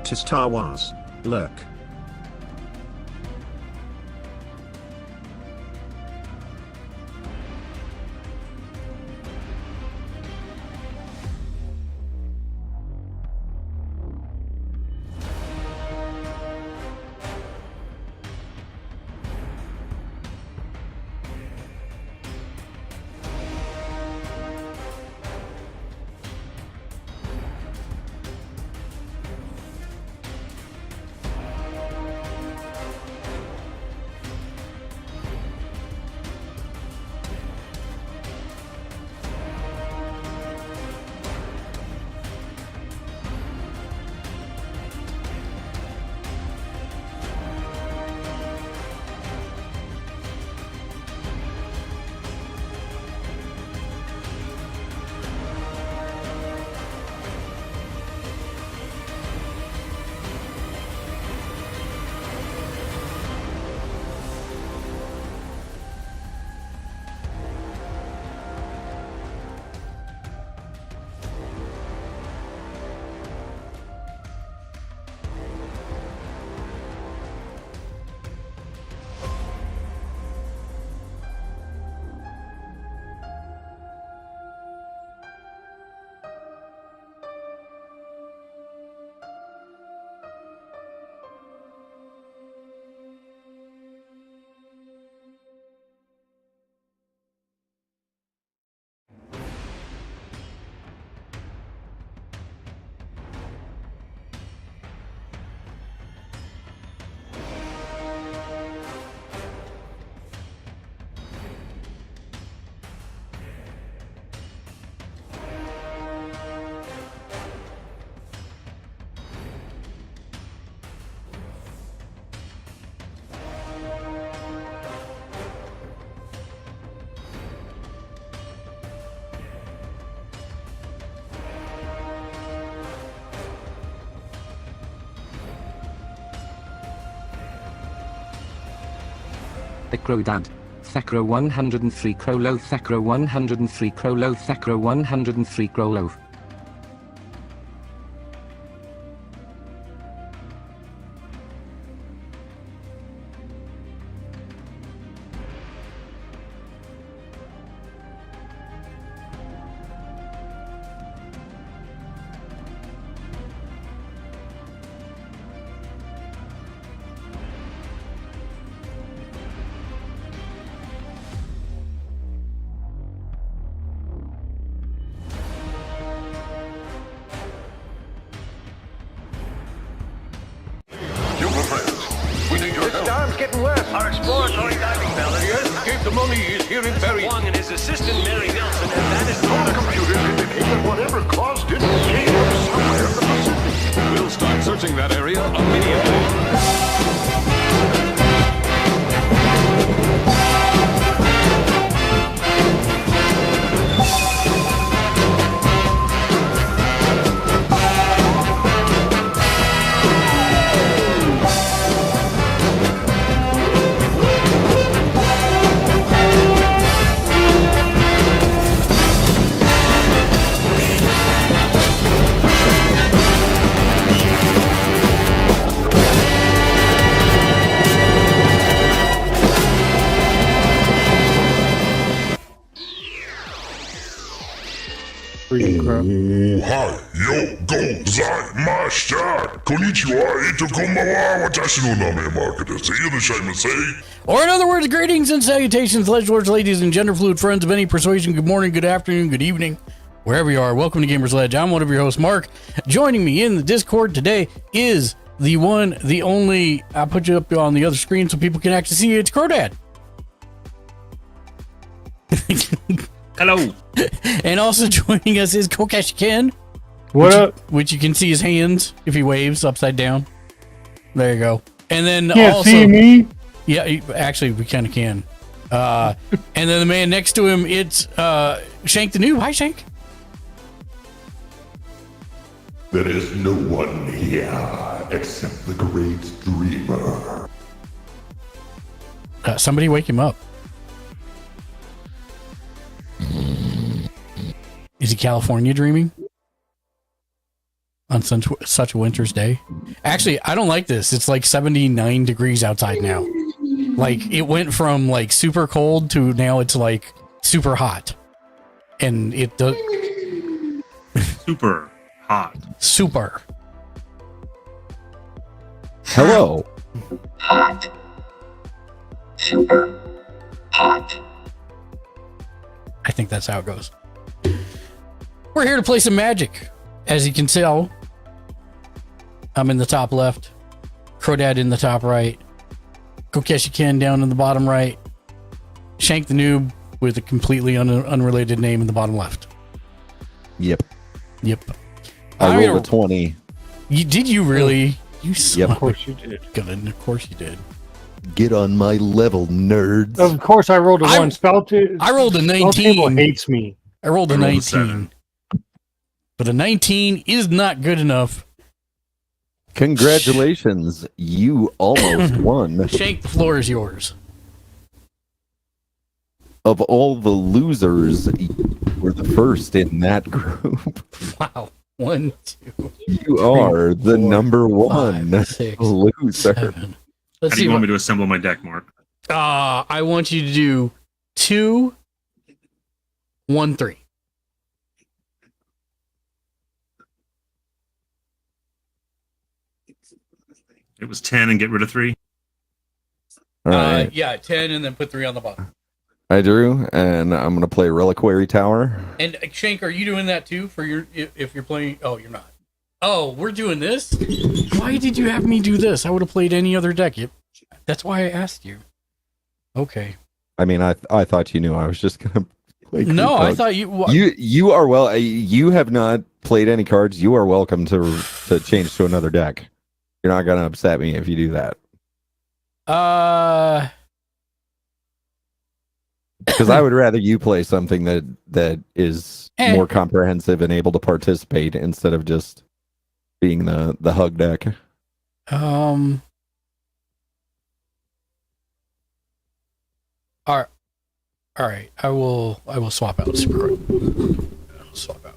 to Star Wars. Lurk. Thacrodad. Thacro 103 Crolo Thacro 103 Crolo Thacro 103 Crolo. Getting worse. Our exploratory diving bell has escaped the mummy is here in Paris. Wong and his assistant Mary Nelson, and that is all the computers indicate that whatever caused it came from somewhere in the Pacific. We'll start searching that area immediately. Hi, yo, gozaimashita. Konnichiwa, ito konbawa, watashi no name Mark desu. Irashaimase. Or in other words, greetings and salutations, ledgelords, ladies, and gender fluid friends of any persuasion. Good morning, good afternoon, good evening, wherever you are. Welcome to Gamers Ledge. I'm one of your hosts, Mark. Joining me in the Discord today is the one, the only. I'll put you up on the other screen so people can actually see you. It's Crodad. Hello. And also joining us is Kokesh Ken. What up? Which you can see his hands if he waves upside down. There you go. And then Can't also, see me. Yeah, actually, we kind of can. And then the man next to him, it's Shank the Noob. Hi, Shank. There is no one here except the great dreamer. Somebody wake him up. Is he California dreaming? on such a winter's day. Actually, I don't like this. It's like 79 degrees outside now. Like, it went from like super cold to now it's like super hot. And it does Super hot. super. Hello. Hot. Super hot. I think that's how it goes. We're here to play some Magic. As you can tell, I'm in the top left, Crodad in the top right, Kokeshi Ken down in the bottom right, Shank the Noob with a completely unrelated name in the bottom left. Yep. Yep. I rolled a 20. Did you really? You son Of course you did. Of course you did. Get on my level, nerds. Of course I rolled a 1. I rolled a 19. Spell table hates me. I rolled a I rolled a 19. 7. But a 19 is not good enough. Congratulations. You almost won. Shank, the floor is yours. Of all the losers, you were the first in that group. Wow. 1, 2. You are the four, number one 5, 6, loser. 7. Let's How do see. you want me to assemble my deck, Mark? I want you to do 2, 1, 3. It was 10 and get rid of 3. All right. Yeah, 10 and then put 3 on the bottom. I drew, and I'm going to play Reliquary Tower. And Shank, are you doing that too for your if you're playing? Oh, you're not. Oh, we're doing this. Why did you have me do this? I would have played any other deck. That's why I asked you. Okay. I mean, I thought you knew I was just going to play. No, Creep I Hug. thought you. You are well. You have not played any cards. You are welcome to change to another deck. You're not going to upset me if you do that. Because I would rather you play something that is more comprehensive and able to participate instead of just being the hug deck. All right. I will swap out Super Card. I'll swap out.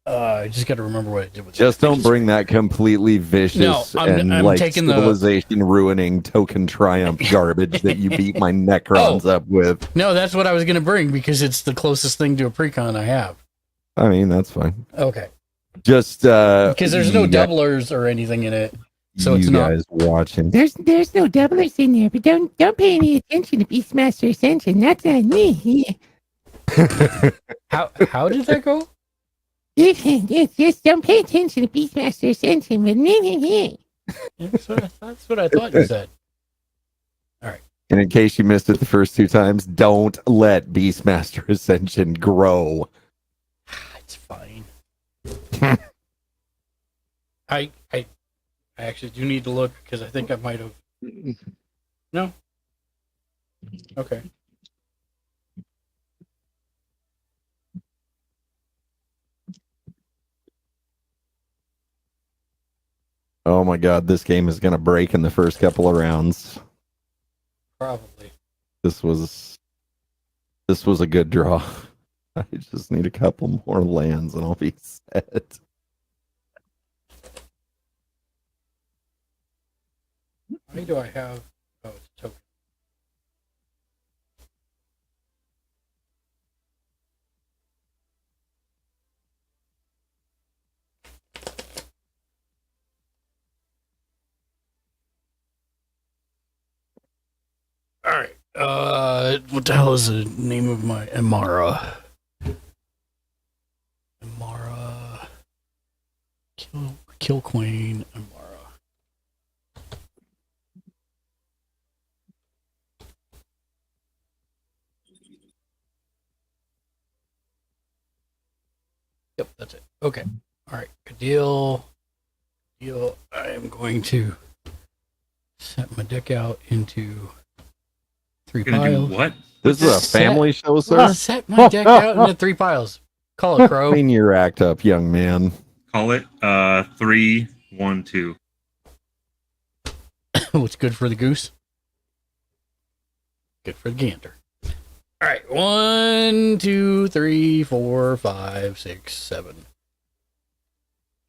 I just got to remember what I did with. Just don't bring that completely vicious I'm like taking civilization ruining token triumph garbage that you beat my Necrons up with. No, that's what I was going to bring because it's the closest thing to a precon I have. I mean, that's fine. Okay. Just because there's no doublers or anything in it, so it's not. You guys watching? There's no doublers in there, but don't pay any attention to Beastmaster Ascension. That's on me. How did that go? It's just don't pay attention to Beastmaster Ascension. That's what I thought you said. All right. And in case you missed it the first 2 times, don't let Beastmaster Ascension grow. It's fine. I actually do need to look because I think I might have. No. Okay. Oh my god, this game is going to break in the first couple of rounds. Probably. This was a good draw. I just need a couple more lands and I'll be set. Why do I have... Oh, it's a token. All right. What the hell is the name of my Amara? Amara. Kill Queen Amara. Yep, that's it. Okay. All right. Good deal. I am going to set my deck out into 3 You're gonna piles. do what? This is a family show, sir? Set my deck out into 3 piles. Call it, Crow. Clean your act up, young man. Call it 3, 1, 2. What's good for the goose? Good for the gander. All right. 1, 2, 3, 4, 5, 6, 7.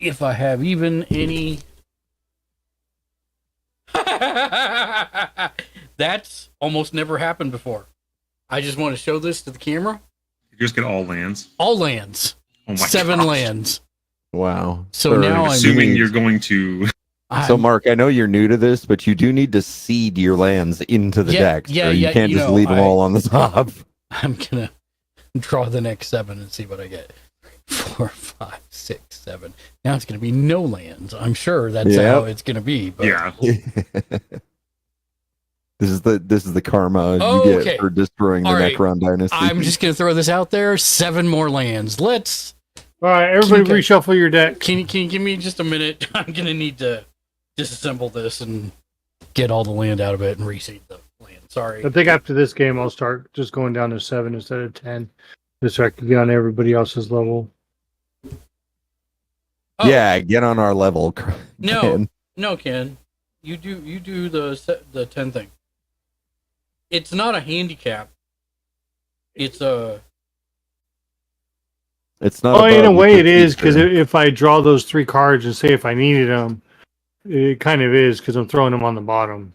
if I have even any. That's almost never happened before. I just want to show this to the camera. You just get all lands. All lands. Oh my 7 gosh. lands. Wow. So now I'm Assuming you're going to. So, Mark, I know you're new to this, but you do need to seed your lands into the deck. So you can't just leave them all on the top. I'm going to draw the next 7 and see what I get. 4, 5, 6, 7. Now it's going to be no lands. I'm sure that's how it's going to be. But... Yeah. This is the karma you get for destroying the Necron dynasty. I'm just going to throw this out there. 7 more lands. Let's. All right, everybody reshuffle your deck. Can you give me just a minute? I'm going to need to disassemble this and get all the land out of it and reseed the land. Sorry. I think after this game, I'll start just going down to 7 instead of 10, just so I can get on everybody else's level. Oh. Yeah, get on our level. No, Ken. You do the 10 thing. It's not a handicap. It's a. It's not. Well, in a way, it is, because if I draw those 3 cards and say if I needed them, it kind of is, because I'm throwing them on the bottom.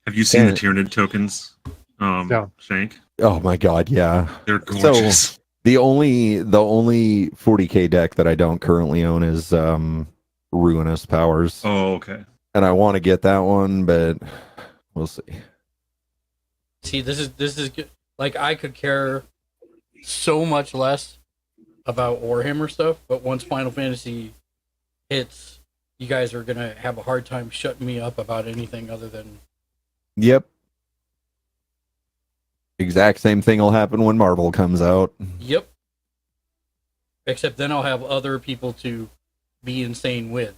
Have you seen the Tyranid tokens, No. Shank? Oh my god, yeah. They're gorgeous. So the only 40k deck that I don't currently own is Ruinous Powers. Oh, okay. And I want to get that one, but we'll see. See, this is good. Like, I could care so much less about Warhammer stuff, but once Final Fantasy hits, you guys are gonna have a hard time shutting me up about anything other than. Yep. Exact same thing will happen when Marvel comes out. Yep. Except then I'll have other people to be insane with.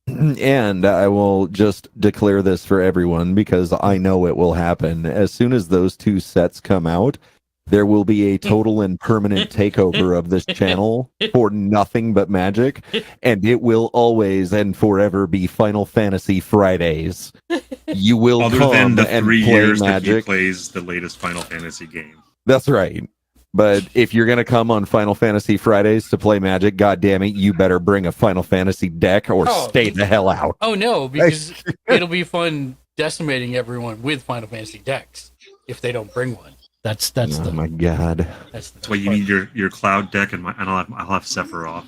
And I will just declare this for everyone because I know it will happen. As soon as those 2 sets come out, there will be a total and permanent takeover of this channel for nothing but Magic, and it will always and forever be Final Fantasy Fridays. You will Other come than the and 3 play years that he Magic. plays the latest Final Fantasy game. That's right. But if you're going to come on Final Fantasy Fridays to play Magic, God damn it, you better bring a Final Fantasy deck or stay the hell out. Oh, no, because it'll be fun decimating everyone with Final Fantasy decks if they don't bring one. That's oh my god. That's why you need your Cloud deck, and I'll have Sephiroth.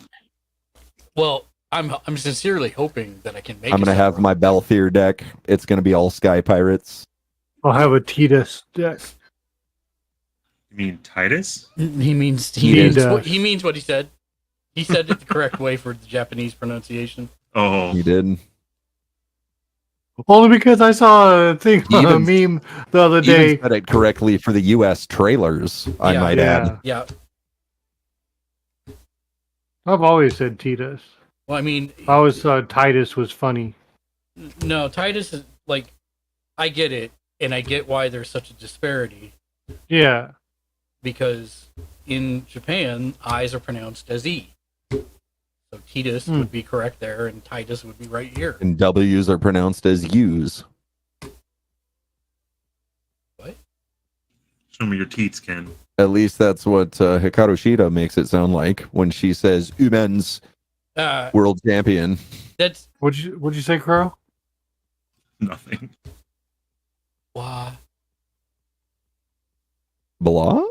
Well, I'm sincerely hoping that I can make. I'm going to have my Belthier deck. It's going to be all Sky Pirates. I'll have a Titus deck. You mean Titus? He means what he said. He said it the correct way for the Japanese pronunciation. Oh, He did. Only because I saw a thing on a meme the other day. Even said it correctly for the U.S. trailers, I might add. Yeah. I've always said Titus. Well, I mean, I always thought Titus was funny. No, Titus is like, I get it, and I get why there's such a disparity. Yeah. Because in Japan, I's are pronounced as E. So Titus would be correct there, and Titus would be right here. And W's are pronounced as U's. What? Show me your teats, Ken. At least that's what Hikaru Shida makes it sound like when she says "Umens world champion." That's what'd you say, Crow? Nothing. Wah. Blah?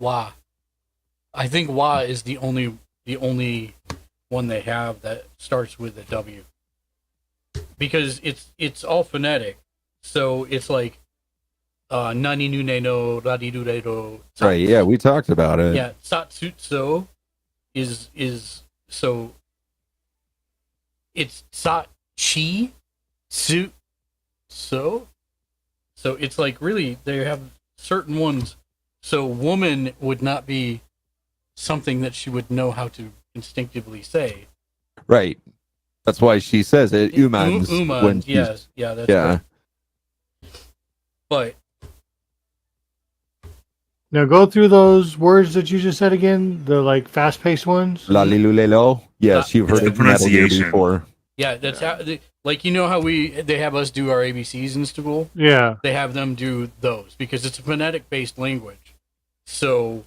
Wah. I think Wah is the only one they have that starts with a W. Because it's all phonetic. So it's like nani nune no radiru no. Right, yeah, we talked about it. Yeah, Satsutso is so it's Sat Chi Su So it's like really they have certain ones. So woman would not be something that she would know how to instinctively say. Right. That's why she says it. Umans. Umans, yes. Yeah, that's yeah. Right. But now go through those words that you just said again, the like fast-paced ones. Lalilulelo. Yes, you've heard it from Metal Gear before. Yeah, that's how. Like, you know how they have us do our ABCs in school? Yeah. They have them do those because it's a phonetic-based language. So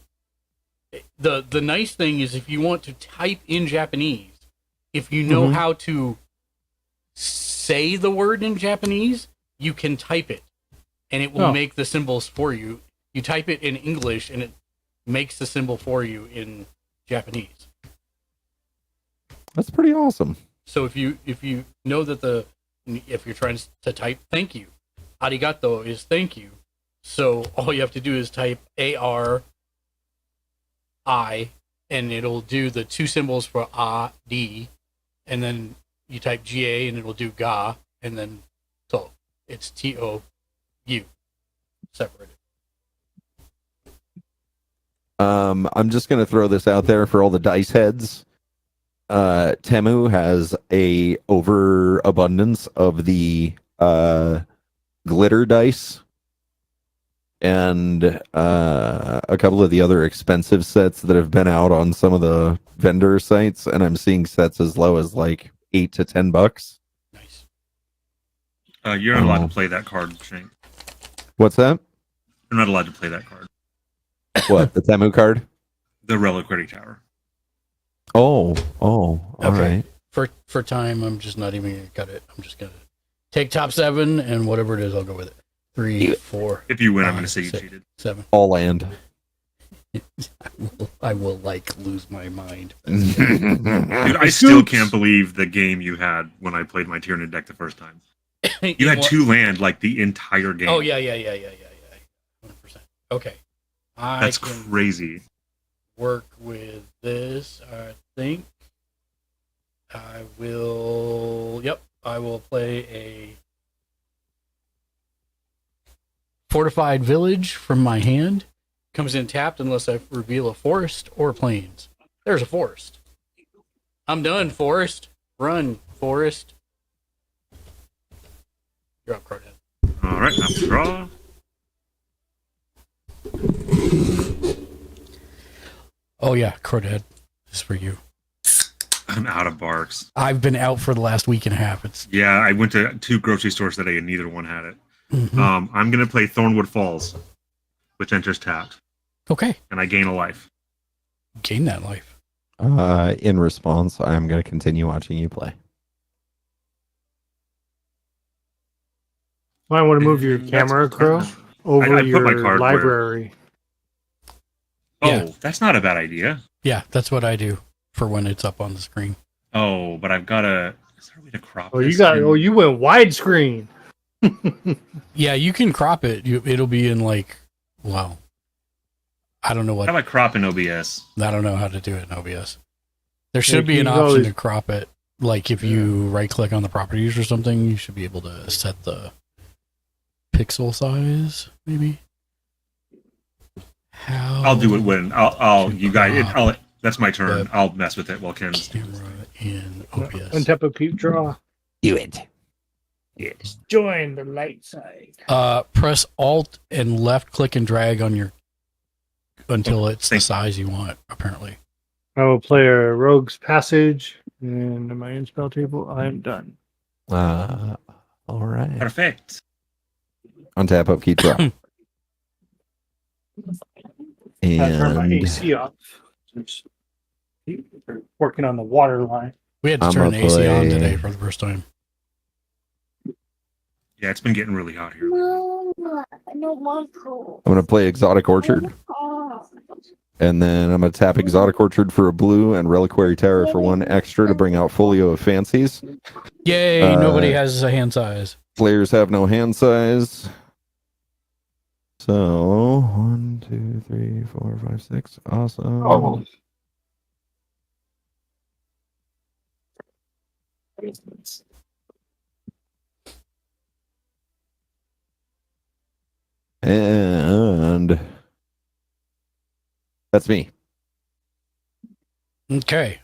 the nice thing is if you want to type in Japanese, if you know how to say the word in Japanese, you can type it, and it will make the symbols for you. You type it in English, and it makes the symbol for you in Japanese. That's pretty awesome. So if you know that if you're trying to type thank you, arigato is thank you. So all you have to do is type A-R-I, and it'll do the two symbols for A-D, and then you type G-A, and it'll do ga, and then so it's T-O-U, separated. I'm just going to throw this out there for all the dice heads. Temu has a overabundance of the glitter dice and a couple of the other expensive sets that have been out on some of the vendor sites, and I'm seeing sets as low as like $8 to $10. Nice. You're not allowed to play that card, Shank. What's that? You're not allowed to play that card. What, the Temu card? The Reliquary Tower. Oh, all Okay. right. For time, I'm just not even gonna cut it. I'm just gonna take top 7 and whatever it is, I'll go with it. 3, 4. If you win, I'm 5, going to say you 6, cheated. 7. All land. I will like lose my mind. Dude, I still can't believe the game you had when I played my Tyranid deck the first time. You had 2 land like the entire game. Oh yeah. 100%. Okay. That's I can crazy. work with this. I think I will. Yep, I will play a fortified village from my hand. Comes in tapped unless I reveal a forest or plains. There's a forest. I'm done, forest. Run, forest. You're up, Cardhead. All right, I'm draw. Oh yeah, Cardhead. This is for you. I'm out of barks. I've been out for the last week and a half. It's Yeah, I went to 2 grocery stores today and neither one had it. Mhm. I'm going to play Thornwood Falls, which enters tapped, Okay. and I gain a life. Gain that life. In response, I'm going to continue watching you play. Might want to move your That's- camera, Crow, over I put your my card where- library. Oh, Yeah. that's not a bad idea. Yeah, that's what I do for when it's up on the screen. Oh, but I've got to... Is there a way to crop Oh, you this got. in? Oh, you went widescreen. Yeah, you can crop it. It'll be in like, wow. I don't know How what. about crop in OBS? I don't know how to do it in OBS. There should be you an can option always- to crop it. Like if you right click on the properties or something, you should be able to set the pixel size, maybe. How? I'll do it when... I'll you guys... crop that's my turn. the I'll mess with it while Ken's... camera in OBS. Untap a peep draw. Do it. Yes. Join the light side. Press Alt and left click and drag on your until it's the Thank- size you want. Apparently. I will play a Rogue's Passage, and am I in spell table? I am done. All right. Perfect. Untap, upkeep, draw. I turn my And AC off. Just working on the water line. We had to I'm turn the gonna AC on play- today for the first time. Yeah, it's been getting really hot here. I'm going to play Exotic Orchard. And then I'm going to tap Exotic Orchard for a blue and Reliquary Terror for 1 extra to bring out Folio of Fancies. Yay! Nobody has a hand size. Players have no hand size. So 1, 2, 3, 4, 5, 6. Awesome. Oh. And that's me. Okay.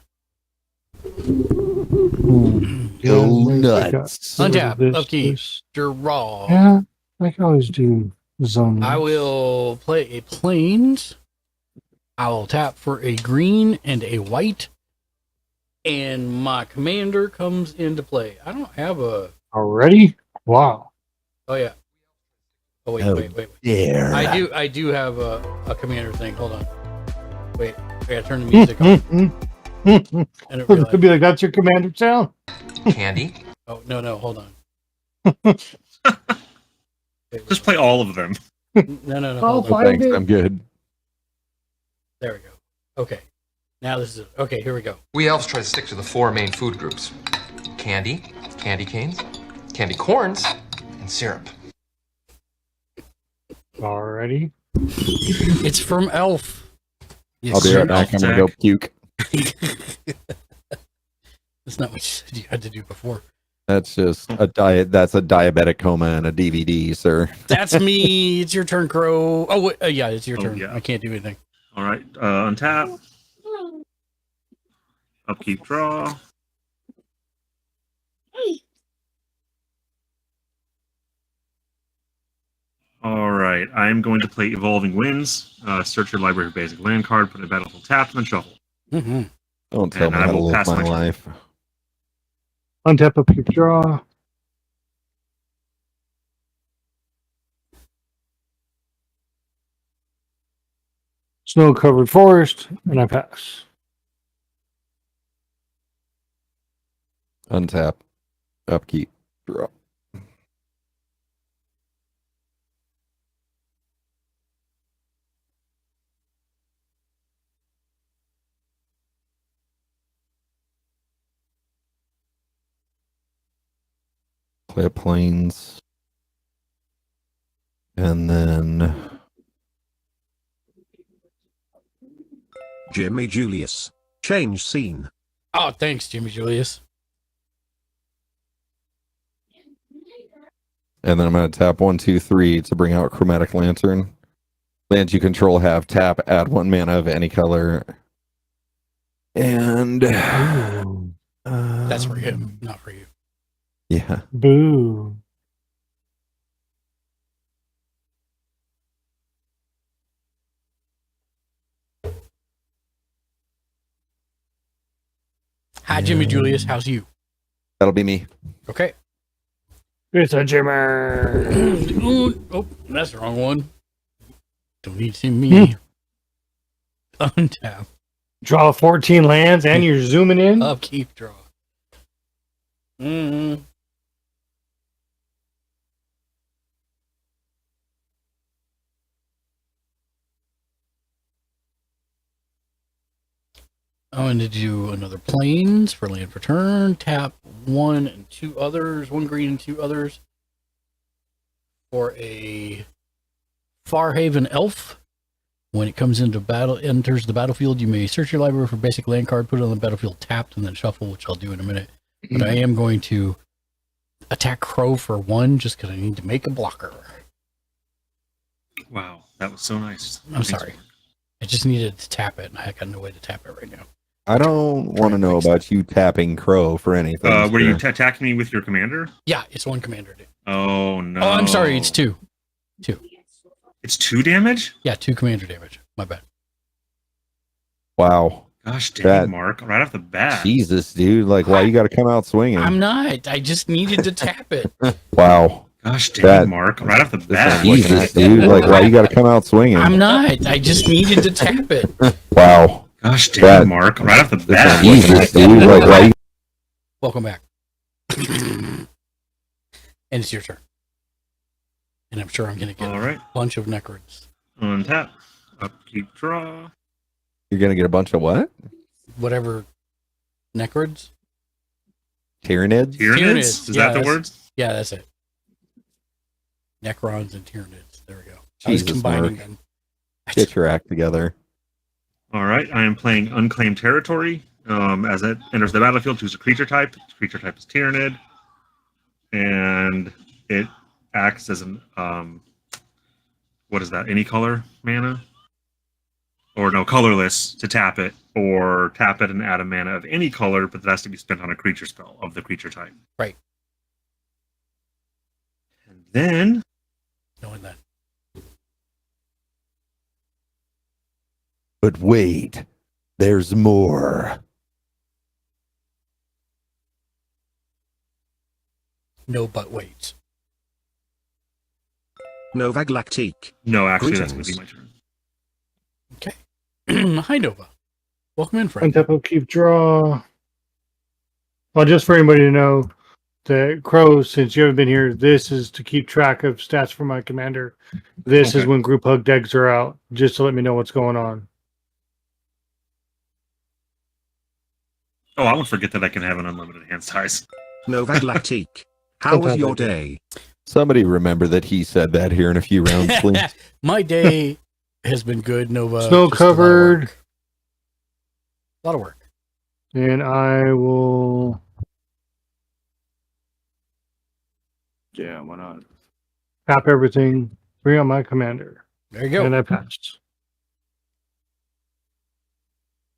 Go nuts. nuts. Untap, upkeep, draw. Yeah, I can always do zone. I will play a plains. I will tap for a green and a white. And my commander comes into play. I don't have a. Already? Wow. Oh yeah. Oh wait, Oh, wait. There. I do have a commander thing. Hold on. Wait, I gotta turn the music on. I didn't realize. It'd be like, that's your commander sound? Candy. Oh, no, hold on. Just play all of them. No, I'll hold on. find Thanks, it. I'm good. There we go. Okay. Now this is it. Okay, here we go. We elves try to stick to the 4 main food groups: candy, candy canes, candy corns, and syrup. Alrighty. It's from Elf. Yes, I'll be sir. right back. I'm gonna go puke. That's not what you said you had to do before. That's just a diet. That's a diabetic coma and a DVD, sir. That's me. It's your turn, Crow. Oh, wait, yeah, it's your Oh, turn. yeah. I can't do anything. All right, untap. Upkeep, draw. All right, I'm going to play Evolving Winds. Search your library for basic land card, put a battlefield tapped, and then shuffle. Mm-hmm. Don't tell And me I how to will live pass my my turn. life. Untap, upkeep, draw. Snow-covered forest, and I pass. Untap, upkeep, draw. Play plains. And then Jimmy Julius. Change scene. Oh, thanks, Jimmy Julius. I'm gonna tap 1, 2, 3 to bring out Chromatic Lantern. Lands you control have tap, add 1 mana of any color. And That's for him, not for you. Yeah. Boo. Hi, Jimmy Julius. How's you? That'll be me. Okay. It's a Jimmer. Oh, that's the wrong one. Don't need to see me. Untap. Draw 14 lands and you're zooming in? Upkeep, draw. Mm-hmm. I'm going to do another plains for land for turn. Tap 1 and 2 others. 1 green and 2 others. For a Farhaven Elf. When it comes into battle, enters the battlefield, you may search your library for basic land card, put it on the battlefield tapped, and then shuffle, which I'll do in a minute. But I am going to attack Crow for 1 just because I need to make a blocker. Wow, that was so nice. I'm sorry. I just needed to tap it, and I got no way to tap it right now. I don't want to know about you tapping Crow for anything. Were you sir. attacking me with your commander? Yeah, it's 1 commander. Dude. Oh, no. Oh, I'm sorry, it's 2. It's 2 damage? Yeah, 2 commander damage. My bad. Wow. Gosh dang, That- Mark. Right off the bat. Jesus, dude. Like, why you got to come out swinging? I'm not. I just needed to tap it. Wow. Gosh dang, That- Mark. Right off the bat. Jesus, dude. Like, why you got to come out swinging? I'm not. I just needed to tap it. Wow. Gosh dang, That- Mark. Right off the bat. Jesus, dude. Like, why you... Welcome back. And it's your turn. And I'm sure I'm going to get All right. a bunch of Necrods. Untap. Upkeep, draw. You're going to get a bunch of what? Whatever. Necrods? Tyranids? Tyranids? Is that the that's- words? Yeah, that's it. Necrons and Tyranids. There we go. Jesus, I was combining Mark. them. Get your act together. All right. I am playing Unclaimed Territory. As it enters the battlefield, choose a creature type. The creature type is Tyranid. And it acts as an what is that? Any color mana? Or no, colorless to tap it, or tap it and add a mana of any color, but that has to be spent on a creature spell of the creature type. Right. And then Knowing that. But wait, there's more. No but waits. Nova Galactique. no, actually that's gonna be Greetings. my turn. Hi, Nova. Welcome in, Frank. Untap, upkeep, draw. Well, just for anybody to know, that Crow, since you haven't been here, this is to keep track of stats for my commander. This is Okay. when group hug decks are out, just to let me know what's going on. Oh, I won't forget that I can have an unlimited hand size. Novak Lactique. How was your day? Somebody remember that he said that here in a few rounds, please. My day has been good, Nova. Snow Just a lot of covered. work. A lot of work. And I will. Yeah, why not? Tap everything. Bring out my commander. There you go. And I passed.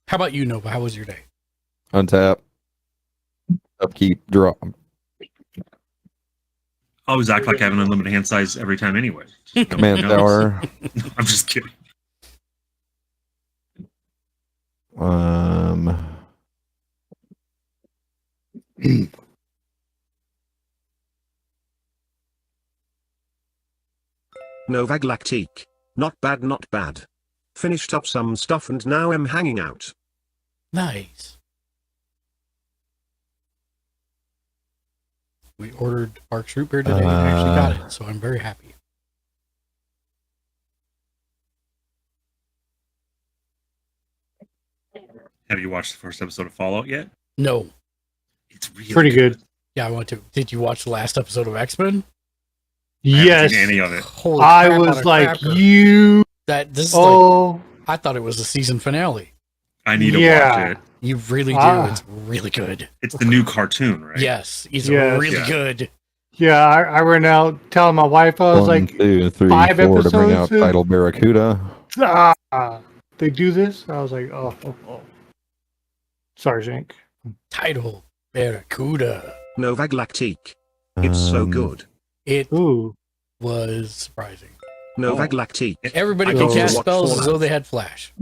How about you, Nova? How was your day? Untap. Upkeep, draw. I always act like I have an unlimited hand size every time anyway. Command tower. I'm just kidding. Novak Lactique. Not bad, not bad. Finished up some stuff and now I'm hanging out. Nice. We ordered Park's root beer today and actually got it, so I'm very happy. Have you watched the first episode of Fallout yet? No. It's really Pretty good. Yeah, I want to. Did you watch the last episode of X-Men? I haven't Yes. seen any of it. Holy I crap on was a like, cracker. you. This is Oh, I thought it was the season finale. I need to Yeah. watch it. You really do. Ah. It's really good. It's the new cartoon, right? Yes, it's Yes. really Yeah. good. yeah. I ran out telling my wife, I was 1, like, 2, 3, 5 4 to bring out episodes in? Title Barracuda. they do this? I was like, oh. Sorry, Shank. Title Barracuda. Novak Lactique. It's so good. It Ooh. was surprising. Novak Lactique. Everybody I can also cast watched spells as Fallout. though they had flash.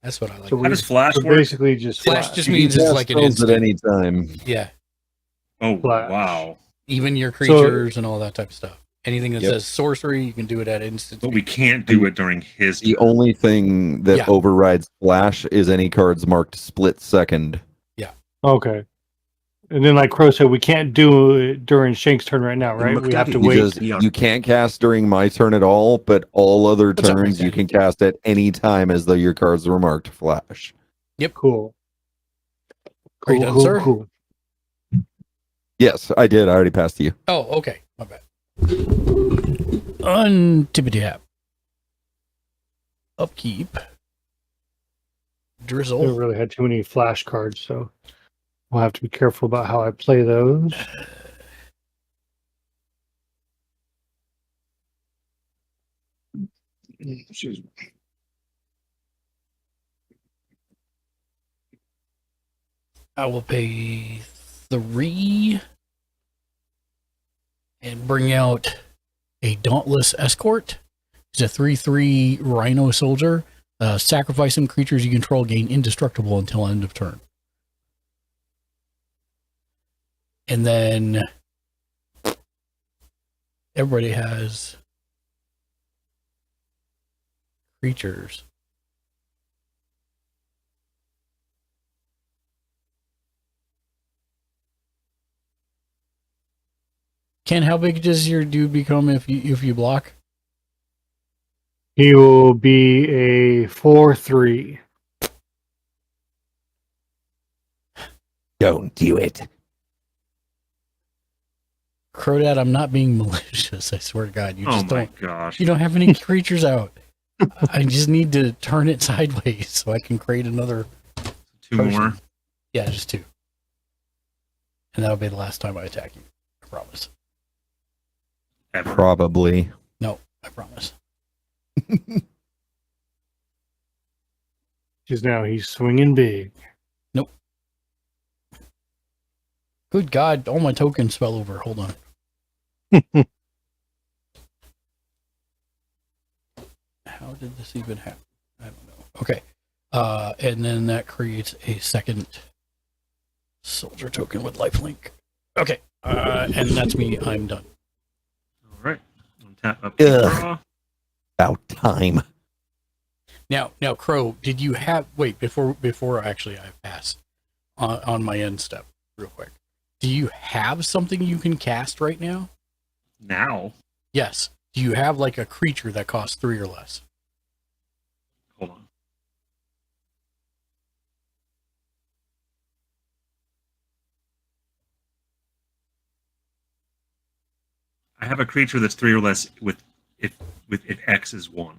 That's what I like. So How does Flash So work? basically just Flash flash. just You means can it's cast like an spells instant. at any time. Yeah, Oh, Flash. wow. even your creatures and all that type of stuff. Anything that Yep. says sorcery, you can do it at instant. But we can't do it during his The turn. only thing that Yeah. overrides Flash is any cards marked split second. Okay. And then, like Crow said, we can't do it during Shank's turn right now, right? We have to McDaddy. You, wait. just, you can't cast during my turn at all, but all other What's up, turns you McDaddy? can cast at any time as though your cards were marked Flash. Cool. Are you done, sir? Cool. Yes, I did. I already passed to you. Oh, okay. My bad. Untippity-tap. Upkeep. I Drizzle. haven't really had too many flash cards, so we'll have to be careful about how I play those. Excuse me. I will pay 3 and bring out a Dauntless Escort. It's a 3/3 Rhino Soldier. Sacrifice some creatures you control gain indestructible until end of turn. And then everybody has creatures. Ken, how big does your dude become if you block? He will be a 4/3. Don't do it. Crodad, I'm not being malicious. I swear to God, you Oh just my don't. gosh. You don't have any creatures out. I just need to turn it sideways so I can create another. 2 more. Yeah, just 2. And that'll be the last time I attack you. I promise. Ever. Probably. No, I promise. Because now he's swinging big. Good God, all my tokens fell over. Hold on. How did this even happen? I don't know. Okay. And then that creates a second soldier token with lifelink. Okay. And that's me. I'm done. All right. Tap up. Ugh. Draw. About time. Now, Crow, did you have? Wait, before actually I pass on my end step real quick. Do you have something you can cast right now? Now? Yes. Do you have like a creature that costs 3 or less? Hold on. I have a creature that's 3 or less if X is 1.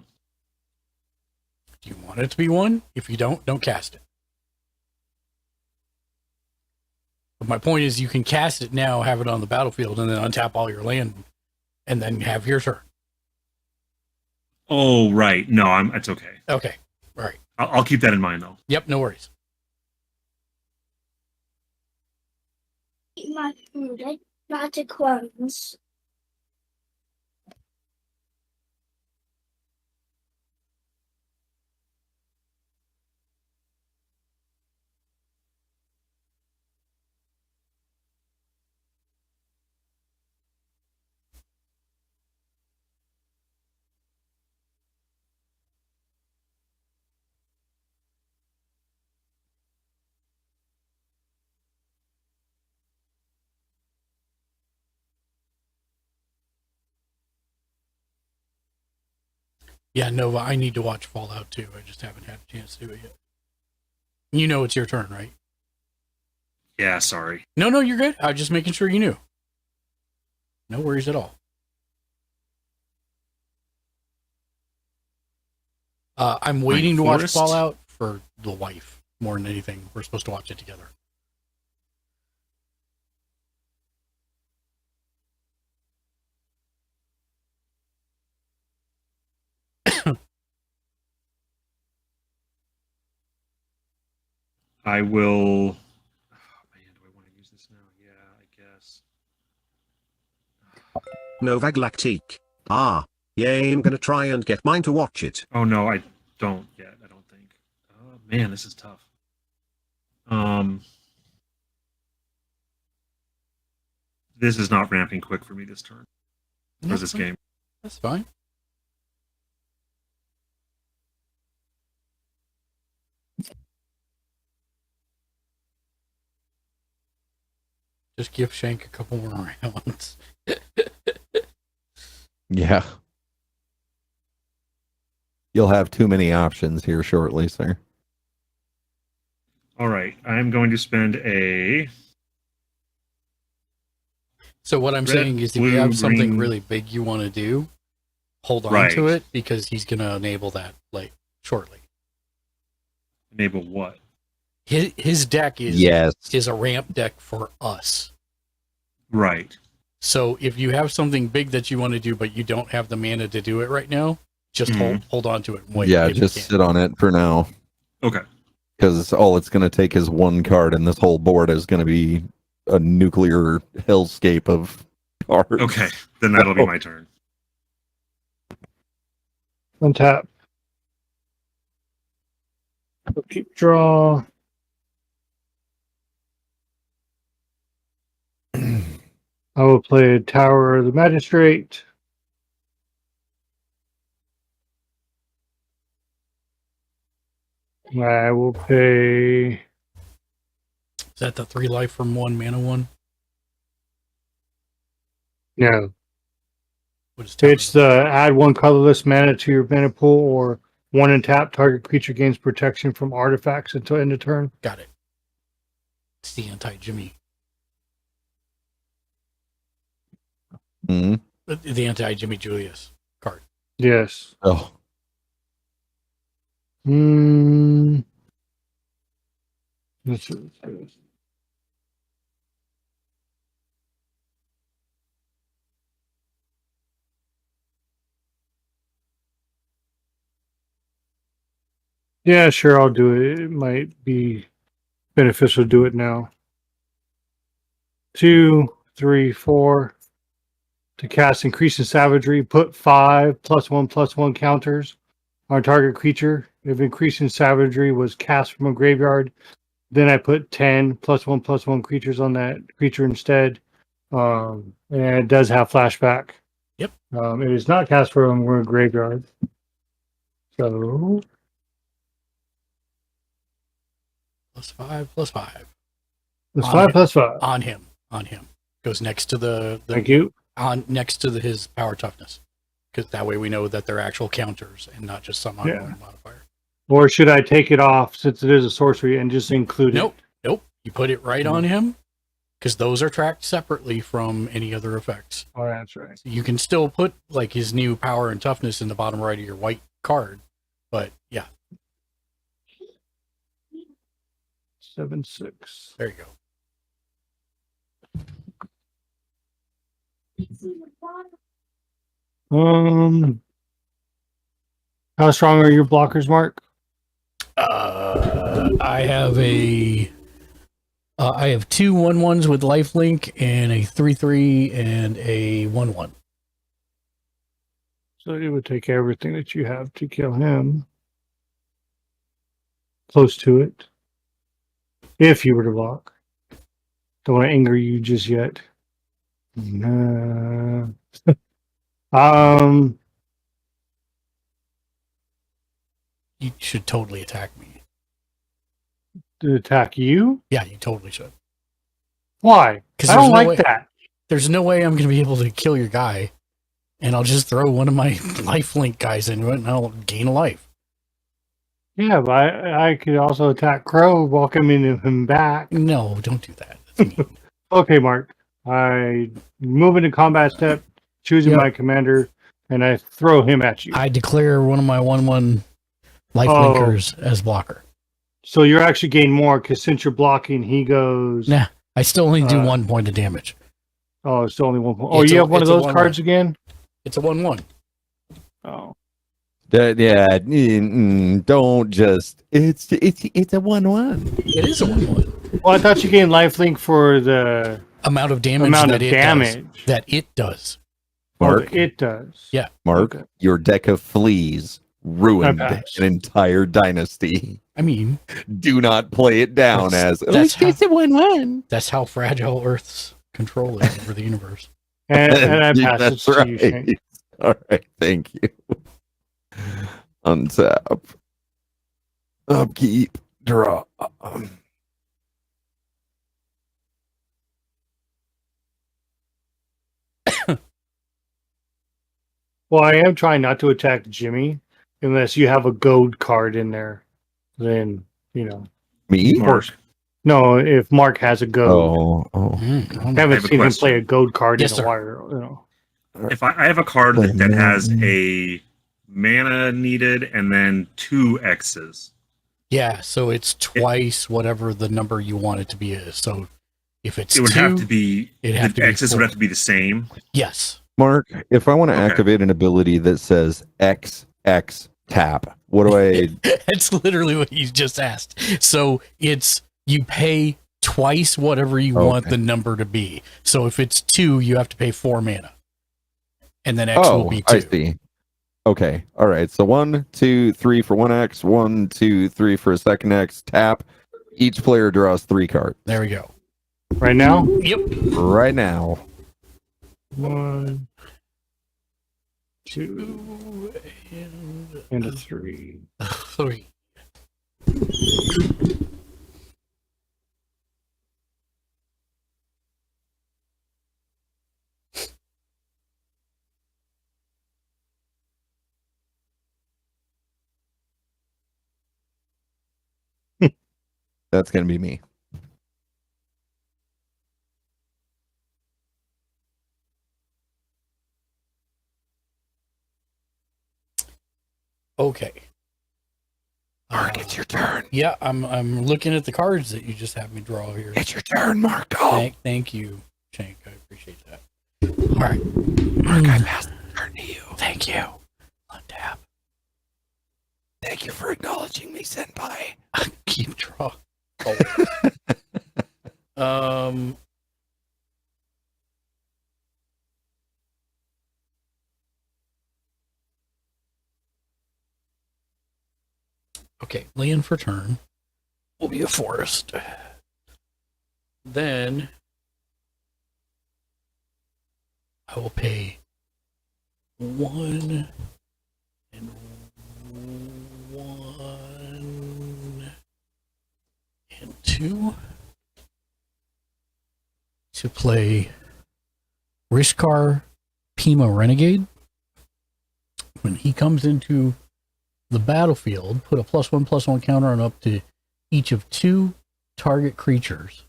Do you want it to be 1? If you don't cast it. But my point is you can cast it now, have it on the battlefield, and then untap all your land, and then have your turn. Oh, right. No, it's okay. Okay. All right. I'll keep that in mind, though. Yep, no worries. My food, magic ones. Yeah, Nova, I need to watch Fallout 2. I just haven't had a chance to do it yet. You know it's your turn, right? Yeah, sorry. No, you're good. I was just making sure you knew. No worries at all. I'm waiting to watch Fallout for the wife more than anything. We're supposed to watch it together. I will. Oh, man, do I want to use this now? Yeah, I guess. Novag Lactique. Yay, I'm gonna try and get mine to watch it. Oh no, I don't yet. I don't think. Oh man, this is tough. This is not ramping quick for me this turn. For this game. That's fine. Just give Shank a couple more rounds. Yeah. You'll have too many options here shortly, sir. All right, I'm going to spend a. So what I'm saying is, if you have something really big you want to do, hold on to it, because he's going to enable that shortly. Enable what? His deck is a ramp deck for us. Right. So if you have something big that you want to do, but you don't have the mana to do it right now, just hold on to it and wait. Yeah, just sit on it for now. Okay. Because all it's going to take is one card, and this whole board is going to be a nuclear hellscape of cards. Okay, then that'll be my turn. Untap. Keep draw. I will play Tower of the Magistrate. I will pay. Is that the 3 life from 1 mana 1? No. It's the add 1 colorless mana to your mana pool, or 1 and tap, target creature gains protection from artifacts until end of turn. Got it. It's the anti-Jimmy. Mm-hmm. The anti-Jimmy Julius card. Yes. Oh. Let's see. Yeah, sure, I'll do it. It might be beneficial to do it now. 2, 3, 4. To cast Increase in Savagery, put 5 +1/+1 counters on target creature. If Increase in Savagery was cast from a graveyard, then I put 10 +1/+1 creatures on that creature instead. And it does have flashback. Yep. It is not cast from a graveyard. So +5, +5. That's On 5 him. plus 5. On him. On him. Goes next to the Thank you. on next to his power toughness. Because that way we know that they're actual counters and not just some unknown modifier. Or should I take it off since it is a sorcery and just include Nope. You put it right on him because those are tracked separately from any other effects. Oh, that's right. So you can still put like his new power and toughness in the bottom right of your white card, but yeah, 7/6. there you go. How strong are your blockers, Mark? I have I have 2 1/1s with lifelink and a 3/3 and a 1/1. So it would take everything that you have to kill him. Close to it. If you were to block. Don't want to anger you just yet. You should totally attack me. To attack you? Yeah, you totally should. Why? Because I don't like that. There's no way I'm going to be able to kill your guy, and I'll just throw one of my lifelink guys into it, and I'll gain a life. Yeah, but I could also attack Crow, welcoming him back. No, don't do that. That's mean. Okay, Mark. I move into combat step, choosing my commander, and I throw him at you. I declare one of my 1/1 lifelinkers as blocker. So you're actually gain more because since you're blocking, he goes. Nah, I still only do 1 point of damage. Oh, it's only 1 point. Oh, It's you a- have one of it's a those 1/1. cards again? It's a 1/1. Oh. Don't just. It's a 1/1. It is a 1/1. Well, I thought you gained lifelink for the Amount of damage that it does. Mark, it does. Yeah. Mark, your deck of fleas ruined I pass. an entire dynasty. I mean, do not play it down That's- as that's how- it's a 1/1. That's how fragile Earth's control is over the universe. And I pass That's it to right. you, Shane. All right, thank you. Untap. Upkeep. Draw. Well, I am trying not to attack Jimmy unless you have a gold card in there. Then, you know. Me? Mark. No, if Mark has a gold. Oh. I I haven't have a seen him question. play a gold card Yes, in sir. a while. You know. If I have a card that has a mana needed and then 2 X's. Yeah, so it's twice whatever the number you want it to be is. So if it's It would 2, have to be it'd have the to be X's 4. would have to be the same. Yes. Mark, if I want to Okay. activate an ability that says XX tap, what do I? That's literally what you just asked. So it's you pay twice whatever you want the number to be. So if it's 2, you have to pay 4 mana. And then X will be 2. I see. Okay. All right. So 1, 2, 3 for 1X, 1, 2, 3 for a second X, tap. Each player draws 3 cards. There we go. Right now? Yep. Right now. 1, 2, and a 3. 3. That's going to be me. Okay. Mark, it's your turn. Yeah, I'm looking at the cards that you just had me draw here. It's your turn, Mark. Go. Thank you, Shank. I appreciate that. All right. Mark, I passed the turn to you. Thank you. Untap. Thank you for acknowledging me, Senpai. Keep draw. Okay, land for turn will be a forest. Then I will pay 1 and 1 and 2 to play Rishkar Pima Renegade. When he comes into the battlefield, put a +1/+1 counter on up to each of 2 target creatures.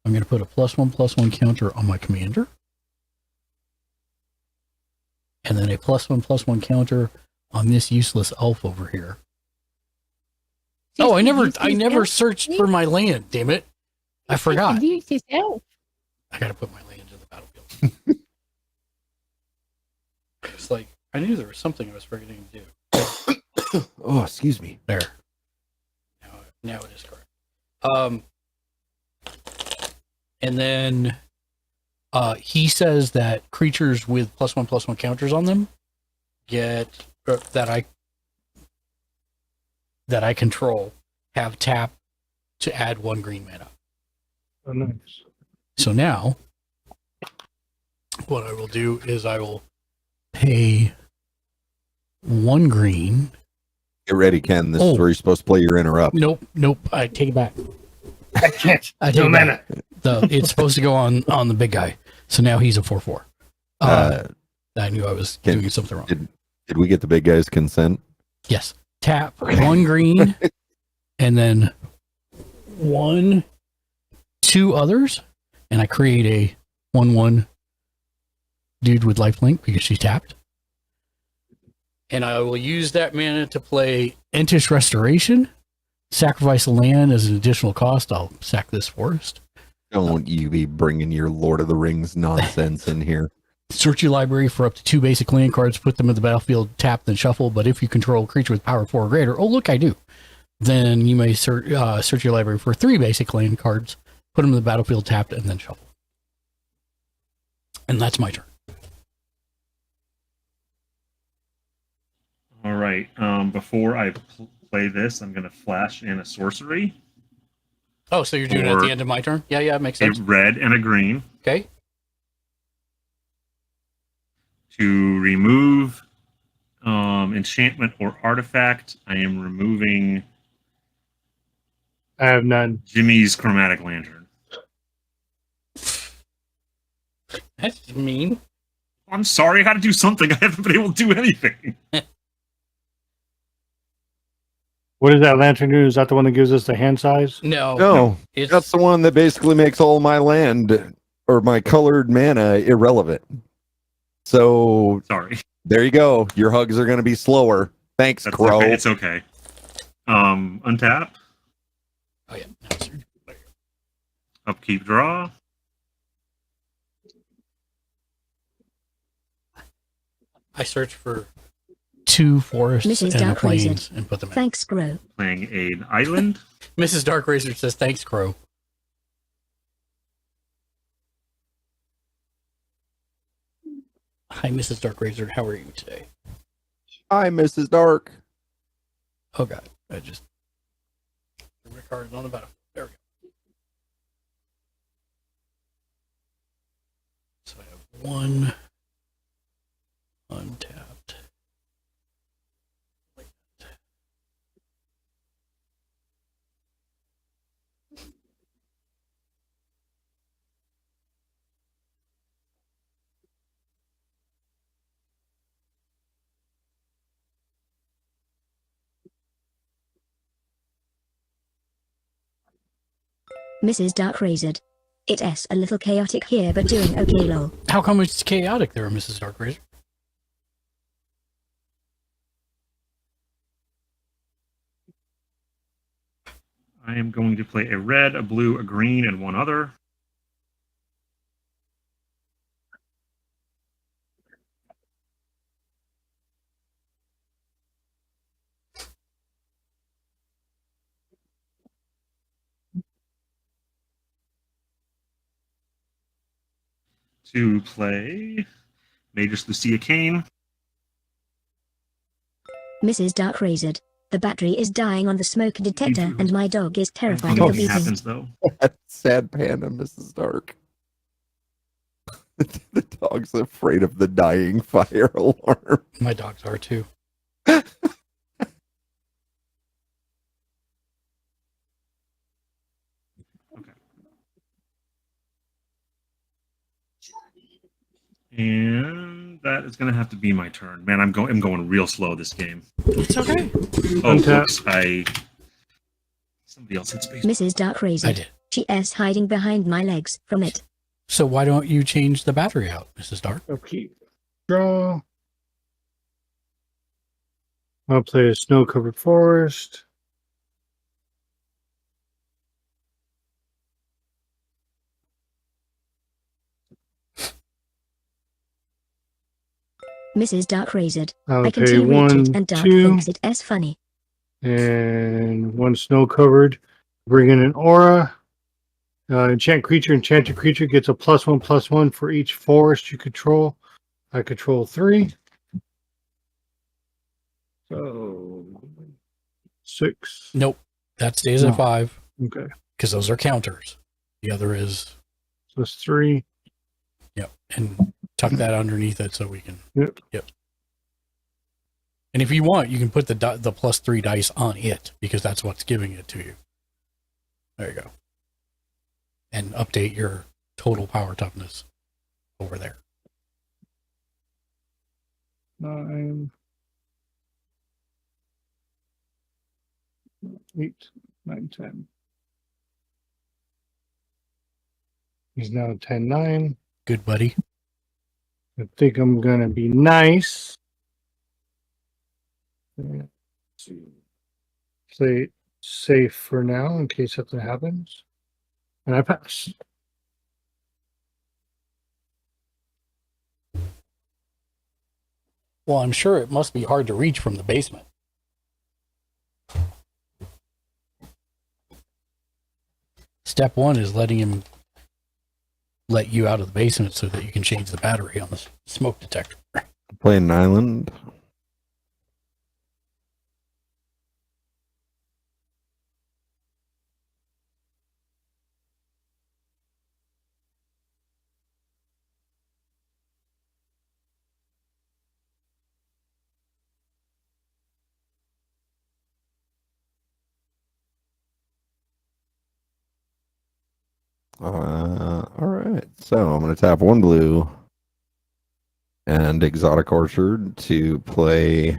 I'm going to put a +1/+1 counter on my commander. And then a +1/+1 counter on this useless elf over here. Oh, I never searched for my land, damn it. I forgot. I gotta put my land in the battlefield. It's like, I knew there was something I was forgetting to do. Oh, excuse me. There. Now it is correct. And then he says that creatures with +1/+1 counters on them get that I control have tap to add 1 green mana. Oh, nice. So now, what I will do is I will pay 1 green. Get ready, Ken. This is where you're supposed to play your interrupt. Nope. I take it back. I can't. I take it back. It's supposed to go on the big guy. So now he's a 4/4. I knew I was doing something wrong. Did we get the big guy's consent? Yes. Tap 1 green and then 2 others. And I create a 1/1 dude with lifelink because she's tapped. And I will use that mana to play Entish Restoration. Sacrifice a land as an additional cost. I'll sack this forest. Don't you be bringing your Lord of the Rings nonsense in here. Search your library for up to 2 basic land cards, put them in the battlefield, tap, then shuffle. But if you control a creature with power 4 or greater, oh, look, I do. Then you may search your library for 3 basic land cards, put them in the battlefield, tapped, and then shuffle. And that's my turn. All right. Before I play this, I'm going to flash in a sorcery. Oh, so you're doing it at the end of my turn? Yeah, it makes sense. A red and a green. Okay. To remove enchantment or artifact, I am removing. I have none. Jimmy's Chromatic Lantern. That's mean. I'm sorry, I had to do something. I haven't been able to do anything. What does that lantern do? Is that the one that gives us the hand size? No. That's the one that basically makes all my land or my colored mana irrelevant. So sorry. There you go. Your hugs are going to be slower. Thanks, That's Crow. okay. It's okay. Untap. Oh yeah. Upkeep, draw. I search for 2 forests Mrs. and a Dark plains Razor. and put them in. Thanks, Crow. Playing an island. Mrs. Dark Razor says, thanks, Crow. Hi, Mrs. Dark Razor. How are you today? Hi, Mrs. Dark. Oh, God. I just threw my cards on the battlefield. There we go. So I have 1 untapped. Mrs. Dark Razored. It's a little chaotic here, but doing okay, lol. How come it's chaotic there, Mrs. Dark Razor? I am going to play a red, a blue, a green, and 1 other. To play Magus Lucia Kane. Mrs. Dark Razored. The battery is dying on the smoke detector, and my dog is terrified of the beeping. Happens though. Sad panda, Mrs. Dark. The dog's afraid of the dying fire alarm. My dogs are too. And that is going to have to be my turn. Man, I'm going real slow this game. It's okay. Oh, Untap. oops, somebody else had space. Mrs. Dark I Razor. did. She is hiding behind my legs from it. So why don't you change the battery out, Mrs. Dark? Upkeep. Draw. I'll play a snow-covered forest. Mrs. Dark Razored. I'll I can pay see Richard 1, and Dark 2, thinks it as funny. and 1 snow-covered. Bring in an aura. Enchanted creature gets a +1/+1 for each forest you control. I control 3. So 6. Nope. That stays at No. 5 Okay. because those are counters. The other is, So it's 3. yep. And tuck that underneath it so we can, Yep. And if you want, you can put the +3 dice on it because that's what's giving it to you. There you go. And update your total power toughness over there. 9, 8, 9, 10. He's now 10-9. Good, buddy. I think I'm gonna be nice. Let's see. Play it safe for now in case something happens. And I pass. Well, I'm sure it must be hard to reach from the basement. Step 1 is letting him let you out of the basement so that you can change the battery on the smoke detector. Playing an island. All right. So I'm going to tap 1 blue and Exotic Orchard to play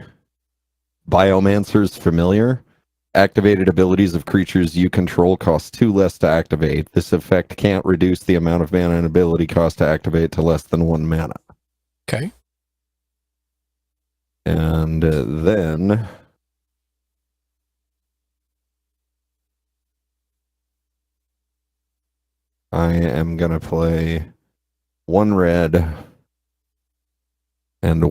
Biomancer's Familiar. Activated abilities of creatures you control cost 2 less to activate. This effect can't reduce the amount of mana and ability cost to activate to less than 1 mana. Okay. And then I am going to play 1 red and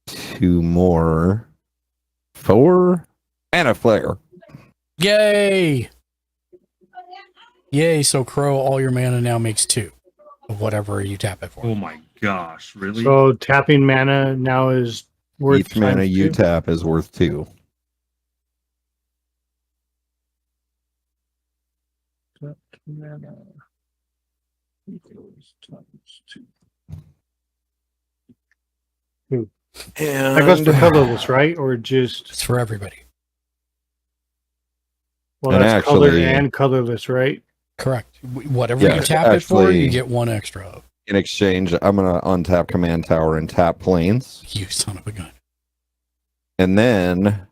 2 more. 4 and a flare. Yay! Yay, so Crow, all your mana now makes 2 of whatever you tap it for. Oh my gosh, really? So tapping mana now is worth Each mana times you 2. tap is worth 2. Tapped mana equals times 2. That goes for colorless, right? Or just It's for everybody. well, And that's color actually- and colorless, right? Correct. Whatever Yeah, you tap it for, actually- you get 1 extra of. In exchange, I'm going to untap Command Tower and tap Plains. You son of a gun. And then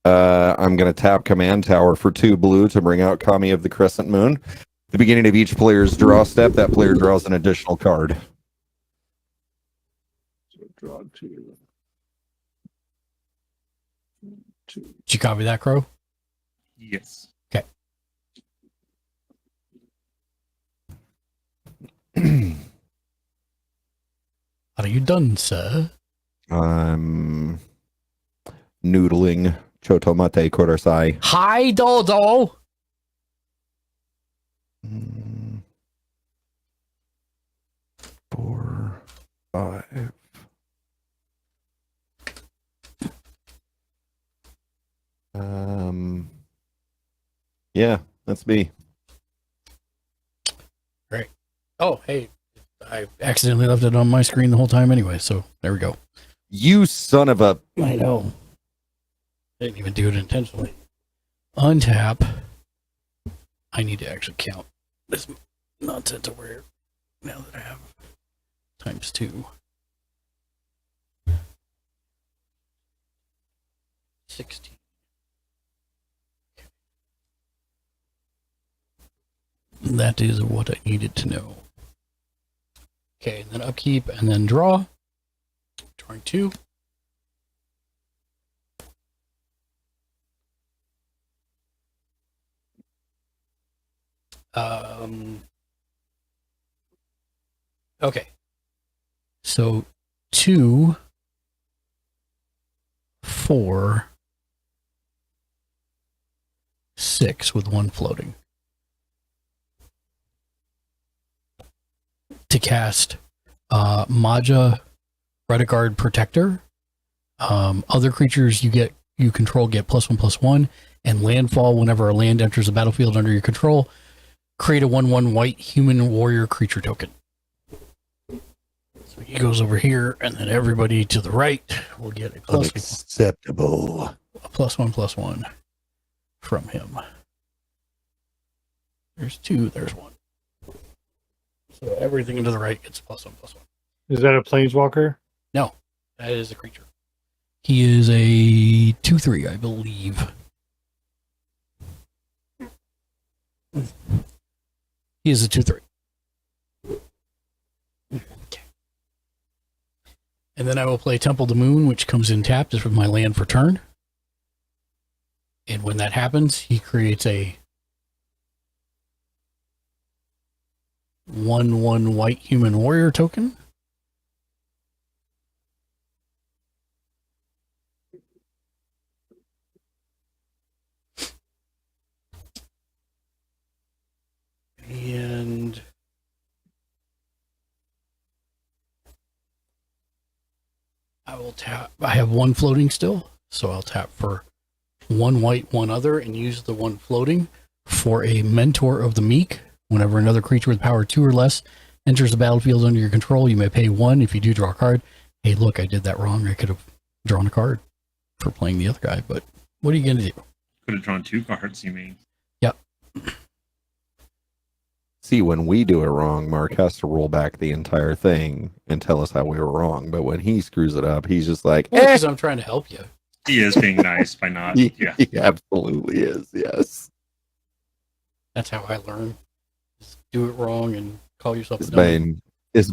I'm going to tap Command Tower for 2 blue to bring out Kami of the Crescent Moon. At the beginning of each player's draw step, that player draws an additional card. So draw 2. Did you copy that, Crow? Yes. Okay. Are you done, sir? I'm noodling Chotomate Kurosai. Hi, Dodo! 4, 5. Yeah, that's me. Great. Oh, hey. I accidentally left it on my screen the whole time anyway, so there we go. You son of a. I know. Didn't even do it intentionally. Untap. I need to actually count this nonsense over here. now that I have times 2. 16. That is what I needed to know. Okay, and then upkeep and then draw. Drawing 2. Okay. So 2, 4, 6 with 1 floating. To cast Maja Rediguard Protector. Other creatures you control get +1/+1, and landfall whenever a land enters the battlefield under your control. Create a 1/1 white human warrior creature token. So he goes over here, and then everybody to the right will get a Unacceptable. a +1/+1 from him. There's 2, there's 1. So everything to the right gets +1/+1. Is that a planeswalker? No, that is a creature. He is a 2/3, I believe. He is a 2/3. Okay. And then I will play Temple to Moon, which comes in tapped as with my land for turn. And when that happens, he creates a 1/1 white human warrior token. And I will tap. I have 1 floating still, so I'll tap for 1 white, 1 other, and use the 1 floating for a Mentor of the Meek. Whenever another creature with power 2 or less enters the battlefield under your control, you may pay 1. If you do, draw a card. Hey, look, I did that wrong. I could have drawn a card for playing the other guy, but what are you going to do? Could have drawn 2 cards, you mean? Yep. See, when we do it wrong, Mark has to roll back the entire thing and tell us how we were wrong. But when he screws it up, he's just like, Because I'm trying to help you. He is being nice by not. Yeah. He absolutely is, yes. That's how I learn. Just do it wrong and call yourself a Is dummy.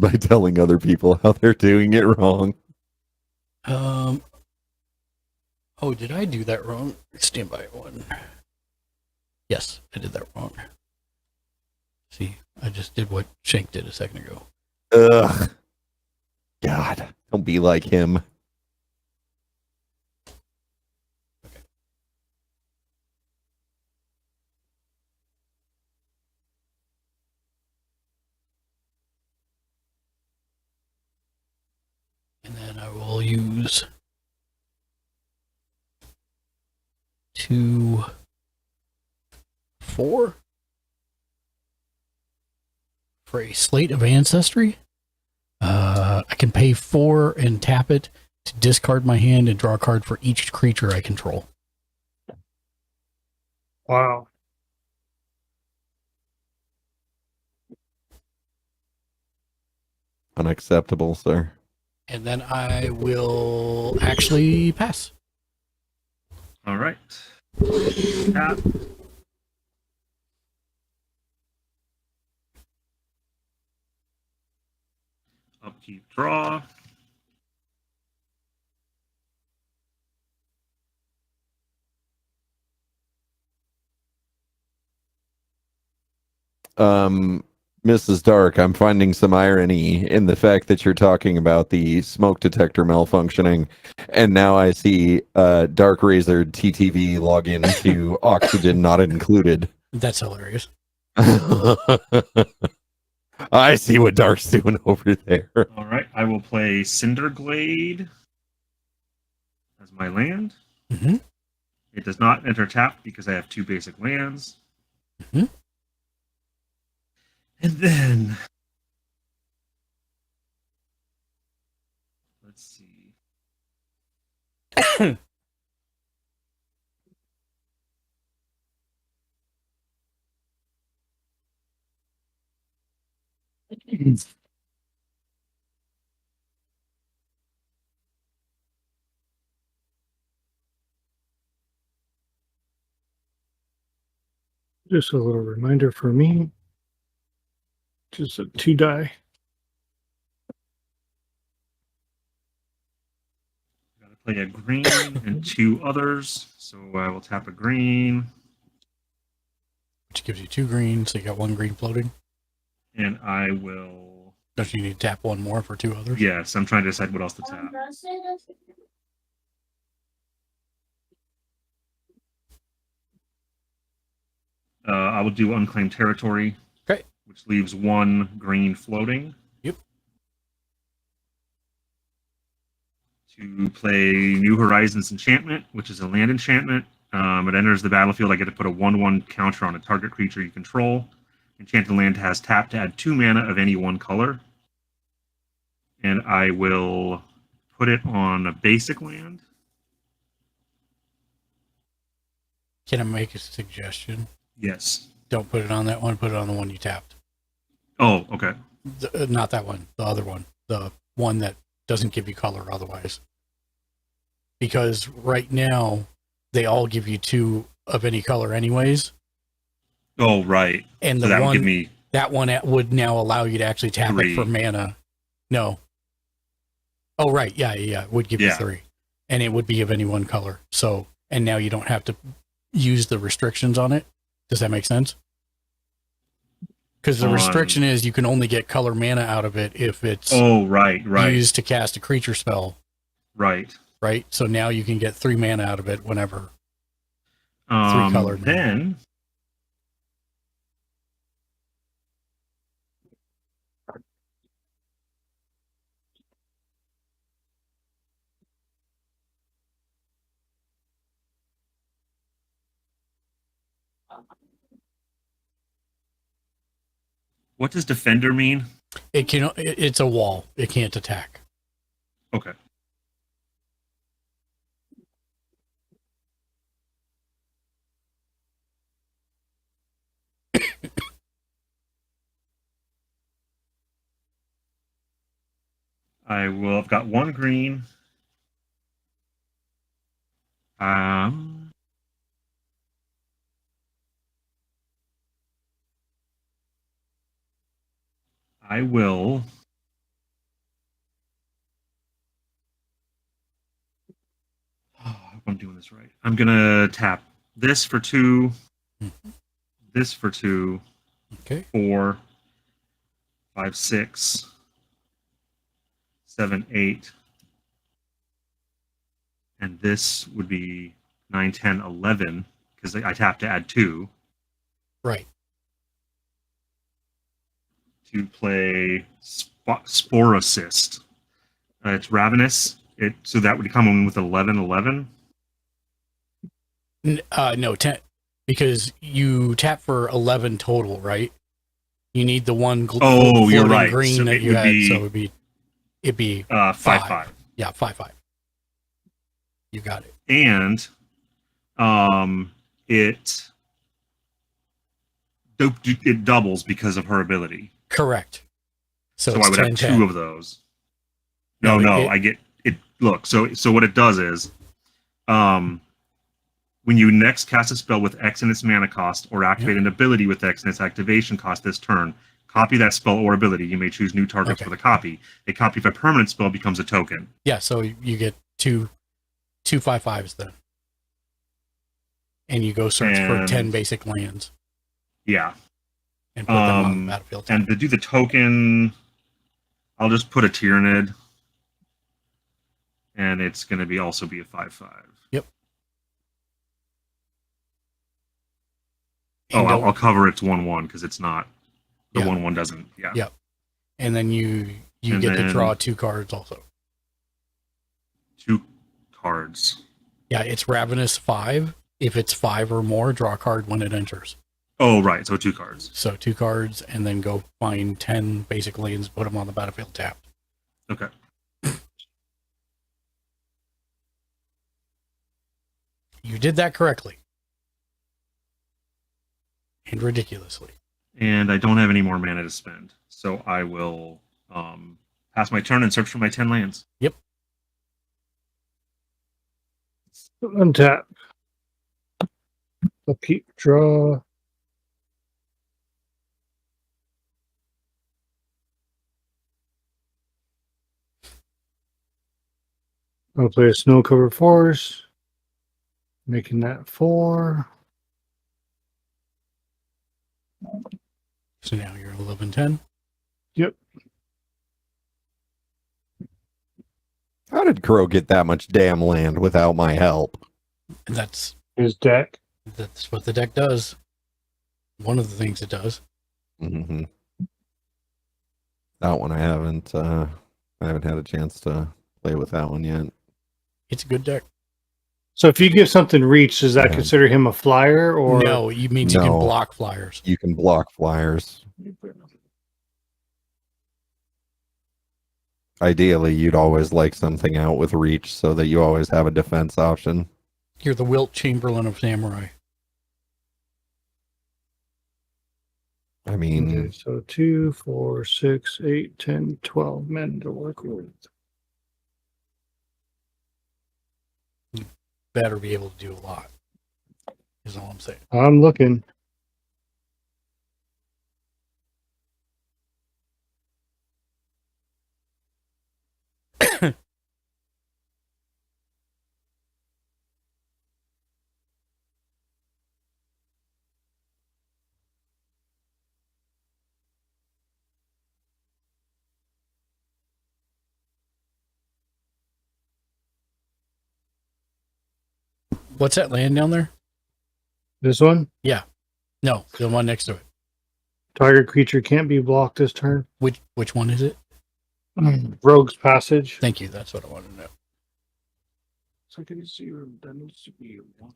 by telling other people how they're doing it wrong. Oh, did I do that wrong? Stand by 1. Yes, I did that wrong. See, I just did what Shank did a second ago. Ugh. God, don't be like him. And then I will use 2, 4 for a Slate of Ancestry. I can pay 4 and tap it to discard my hand and draw a card for each creature I control. Wow. Unacceptable, sir. And then I will actually pass. All right. Tap. Upkeep, draw. Mrs. Dark, I'm finding some irony in the fact that you're talking about the smoke detector malfunctioning, and now I see Dark Razor TTV log in to oxygen not included. That's hilarious. I see what Dark's doing over there. All right. I will play Cinderglade as my land. Mm-hmm. It does not enter tap because I have 2 basic lands. Mm-hmm. And then let's see. Just a little reminder for me. Just a 2 die. Gotta play a green and 2 others. So I will tap a green. Which gives you 2 green, so you got 1 green floating. And I will. Don't you need to tap 1 more for 2 others? Yes, I'm trying to decide what else to tap. I will do Unclaimed Territory. Okay. Which leaves 1 green floating. Yep. To play New Horizons Enchantment, which is a land enchantment. It enters the battlefield. I get to put a 1/1 counter on a target creature you control. Enchanted land has tap to add 2 mana of any 1 color. And I will put it on a basic land. Can I make a suggestion? Yes. Don't put it on that one. Put it on the one you tapped. Oh, okay. Not that one. The other one. The one that doesn't give you color otherwise. Because right now, they all give you 2 of any color anyways. Oh, right. And so the that one, would give me that one would now allow you to actually tap 3. it for mana. No. Oh, right. Yeah. It would give you 3. And it would be of any 1 color. So, and now you don't have to use the restrictions on it. Does that make sense? Because the restriction is you can only get color mana out of it if it's right. used to cast a creature spell. Right. So now you can get 3 mana out of it whenever. 3 color. Then what does defender mean? It's a wall. It can't attack. Okay. I've got 1 green. I will. I hope I'm doing this right. I'm gonna tap this for 2, this for 2, okay, 4, 5, 6, 7, 8, and this would be 9, 10, 11 because I tap to add 2. Right. To play Sporocyst. It's Ravenous. So that would come in with 11/11. No, 10, because you tap for 11 total, right? You need the one. You're right. Green so that you had, so it'd be 5/5. Yeah, 5/5. You got it. And it doubles because of her ability. Correct. So I would 10, have 2 10. of those. No, I get it. Look, so what it does is, when you next cast a spell with X in its mana cost, or activate an ability with X in its activation cost this turn, copy that spell or ability. You may choose new targets for the copy. A copy of a permanent spell becomes a token. Yeah, so you get 2 5/5s then, and you go search for 10 basic lands. Yeah. And put them on the battlefield. And to do the token, I'll just put a Tyranid. And it's going to also be a 5/5. Yep. I'll cover its 1/1 because it's not. The 1/1 doesn't. Yeah. Yep. And then you get to draw 2 cards also. 2 cards. Yeah, it's Ravenous 5. If it's 5 or more, draw a card when it enters. Oh, right. So 2 cards. So 2 cards, and then go find 10 basic lands, put them on the battlefield tapped. Okay. You did that correctly. And ridiculously. and I don't have any more mana to spend. So I will pass my turn and search for my 10 lands. Yep. Untap. Upkeep, draw. I'll play a snow cover forest, making that 4. So now you're 11-10. Yep. How did Crow get that much damn land without my help? And that's his deck. That's what the deck does. One of the things it does. Mm-hmm. That one I haven't had a chance to play with that one yet. It's a good deck. So if you give something reach, does that Yeah. consider him a flyer or No, you means you can block flyers. You can block flyers. Ideally, you'd always like something out with reach so that you always have a defense option. You're the Wilt Chamberlain of Samurai. I mean, Okay, so 2, 4, 6, 8, 10, 12 men to work with. Better be able to do a lot. Is all I'm saying. I'm looking. What's that land down there? This one? Yeah. No, the one next to it. Target creature can't be blocked this turn. Which one is it? Rogue's Passage. Thank you. That's what I wanted to know. So can you see that needs to be 1.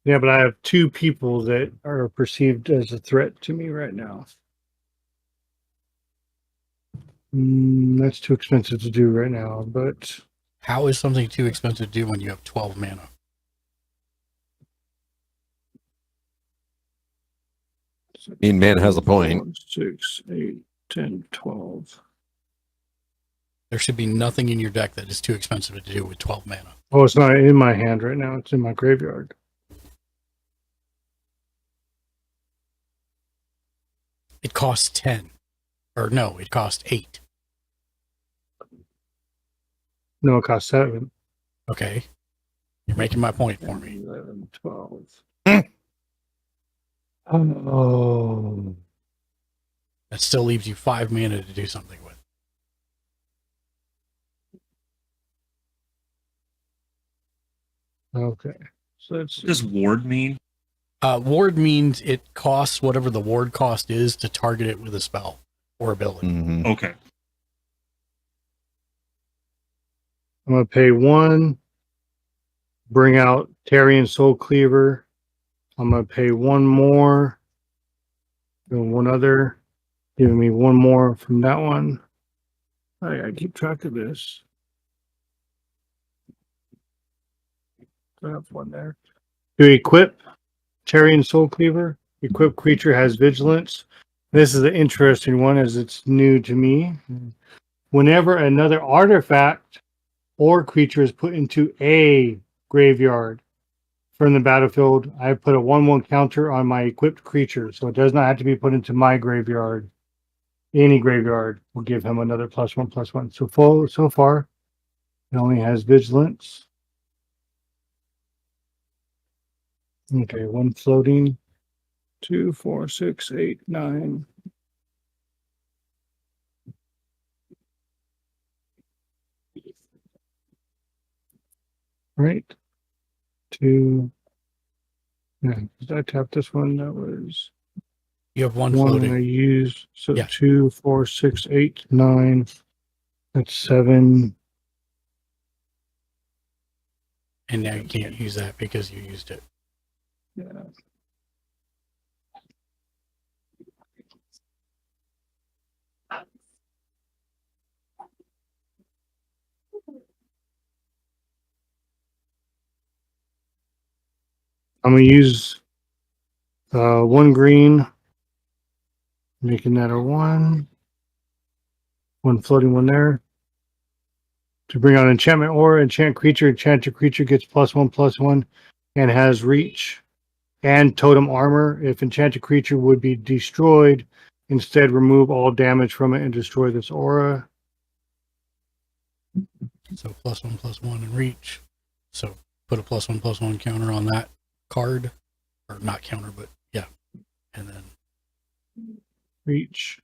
Yeah, but I have 2 people that are perceived as a threat to me right now. That's too expensive to do right now, but How is something too expensive to do when you have 12 mana? I mean, man has a point. 6, 8, 10, 12. There should be nothing in your deck that is too expensive to do with 12 mana. Oh, it's not in my hand right now. It's in my graveyard. It costs 10. Or no, it costs 8. No, it costs 7. Okay. You're making my point for me. 11, 12. Oh. That still leaves you 5 mana to do something with. Okay. So that's What does ward mean? Ward means it costs whatever the ward cost is to target it with a spell or ability. Mm-hmm. Okay. I'm going to pay 1. Bring out Tarian Soul Cleaver. I'm going to pay 1 more. And 1 other. Giving me 1 more from that one. I gotta keep track of this. I have 1 there. To equip Tarian Soul Cleaver, equip creature has vigilance. This is an interesting one as it's new to me. Whenever another artifact or creature is put into a graveyard from the battlefield, I put a 1/1 counter on my equipped creature, so it does not have to be put into my graveyard. Any graveyard will give him another +1/+1. So far, it only has vigilance. Okay, 1 floating. 2, 4, 6, 8, 9. Right. 2. Yeah, did I tap this one? That was You have 1 1 floating. I used. So Yeah. 2, 4, 6, 8, 9. That's 7. And now you can't use that because you used it. Yeah. I'm gonna use 1 green, making that a 1. 1 floating one there. To bring out enchantment aura, enchant creature. Enchanted creature gets +1/+1 and has reach and totem armor. If enchanted creature would be destroyed, instead remove all damage from it and destroy this aura. So +1/+1 and reach. So put a +1/+1 counter on that card, or not counter, but yeah, and then Reach.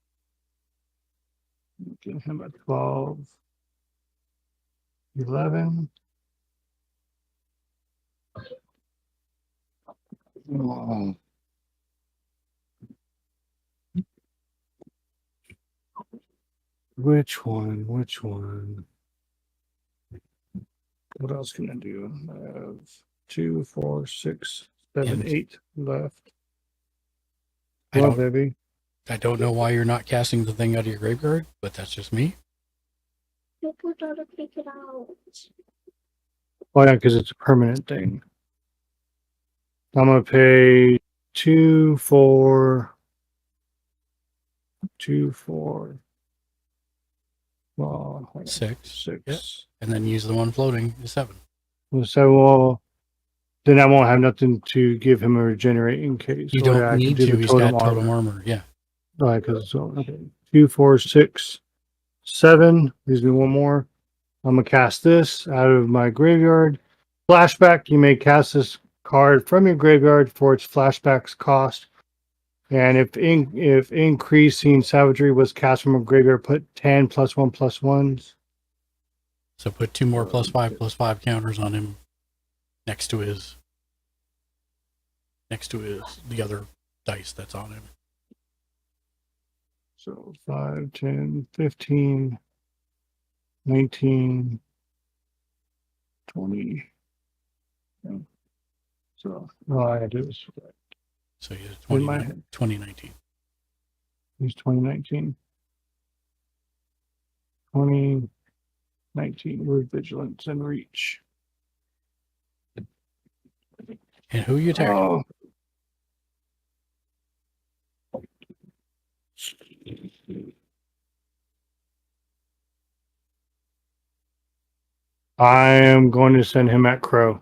Get him at 12. 11. Oh. Which one? Which one? What else can I do? I have 2, 4, 6, 7, 8 left. Well, baby. I don't know why you're not casting the thing out of your graveyard, but that's just me. People gotta pick it out. Oh yeah, because it's a permanent thing. I'm gonna pay 2, 4, 2, 4. Well, 6. Yep. And then use the one floating, the 7. So, well, then I won't have nothing to give him a regenerate in case. You Or don't I can need do to. the He's got totem armor. armor. Yeah. All right, because okay. 2, 4, 6, 7. Leaves me one more. I'm gonna cast this out of my graveyard. Flashback. You may cast this card from your graveyard for its flashback's cost. And if increasing savagery was cast from a graveyard, put 10 +1/+1s. So put 2 more +5/+5 counters on him next to the other dice that's on him. So 5, 10, 15, 19, 20. Yeah. So all I had to do was So you have in my head. 2019. Use 2019. 2019. Word vigilance and reach. And who are you attacking? Oh. I am going to send him at Crow.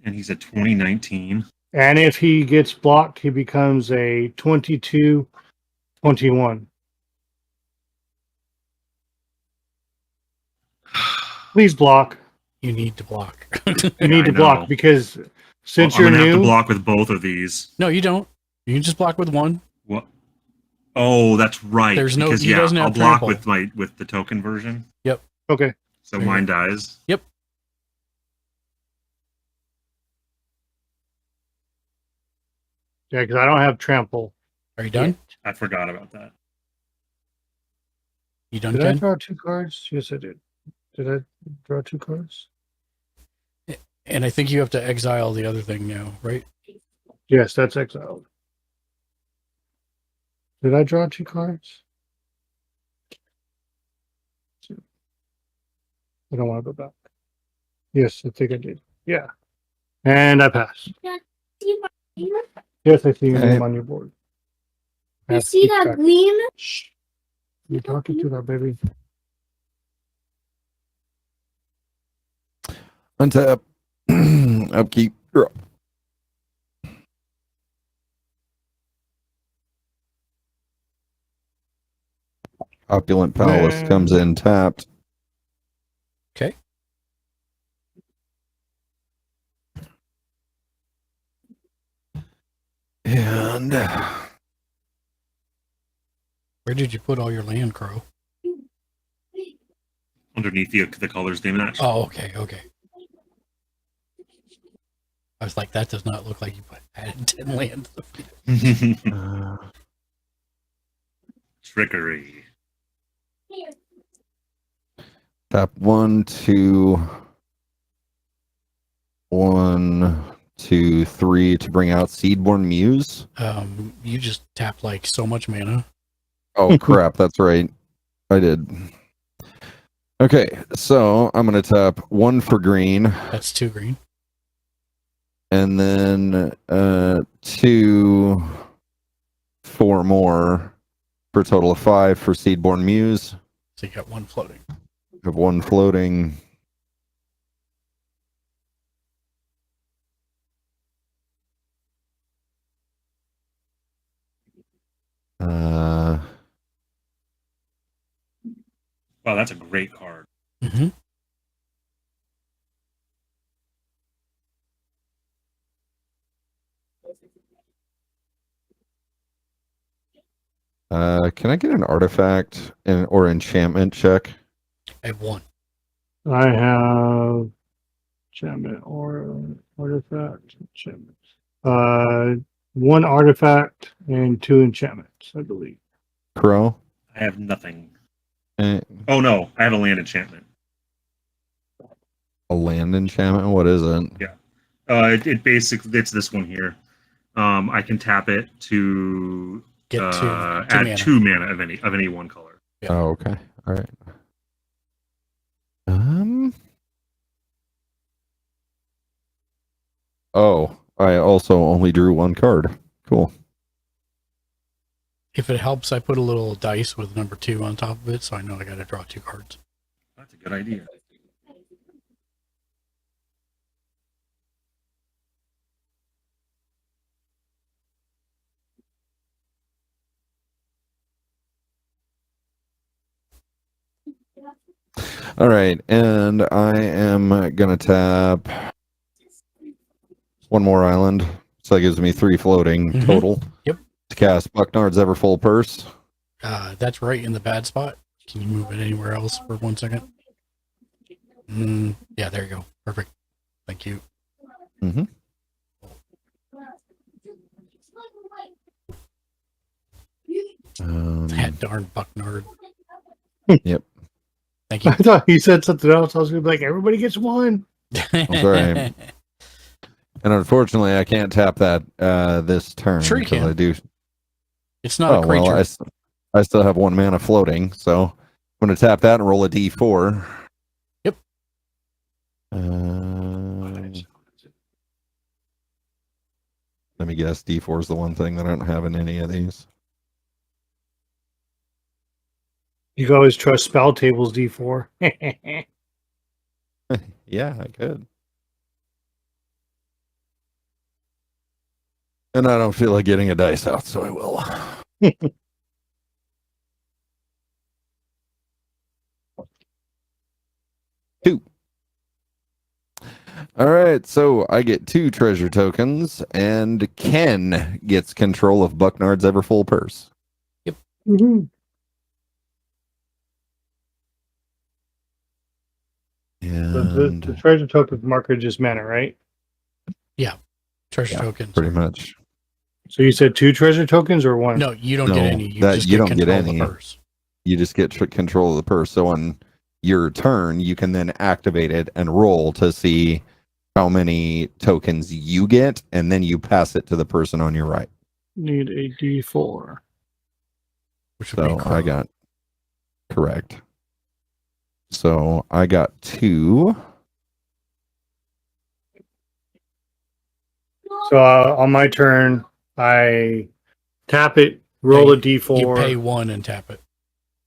And he's at 2019. And if he gets blocked, he becomes a 22/21. Please block. You need to block. You need to block because since I'm you're gonna have to new, block with both of these. No, you don't. You can just block with one. What? Oh, that's right. There's no- because he doesn't have I'll block trample. with the token version. Yep. Okay. So There you mine go. dies. Yep. yeah, because I don't have trample. Are you done? I forgot about that. You done, Did I Ken? draw 2 cards? Yes, I did. Did I draw 2 cards? And I think you have to exile the other thing now, right? Yes, that's exiled. Did I draw 2 cards? I don't want to go back. Yes, I think I did. Yeah. And I passed. See my green? Yes, I see your Okay. name on your board. I You have to see keep that track. green? Shh. You're talking to that baby. Untap. Upkeep. Draw. Opulent Palace Man. comes in tapped. Okay. And Where did you put all your land, Crow? Underneath the colors they match. Oh, okay, okay. I was like, that does not look like you added 10 land. Trickery. tap 1, 2, 1, 2, 3 to bring out Seedborn Muse. You just tapped like so much mana. Oh crap, that's right. I did. Okay, so I'm going to tap 1 for green. That's 2 green. And then 2 4 more for a total of 5 for Seedborn Muse. So you got 1 floating. I have 1 floating. Wow, that's a great card. Mm-hmm. Can I get an artifact or enchantment check? I have 1. I have enchantment or artifact. Enchantment. 1 artifact and 2 enchantments, I believe. Crow? I have nothing. Eh, Oh no, I have a land enchantment. a land enchantment? What is it? Yeah. It basically, it's this one here. I can tap it to Get add mana. 2 mana of any one color. Yeah. Oh, okay. All right. Oh, I also only drew 1 card. Cool. If it helps, I put a little dice with number 2 on top of it, so I know I got to draw 2 cards. That's a good idea. All right, and I am gonna tap 1 more island, so that gives me 3 floating Mhm. total. Yep. To cast Bucknard's Everfull Purse. That's right in the bad spot. Can you move it anywhere else for 1 second? Yeah, there you go. Perfect. Thank you. Mm-hmm. That darn Bucknard. Yep. Thank you. I thought he said something else. I was going to be like, everybody gets 1. That's all right. And unfortunately, I can't tap that this turn. Sure you 'cause can. I do. It's not a creature. Well, I still have 1 mana floating, so I'm going to tap that and roll a d4. Yep. Let me guess, d4 is the one thing that I don't have in any of these. You can always trust spell tables D4. Yeah, I could. And I don't feel like getting a dice out, so I will. Two. All right, so I get 2 treasure tokens, and Ken gets control of Bucknard's Everfull Purse. Mm-hmm. And The treasure token marker just mana, right? Yeah. Treasure tokens. pretty much. So you said 2 treasure tokens or 1? No, you don't No, get any. You that- just you get don't get control of any. the purse. You just get control of the purse. So on your turn, you can then activate it and roll to see how many tokens you get, and then you pass it to the person on your right. Need a D4. Which would be So Crow. I got correct. So I got 2. So on my turn, I tap it, roll a D4. You pay 1 and tap it.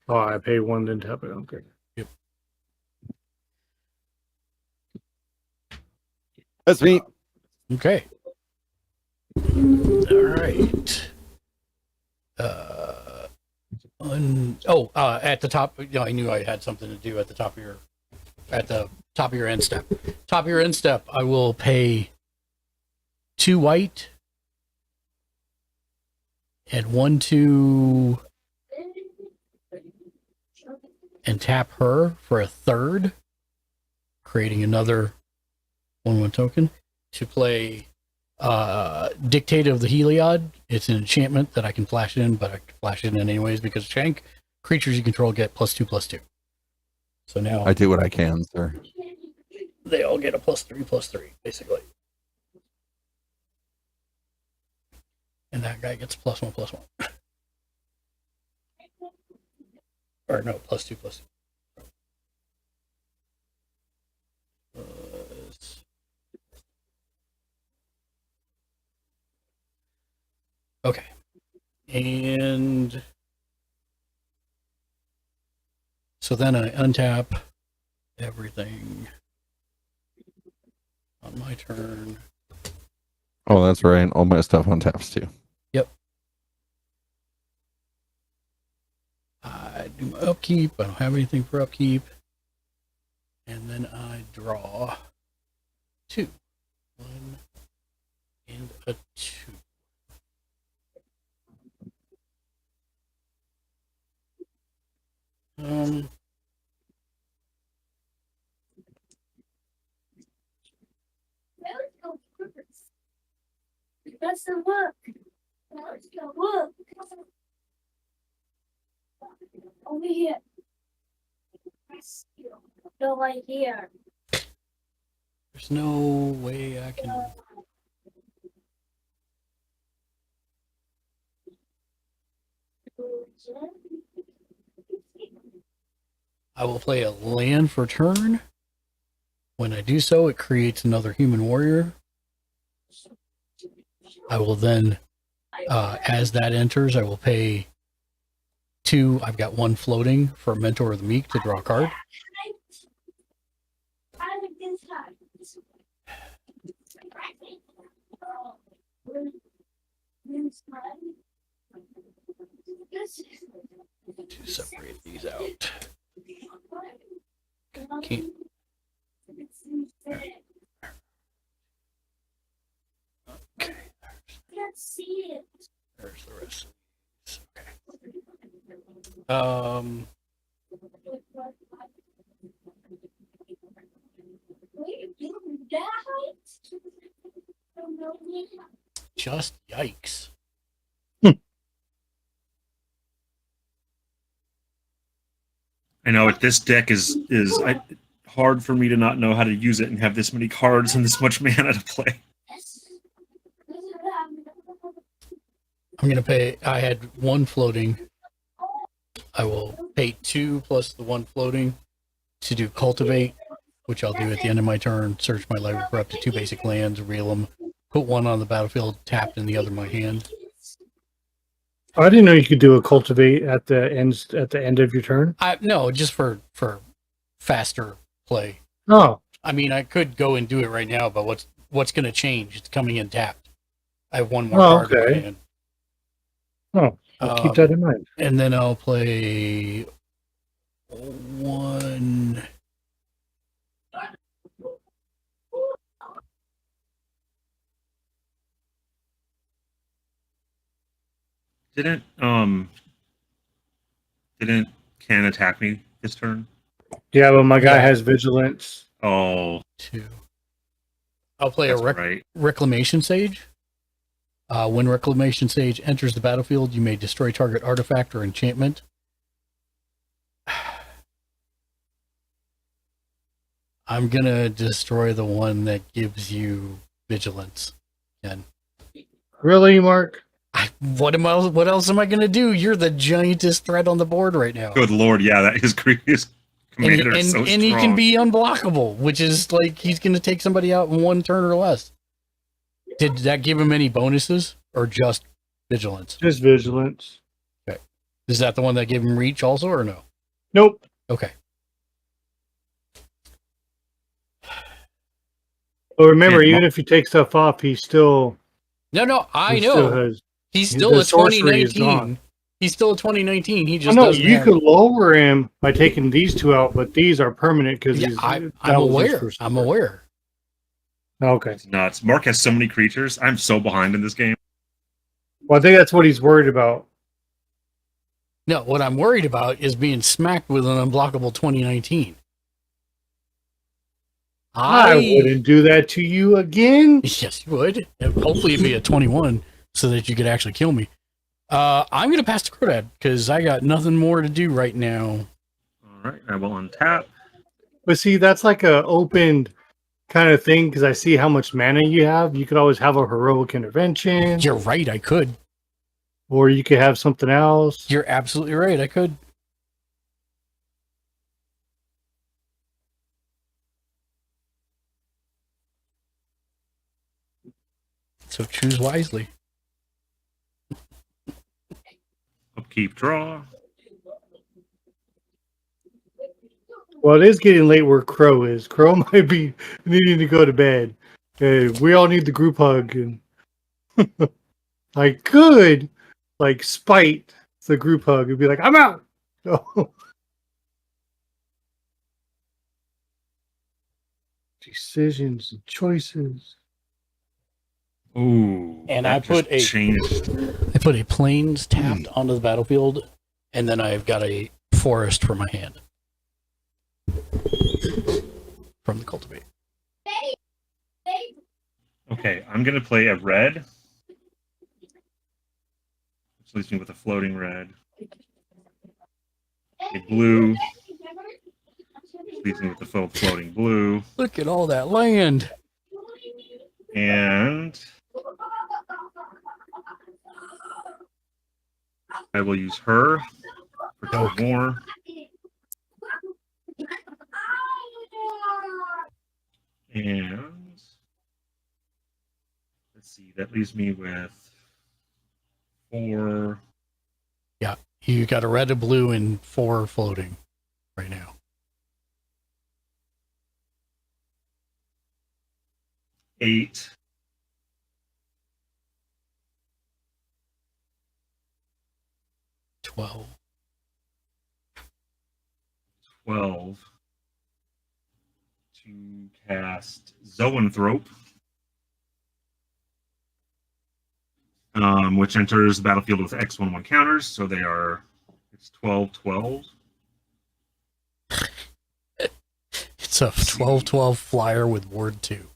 Oh, I pay 1, then tap it. Okay. Yep. That's me. Okay. All right. At the top, I knew I had something to do at the top of your end step. Top of your end step, I will pay 2 white and 1, 2, and tap her for a 3rd, creating another 1/1 token to play Dictate of the Heliod. It's an enchantment that I can flash in, but I can flash it in anyways because Shank, creatures you control get +2/+2. So now I do what I can, sir. they all get a +3/+3, basically. And that guy gets +1/+1. Or no, +2/+2. Okay. And so then I untap everything on my turn. Oh, that's right. All my stuff on taps too. Yep. I do my upkeep. I don't have anything for upkeep. And then I draw 2. 1 and a 2. That's the work. Let's go work. Over here. Go right here. There's no way I can. I will play a land for turn. When I do so, it creates another human warrior. I will then, as that enters, I will pay 2. I've got 1 floating for Mentor of the Meek to draw a card. To separate these out. Can't. Okay. There's the rest of these. Okay. Just yikes. I know this deck is hard for me to not know how to use it and have this many cards and this much mana to play. I'm going to pay, I had 1 floating. I will pay 2 plus the 1 floating to do Cultivate, which I'll do at the end of my turn. Search my library for up to 2 basic lands, reel them, put 1 on the battlefield, tapped, and the other in my hand. I didn't know you could do a cultivate at the end of your turn. No, just for faster play. Oh, I mean, I could go and do it right now, but what's going to change? It's coming in tapped. I have 1 more card in my hand. Oh, I'll keep that in mind. And then I'll play 1. Didn't Can attack me this turn? Yeah, but my guy has vigilance. Oh, 2. I'll play that's a right. Reclamation Sage. When Reclamation Sage enters the battlefield, you may destroy target artifact or enchantment. I'm gonna destroy the one that gives you vigilance. Again. Really, Mark? What else am I gonna do? You're the giantest threat on the board right now. Good lord, yeah, that his commander is so strong. And he can be unblockable, which is like he's gonna take somebody out in 1 turn or less. Did that give him any bonuses or just vigilance? Just vigilance. Okay. Is that the one that gave him reach also or no? Nope. Okay. But remember, even if you take stuff off, he's still. No, I he know. still has- He's still the a sorcery is 2019. gone. He's still a 2019. He just No, doesn't you have- could lower him by taking these 2 out, but these are permanent because Yeah, he's. I'm that was his aware. first I'm turn. aware. Okay. It's nuts. Mark has so many creatures. I'm so behind in this game. Well, I think that's what he's worried about. No, what I'm worried about is being smacked with an unblockable 2019. I wouldn't do that to you again. Yes, you would. Hopefully it'd be a 21 so that you could actually kill me. I'm going to pass to Crodad because I got nothing more to do right now. All right, I will untap. But see, that's like a opened kind of thing because I see how much mana you have. You could always have a heroic intervention. You're right, I could. Or you could have something else. You're absolutely right, I could. So choose wisely. keep draw. Well, it is getting late where Crow is. Crow might be needing to go to bed. We all need the group hug. And I could, like, spite the group hug and be like, I'm out. Decisions and choices. Ooh. And that I put just changed. I put a plains tapped onto the battlefield, and then I've got a forest for my hand from the cultivate. Okay, I'm gonna play a red. Which leaves me with a floating red. A blue. Which leaves me with the floating blue. Look at all that land. And I will use her for 2 more. And let's see, that leaves me with 4. Yeah, you got a red, a blue, and 4 floating right now. 8. 12. 12 to cast Zoanthrope, which enters the battlefield with X11 counters. So they are, it's 12/12. It's a 12/12 flyer with ward 2.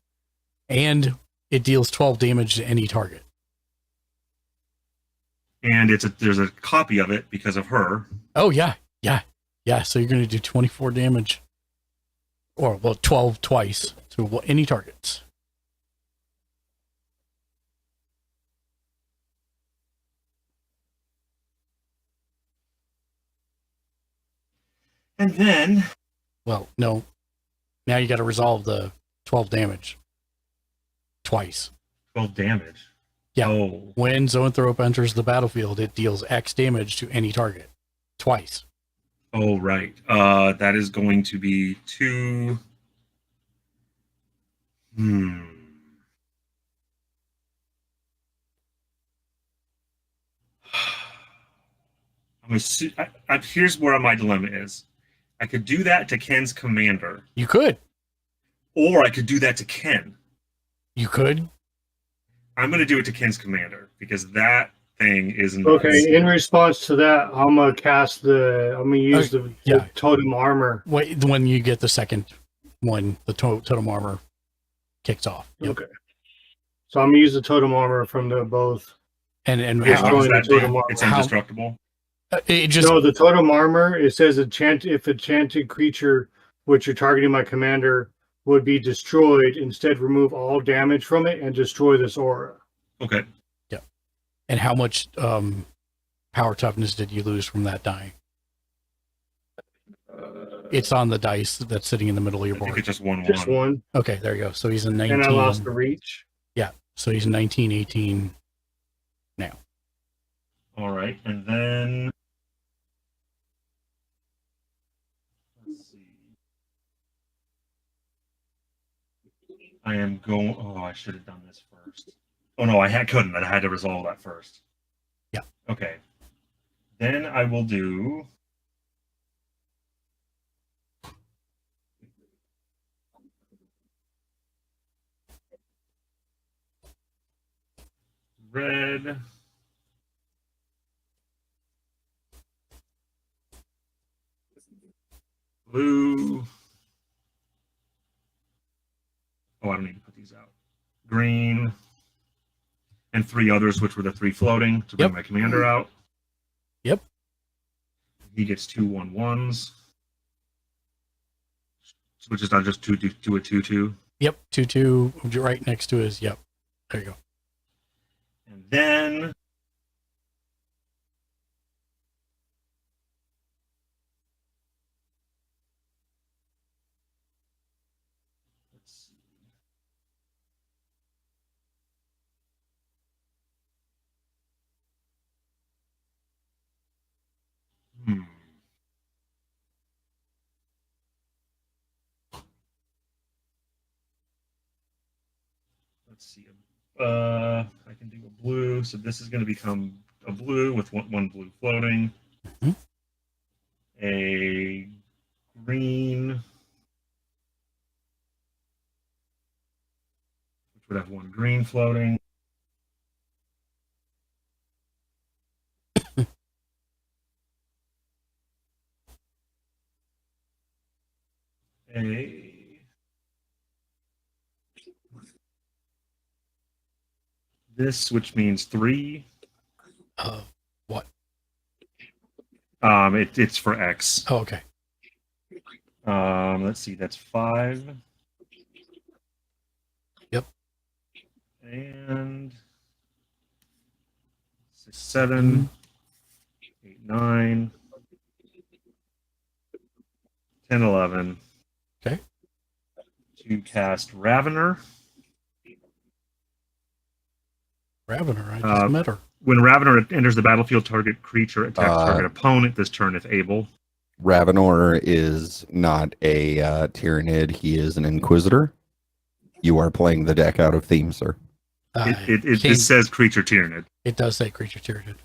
And it deals 12 damage to any target. And there's a copy of it because of her. Oh, yeah. So you're going to do 24 damage. Or, well, 12 twice to any targets. And then... Well, no. Now you got to resolve the 12 damage. Twice. 12 damage? Yeah. Oh. When Zoanthrope enters the battlefield, it deals X damage to any target. Twice. Oh, right. That is going to be 2... Here's where my dilemma is. I could do that to Ken's commander. You could. Or I could do that to Ken. You could. I'm going to do it to Ken's commander because that thing is nuts. Okay, in response to that, I'm going to use the totem armor. Wait, when you get the second one, the totem armor kicks off. Yep. Okay. So I'm going to use the totem armor from the both. And how does that do? It's indestructible. No, the totem armor, it says if a enchanted creature which you're targeting my commander would be destroyed, instead remove all damage from it and destroy this aura. Okay. Yeah. And how much power toughness did you lose from that dying? It's on the dice that's sitting in the middle of your board. I think it's just 1/1. Just 1. Okay, there you go. So he's a 19. And I lost the reach. Yeah. So he's 19, 18 now. All right. And then let's see. I am going. Oh, I should have done this first. Oh no, couldn't. I had to resolve that first. Yeah. Okay. Then I will do. Red. Blue. Oh, I don't need to put these out. Green. And 3 others, which were the 3 floating to bring my commander out. Yep. He gets 2 1/1s. Which is not just 2 a 2/2. Yep. 2/2 right next to his. Yep. There you go. And then let's see. let's see. I can do a blue, so this is going to become a blue with one blue floating. Mhm. A green, which would have one green floating. This, which means 3. What? It's for X. Oh, okay. Let's see, that's 5. Yep. And 6, 7, 8, 9, 10, 11. Okay. To cast Ravener. Ravener, I just met her. When Ravener enters the battlefield, target creature attacks target opponent this turn if able. Ravenor is not a Tyranid. He is an Inquisitor. You are playing the deck out of theme, sir. It says creature Tyranid. It does say creature Tyranid.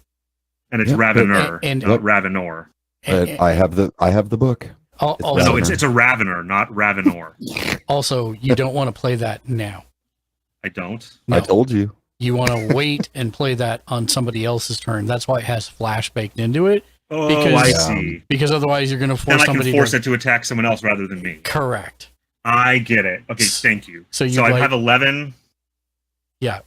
And it's Yep. Ravener, not Ravenor. But I have the book. No, it's a Ravener, not Ravenor. Also, you don't want to play that now. I don't. No. I told you. You want to wait and play that on somebody else's turn. That's why it has flash baked into it. Oh, because, I see. Because otherwise, you're going to force then I somebody can force it to attack someone else rather than me. Correct. I get it. Okay, thank you. So I have 11. Yeah.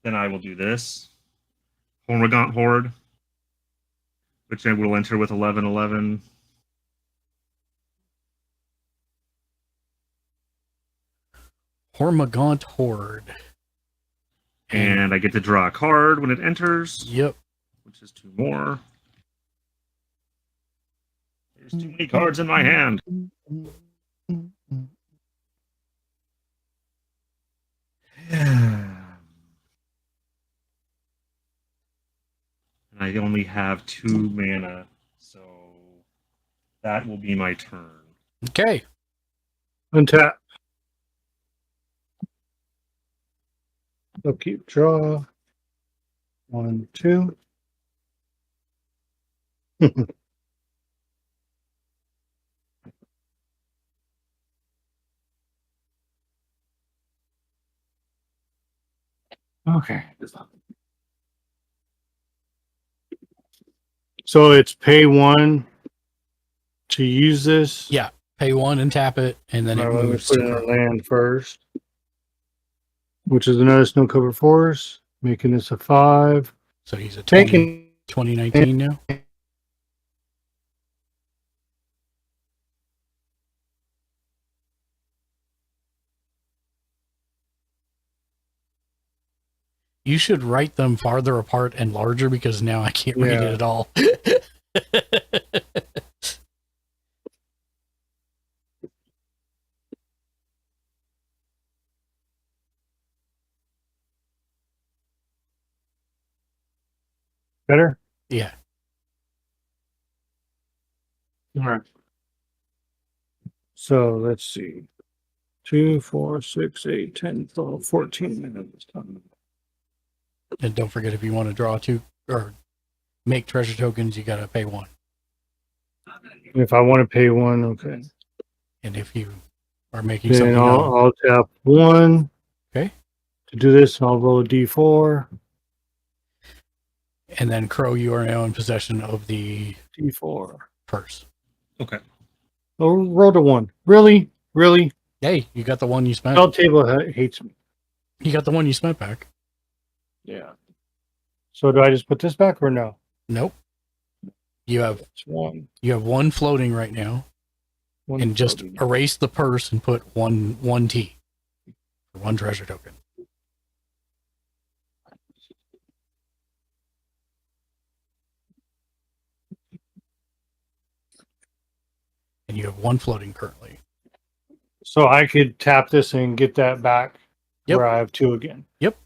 Then I will do this. Hormagaunt Horde, which I will enter with 11/11. Hormagaunt Horde. And I get to draw a card when it enters. Yep. Which is 2 more. There's too many cards in my hand. And I only have 2 mana, so that will be my turn. Okay. Untap. Upkeep, draw. 1, 2. Okay. So it's pay 1 to use this. Yeah. Pay 1 and tap it, and then it Let me moves put it in a land first, which is another snow cover force, making this a 5. So he's a 20, 2019 now. You should write them farther apart and larger because now I can't read it at all. Better? Yeah. All right. So let's see. 2, 4, 6, 8, 10, 12, 14 minutes. And don't forget, if you want to draw 2 or make treasure tokens, you got to pay 1. If I want to pay 1, okay. And if you are making Then something else, I'll tap 1. Okay. To do this, I'll roll a d4. and then Crow, you are now in possession of the d4 purse. Okay. Oh, rolled a 1. Really? Really? Hey, you got the one you spent. Spell table hates me. You got the one you spent back. Yeah. So do I just put this back or no? Nope. You have It's 1. You have 1 floating right now, One and just floating. erase the purse and put one T for 1 treasure token. And you have 1 floating currently. So I could tap this and get that back. Yep. Where I have 2 again. Yep.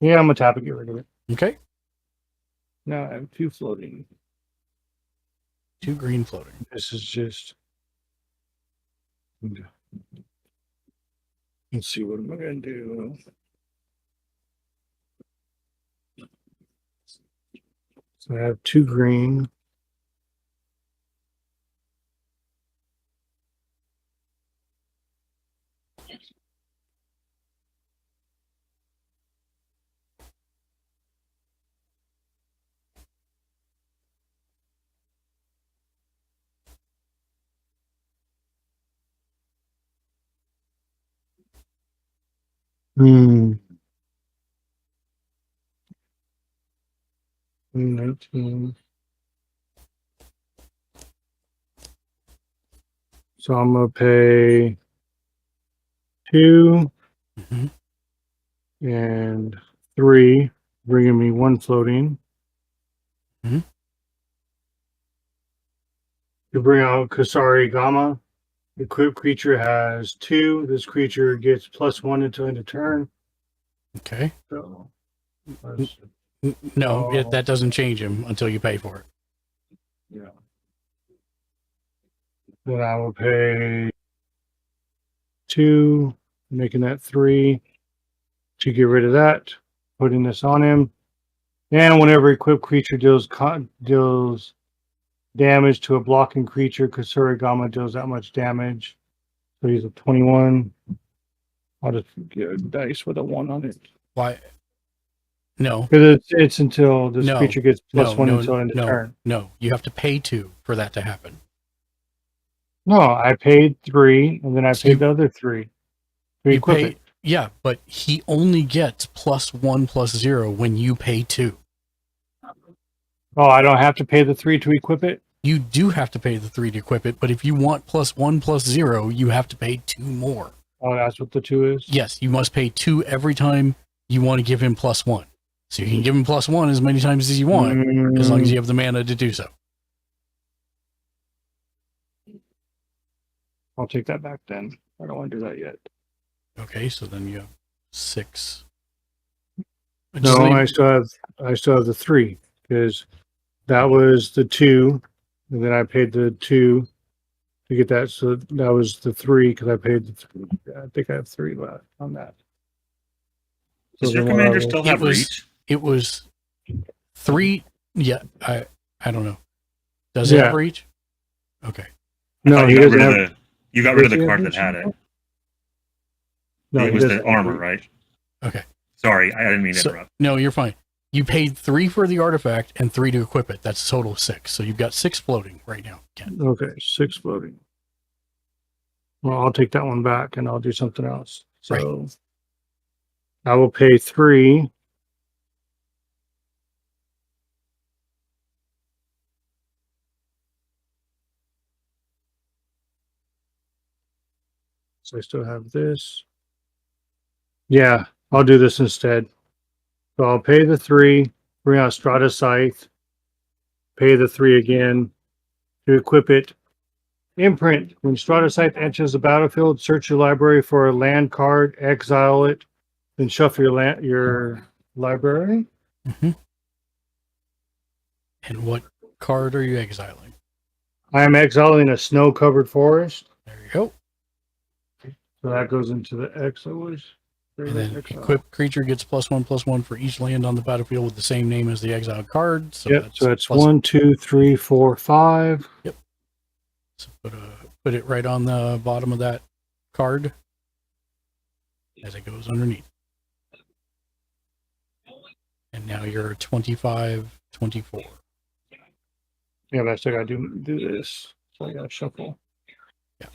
Yeah, I'm gonna tap it, get rid of it. Okay. Now I have 2 floating. 2 green floating. This is just Let's see, what am I going to do? So I have 2 green. Hmm. 19. So I'm gonna pay 2 and 3, bringing me 1 floating. Mhm. To bring out Kasari Gamma, equipped creature has 2. This creature gets +1 until end of turn. Okay. So No, that doesn't change him until you pay for it. yeah. Then I will pay 2, making that 3 to get rid of that, putting this on him. And whenever equipped creature deals damage to a blocking creature, Kasurigama deals that much damage. So he's a 21. I'll just get a dice with a 1 on it. Why? No. Because it's until this No. creature gets +1 no, until end of turn. No, you have to pay 2 for that to happen. No, I paid 3, and then I So paid the other 3 to You equip pay, it. yeah, but he only gets +1/+0 when you pay 2. Oh, I don't have to pay the 3 to equip it? You do have to pay the 3 to equip it, but if you want +1/+0, you have to pay 2 more. Oh, that's what the 2 is? Yes, you must pay 2 every time you want to give him +1. So you can give him +1 as many times as you want, as long as you have the mana to do so. I'll take that back then. I don't want to do that yet. Okay, so then you have 6. No, I still have the 3 because that was the 2, and then I paid the 2 to get that. So that was the 3 because I paid the 3. I think I have 3 left on that. Does So your then commander what I still will- have reach? It was 3. Yeah, I don't know. Does it have reach? Okay. No, I thought he you got doesn't rid of have. you got rid of Does he the have card that reach? had it. No, It he was doesn't the have armor, reach. right? Okay. Sorry, I didn't mean to So, interrupt. no, you're fine. You paid 3 for the artifact and 3 to equip it. That's a total of 6. So you've got 6 floating right now, Ken. Okay, 6 floating. Well, I'll take that one back and I'll do something else. So I will pay 3. So I still have this. Yeah, I'll do this instead. So I'll pay the 3, bring out Strata Scythe, pay the 3 again to equip it. Imprint. When Strata Scythe enters the battlefield, search your library for a land card, exile it, then shuffle your library. Mm-hmm. And what card are you exiling? I am exiling a snow-covered forest. There you go. So that goes into the exile. And then equipped creature gets +1/+1 for each land on the battlefield with the same name as the exiled card. So Yep. So that's 1, 2, 3, 4, 5. Yep. So put it right on the bottom of that card as it goes underneath. And now you're 25, 24. Yeah, but I still gotta do this. So I gotta shuffle. Yeah.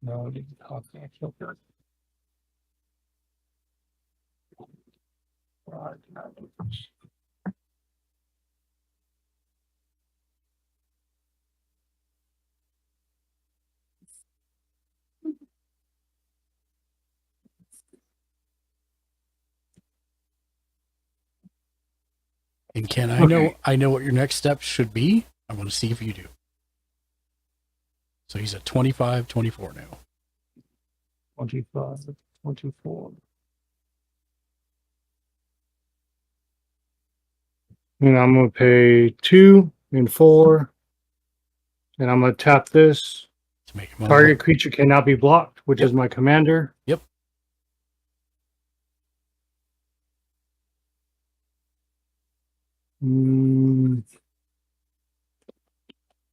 No, I didn't talk that. Okay. And Ken, I know what your next steps should be. I want to see if you do. So he's at 25, 24 now. 25, 24. And I'm going to pay 2 and 4. And I'm going to tap this. To make him Target creature cannot be blocked, which is my commander. Yep.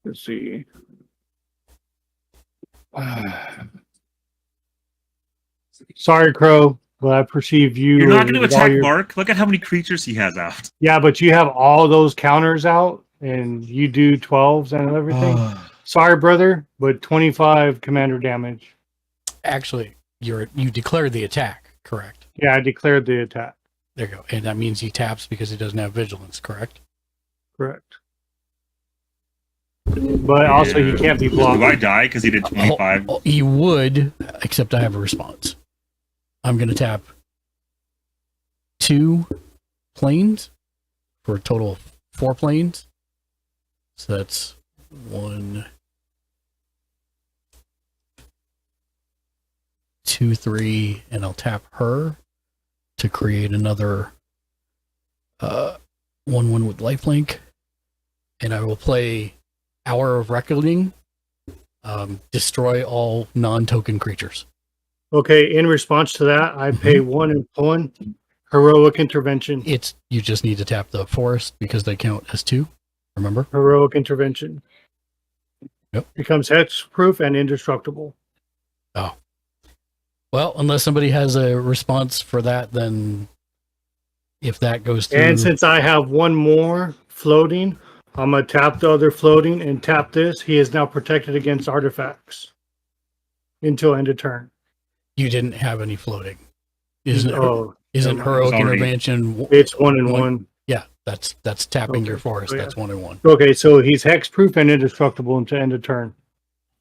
Let's see. Sorry, Crow, but I perceive you. You're not going to with all attack your- Mark. Look at how many creatures he has out. Yeah, but you have all those counters out, and you do 12s and everything. Sorry, brother, but 25 commander damage. Actually, you declared the attack, correct? Yeah, I declared the attack. There you go. And that means he taps because he doesn't have vigilance, correct? Correct. But also, he can't be blocked. Do I die because he did 25? He would, except I have a response. I'm going to tap 2 planes for a total of 4 planes. So that's 1, 2, 3, and I'll tap her to create another 1/1 with lifelink. And I will play Hour of Reckoning, destroy all non-token creatures. Okay, in response to that, I pay 1 and 1 heroic intervention. You just need to tap the forest because they count as 2. Remember? Heroic intervention. Yep. Becomes hexproof and indestructible. Oh. Well, unless somebody has a response for that, then if that goes through. And since I have 1 more floating, I'm going to tap the other floating and tap this. He is now protected against artifacts until end of turn. You didn't have any floating. Isn't heroic already- intervention? It's 1 and 1. Yeah, that's tapping your forest. Oh, yeah. That's 1 and 1. Okay, so he's hexproof and indestructible until end of turn.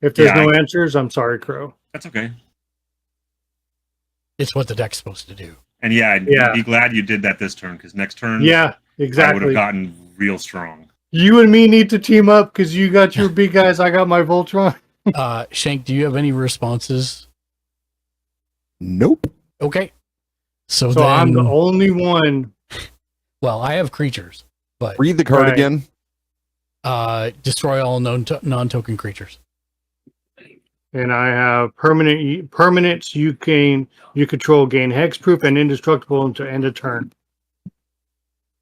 If there's Yeah, no answers, I'm sorry, Crow. That's okay. It's what the deck's supposed to do. And yeah, Yeah. I'd be glad you did that this turn because next turn, Yeah, I would exactly. have gotten real strong. You and me need to team up because you got your big guys. I got my Voltron. Shank, do you have any responses? Nope. Okay. So So then, I'm the only one. well, I have creatures, but Read the card Right. again. destroy all non-token creatures. And I have permanents you control gain hexproof and indestructible until end of turn.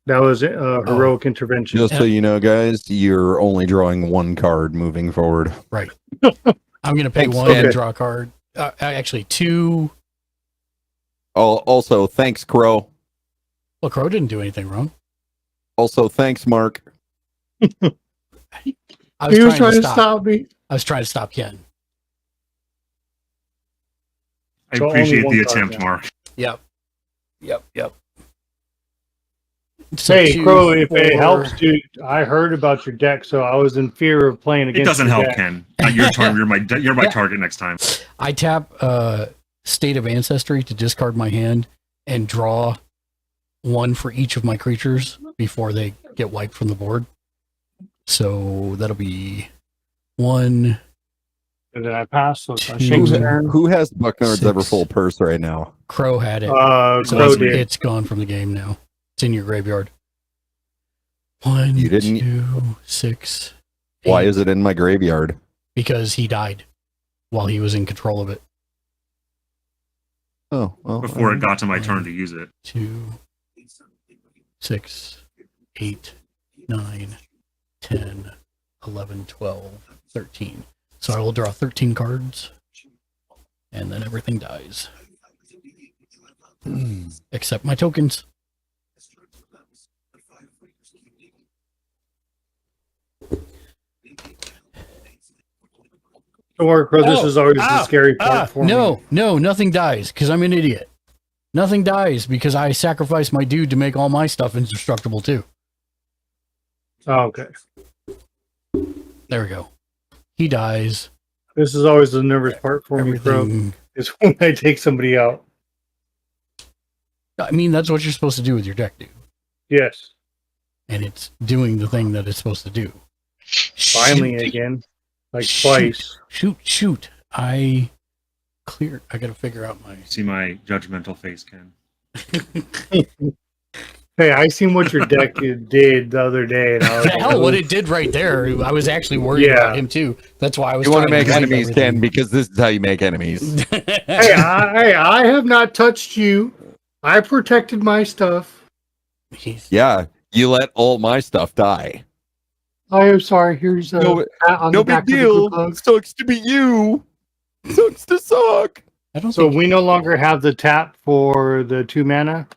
That was heroic intervention. Just so you know, guys, you're only drawing 1 card moving forward. Right. I'm going to pay Thanks, 1 Dan. and draw a card. Actually, 2. Also, thanks, Crow. Well, Crow didn't do anything wrong. Also, thanks, Mark. I He was trying to stop. stop me. I was trying to stop Ken. I So appreciate only the 1 card attempt, now. Mark. Yep. So Hey, 2, Crow, if 4, it helps, dude, I heard about your deck, so I was in fear of playing against It doesn't your help, deck. Ken. Your turn. You're my target next time. I tap State of Ancestry to discard my hand and draw 1 for each of my creatures before they get wiped from the board. So that'll be 1. And then I passed, so it's Two. Shank's turn. Who has Bucknard's 6. ever full purse right now? Crow had it. So Crow it's, did. it's gone from the game now. It's in your graveyard. 1, You didn't- 2, 6. Why 8. is it in my graveyard? Because he died while he was in control of it. Oh, well. Before it got to my turn to use it. 2, 6, 8, 9, 10, 11, 12, 13. So I will draw 13 cards, and then everything dies. Except my tokens. Don't worry, Crow, this is always the scary part for me. No, nothing dies, because I'm an idiot. Nothing dies, because I sacrificed my dude to make all my stuff indestructible, too. Oh, okay. There we go. He dies. This is always the nervous part for me, Crow, Everything. is when I take somebody out. I mean, that's what you're supposed to do with your deck, dude. Yes. And it's doing the thing that it's supposed to do. Finally Shoot. again. Like twice. Shoot. I gotta figure out my. See my judgmental face, Ken. Hey, I seen what your deck did the other day, and I was Hell, what it did right there. I was actually worried about him too. That's why I was. You want to trying make save enemies, everything. Ken, because this is how you make enemies. Hey, I have not touched you. I protected my stuff. Yeah, you let all my stuff die. I am sorry. Here's a pat on the No back big of the deal. good luck. Sucks to be you. Sucks to suck. So we no longer have the tap for the 2 mana,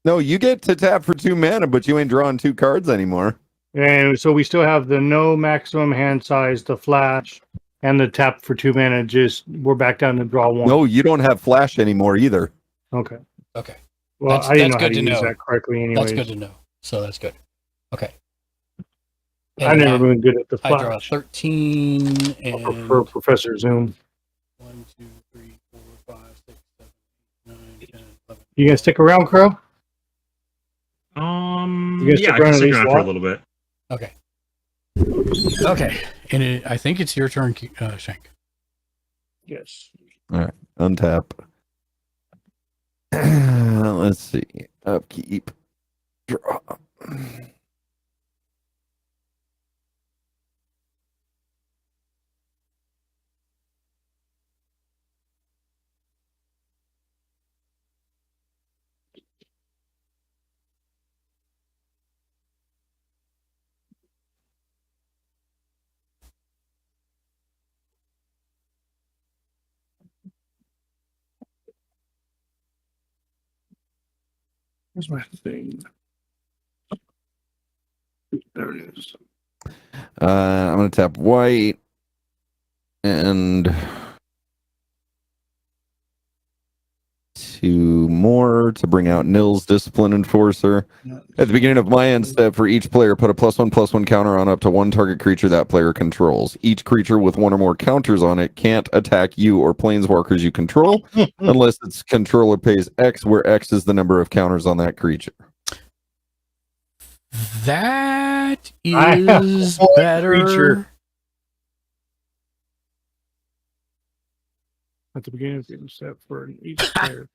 No, you get to tap for 2 mana, but you ain't drawing 2 cards anymore. and so we still have the no maximum hand size, the flash, and the tap for 2 mana. Just we're back down to draw 1. No, you don't have flash anymore either. Okay. Okay. Well, I didn't know how to use that correctly. Anyways, That's good to know. So that's good. Okay. I've never been good at the I draw flash. 13 I and prefer Professor Zoom. 1, 2, 3, 4, 5, 6, 7, 8, 9, 10, 11. You gonna stick around, Crow? You gonna Yeah, stick I can around at stick least around for a what? little bit. Okay. Okay. And I think it's your turn, Shank. Yes. All right, untap. Let's see. Upkeep. Draw. Where's my thing? There it is. I'm gonna tap white and 2 more to bring out Nils Discipline Enforcer. At the beginning of my end step, for each player, put a +1/+1 counter on up to 1 target creature that player controls. Each creature with 1 or more counters on it can't attack you or planeswalkers you control unless its controller pays X, where X is the number of counters on that creature. That I have is one better. creature. At the beginning of the step for each player.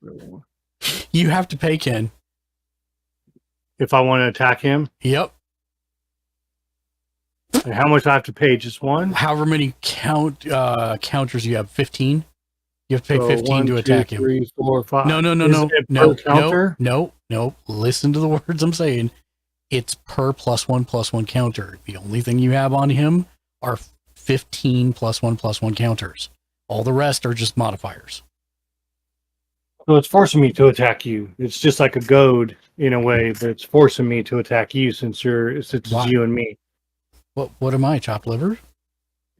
You have to pay Ken. If I want to attack him, Yep. and how much do I have to pay? Just one? However many counters you have, 15. You have to pay So 15 1, to 2, attack him. 3, 4, 5. No. Is it per counter? No. Listen to the words I'm saying. It's per +1/+1 counter. The only thing you have on him are 15 +1/+1 counters. All the rest are just modifiers. So it's forcing me to attack you. It's just like a goad in a way, but it's forcing me to attack you since it's Why? you and me. What am I, chopped liver?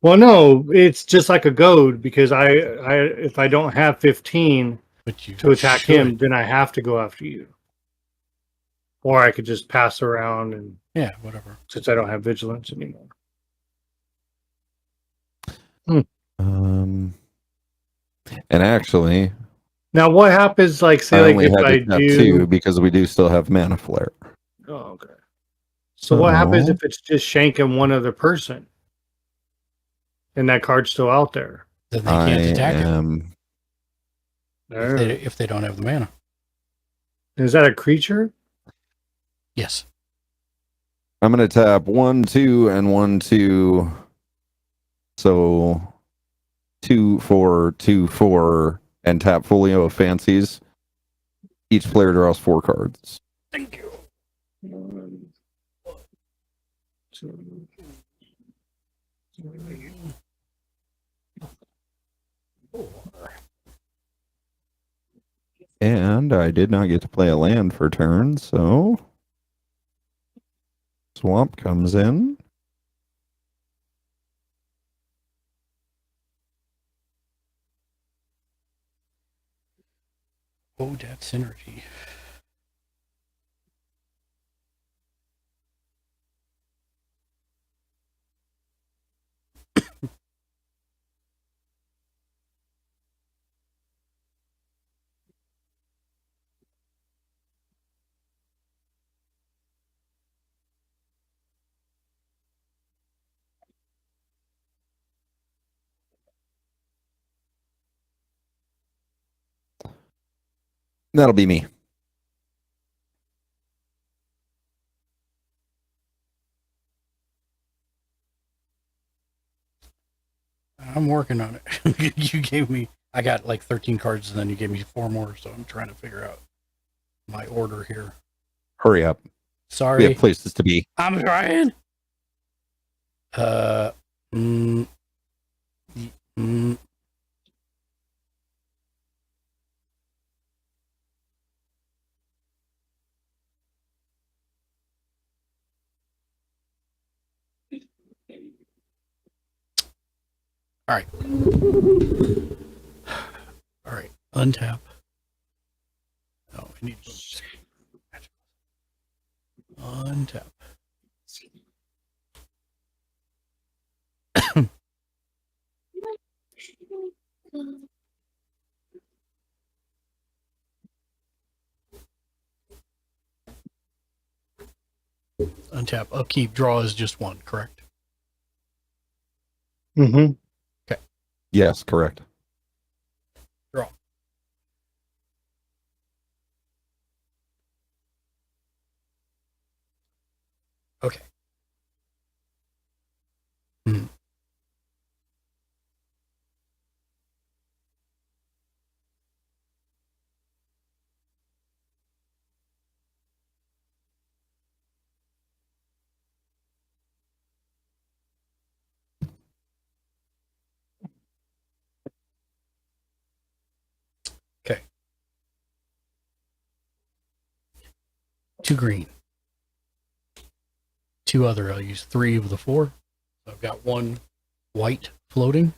Well, no, it's just like a goad because I if I don't have 15 But you to attack should. him, then I have to go after you. Or I could just pass around and Yeah, whatever. since I don't have vigilance anymore. And actually, Now what happens like I say like only if had I to tap do 2 because we do still have Mana Flare. Oh, okay. So what happens So- if it's just shanking one other person? And that card's still out there. Then they can't attack him am if they don't have the mana. Is that a creature? Yes. I'm gonna tap 1, 2, and 1, 2. So 2, 4, 2, 4, and tap Folio of Fancies. Each player draws 4 cards. Thank you. 1, 2, 3. And I did not get to play a land for turn, so Swamp comes in. Oh, that synergy. That'll be me. I'm working on it. You gave me, I got like 13 cards and then you gave me 4 more. So I'm trying to figure out my order here. Hurry up. Sorry. We have places to be. I'm trying. All right. All right. Untap. Oh, I need untap. Untap. Upkeep. Draw is just 1, correct? Mm-hmm. Okay. Yes, correct. Draw. Okay. Okay. 2 green. 2 other. I'll use 3 of the 4. So I've got 1 white floating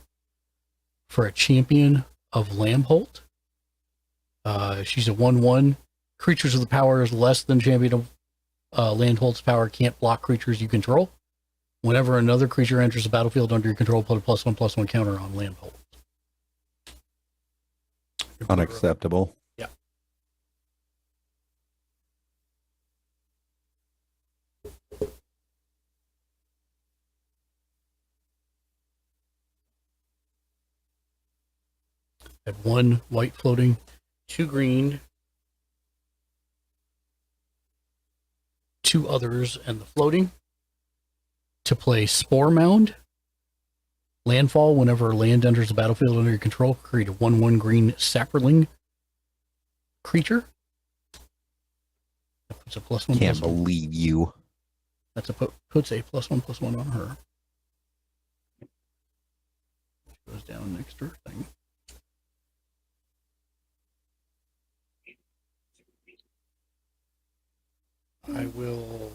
for a champion of Lambholt. She's a 1/1. Creatures with the power is less than champion of Landholt's power can't block creatures you control. Whenever another creature enters the battlefield under your control, put a +1/+1 counter on Lambholt. Unacceptable. Yeah. I have 1 white floating, 2 green, 2 others, and the floating to play Spore Mound. Landfall, whenever land enters the battlefield under your control, create a 1/1 green Saproling creature. That puts a +1/+1. Can't believe you. That's puts a +1/+1 on her. Goes down next to her thing. I will.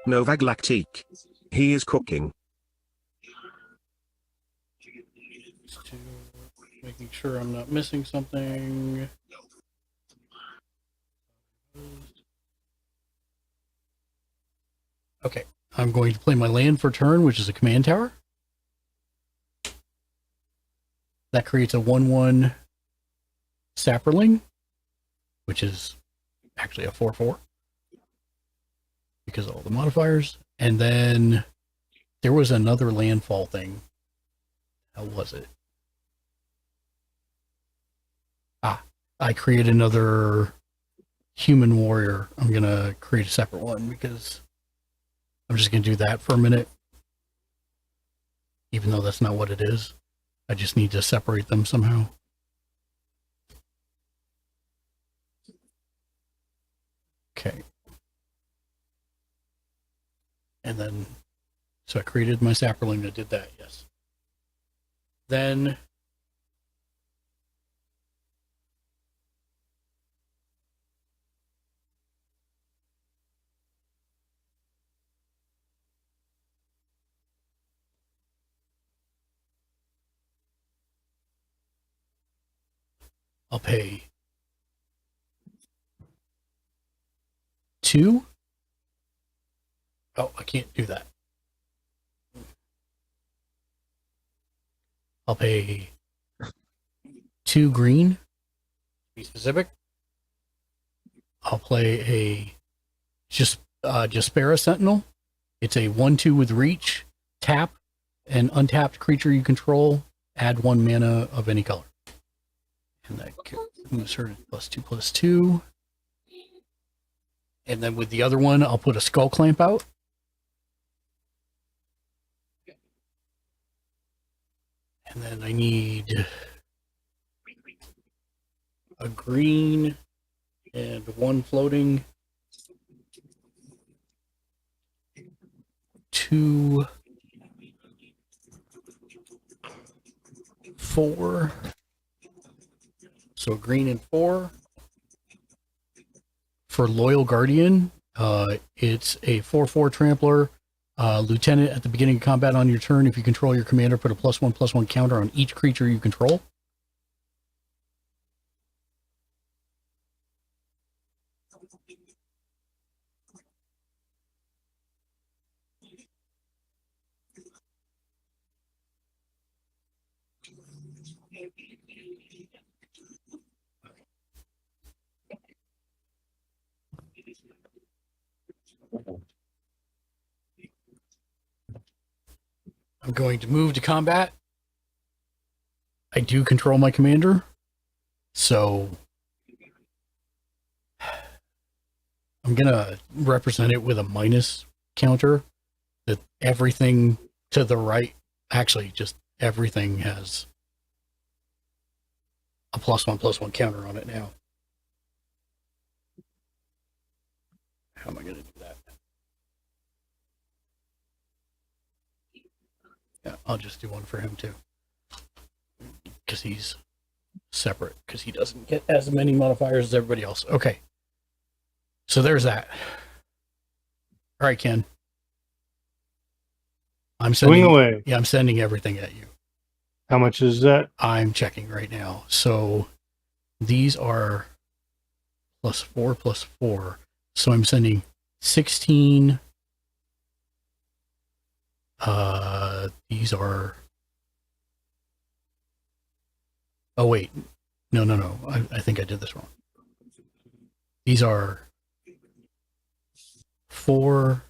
Novaglactique. He is cooking. Just making sure I'm not missing something. Okay, I'm going to play my land for turn, which is a command tower. That creates a 1/1 Saproling, which is actually a 4/4 because of all the modifiers. And then there was another landfall thing. How was it? I create another human warrior. I'm going to create a separate one because I'm just going to do that for a minute. Even though that's not what it is. I just need to separate them somehow. Okay. And then, so I created my Saproling that did that, yes. Then, I'll pay 2. Oh, I can't do that. I'll pay 2 green, to be specific. I'll play a Jaspera Sentinel. It's a 1/2 with reach, tap, an untapped creature you control, add 1 mana of any color. And that moves her to +2/+2. And then with the other one, I'll put a skull clamp out. And then I need a green and one floating. 2, 4. So green and 4. For Loyal Guardian, it's a 4/4 trampler. Lieutenant, at the beginning of combat on your turn, if you control your commander, put a +1/+1 counter on each creature you control. I'm going to move to combat. I do control my commander, so I'm going to represent it with a minus counter, that everything to the right, actually just everything has a +1/+1 counter on it now. How am I going to do that? Yeah, I'll just do one for him too, because he's separate, because he doesn't get as many modifiers as everybody else. Okay, so there's that. All right, Ken. I'm sending away. Yeah, I'm sending everything at you. How much is that? I'm checking right now. So these are +4/+4. So I'm sending 16. These are. Oh wait, no. I think I did this wrong. These are 4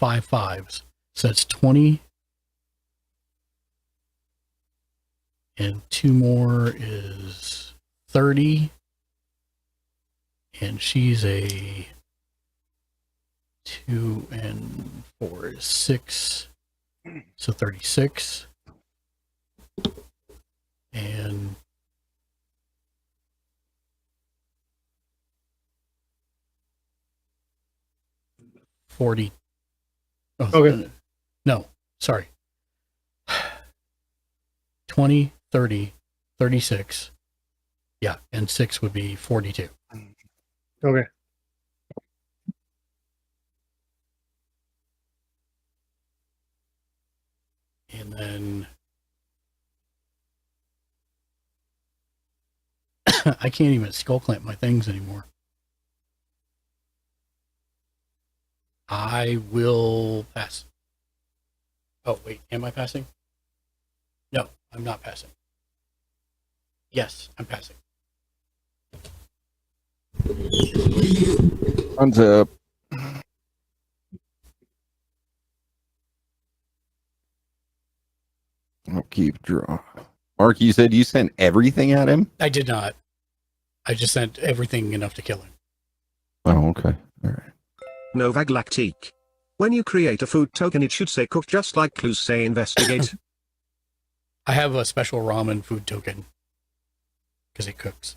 5/5s. So that's 20. And 2 more is 30. And she's a 2 and 4 is 6. So 36. And $40. Oh, okay. No, sorry. 20, 30, 36. Yeah, and 6 would be 42. Okay. And then I can't even skull clamp my things anymore. I will pass. Oh, wait, am I passing? No, I'm not passing. Yes, I'm passing. Untap. I'll keep draw. Mark, you said you sent everything at him? I did not. I just sent everything enough to kill him. Oh, okay. All right. Novag Lactique. When you create a food token, it should say cook, just like clues say investigate. I have a special ramen food token because it cooks.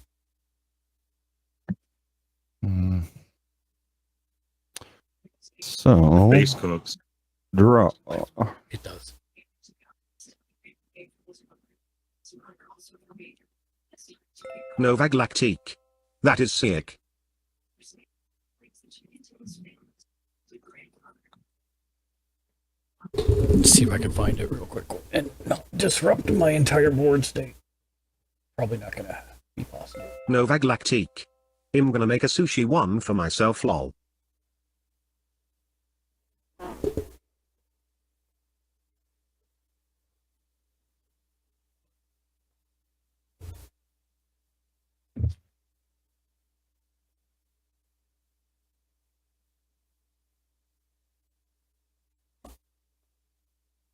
So Base cooks. Draw. It does. Novag Lactique. That is sick. Let's see if I can find it real quick and not disrupt my entire board state. Probably not gonna be possible. Novag Lactique. I'm gonna make a sushi one for myself, lol.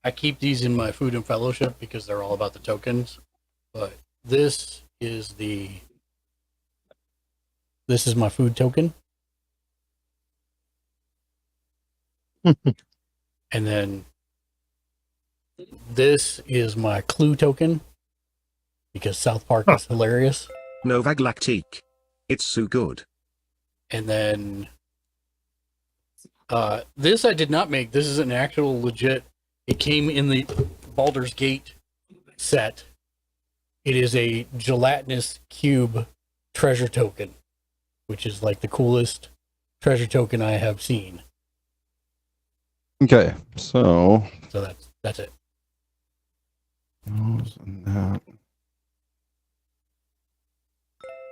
I keep these in my food and fellowship because they're all about the tokens. But this is this is my food token. And then this is my clue token because South Park is hilarious. Nova Galactique. It's so good. And then this I did not make. This is an actual legit. It came in the Baldur's Gate set. It is a gelatinous cube treasure token, which is like the coolest treasure token I have seen. Okay, so that's it.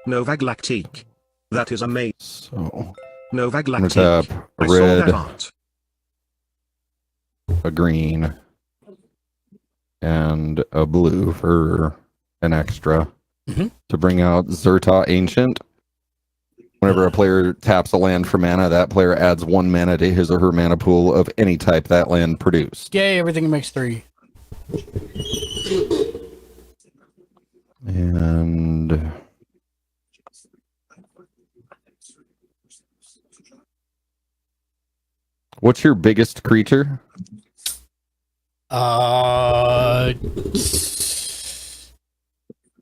Nova Galactique. That is amazing. So Nova I'm gonna Galactique. tap I saw that red, art. a green, and a blue for an extra to bring out Zerta Ancient. Whenever a player taps a land for mana, that player adds 1 mana to his or her mana pool of any type that land produced. Yay, everything makes 3. And what's your biggest creature?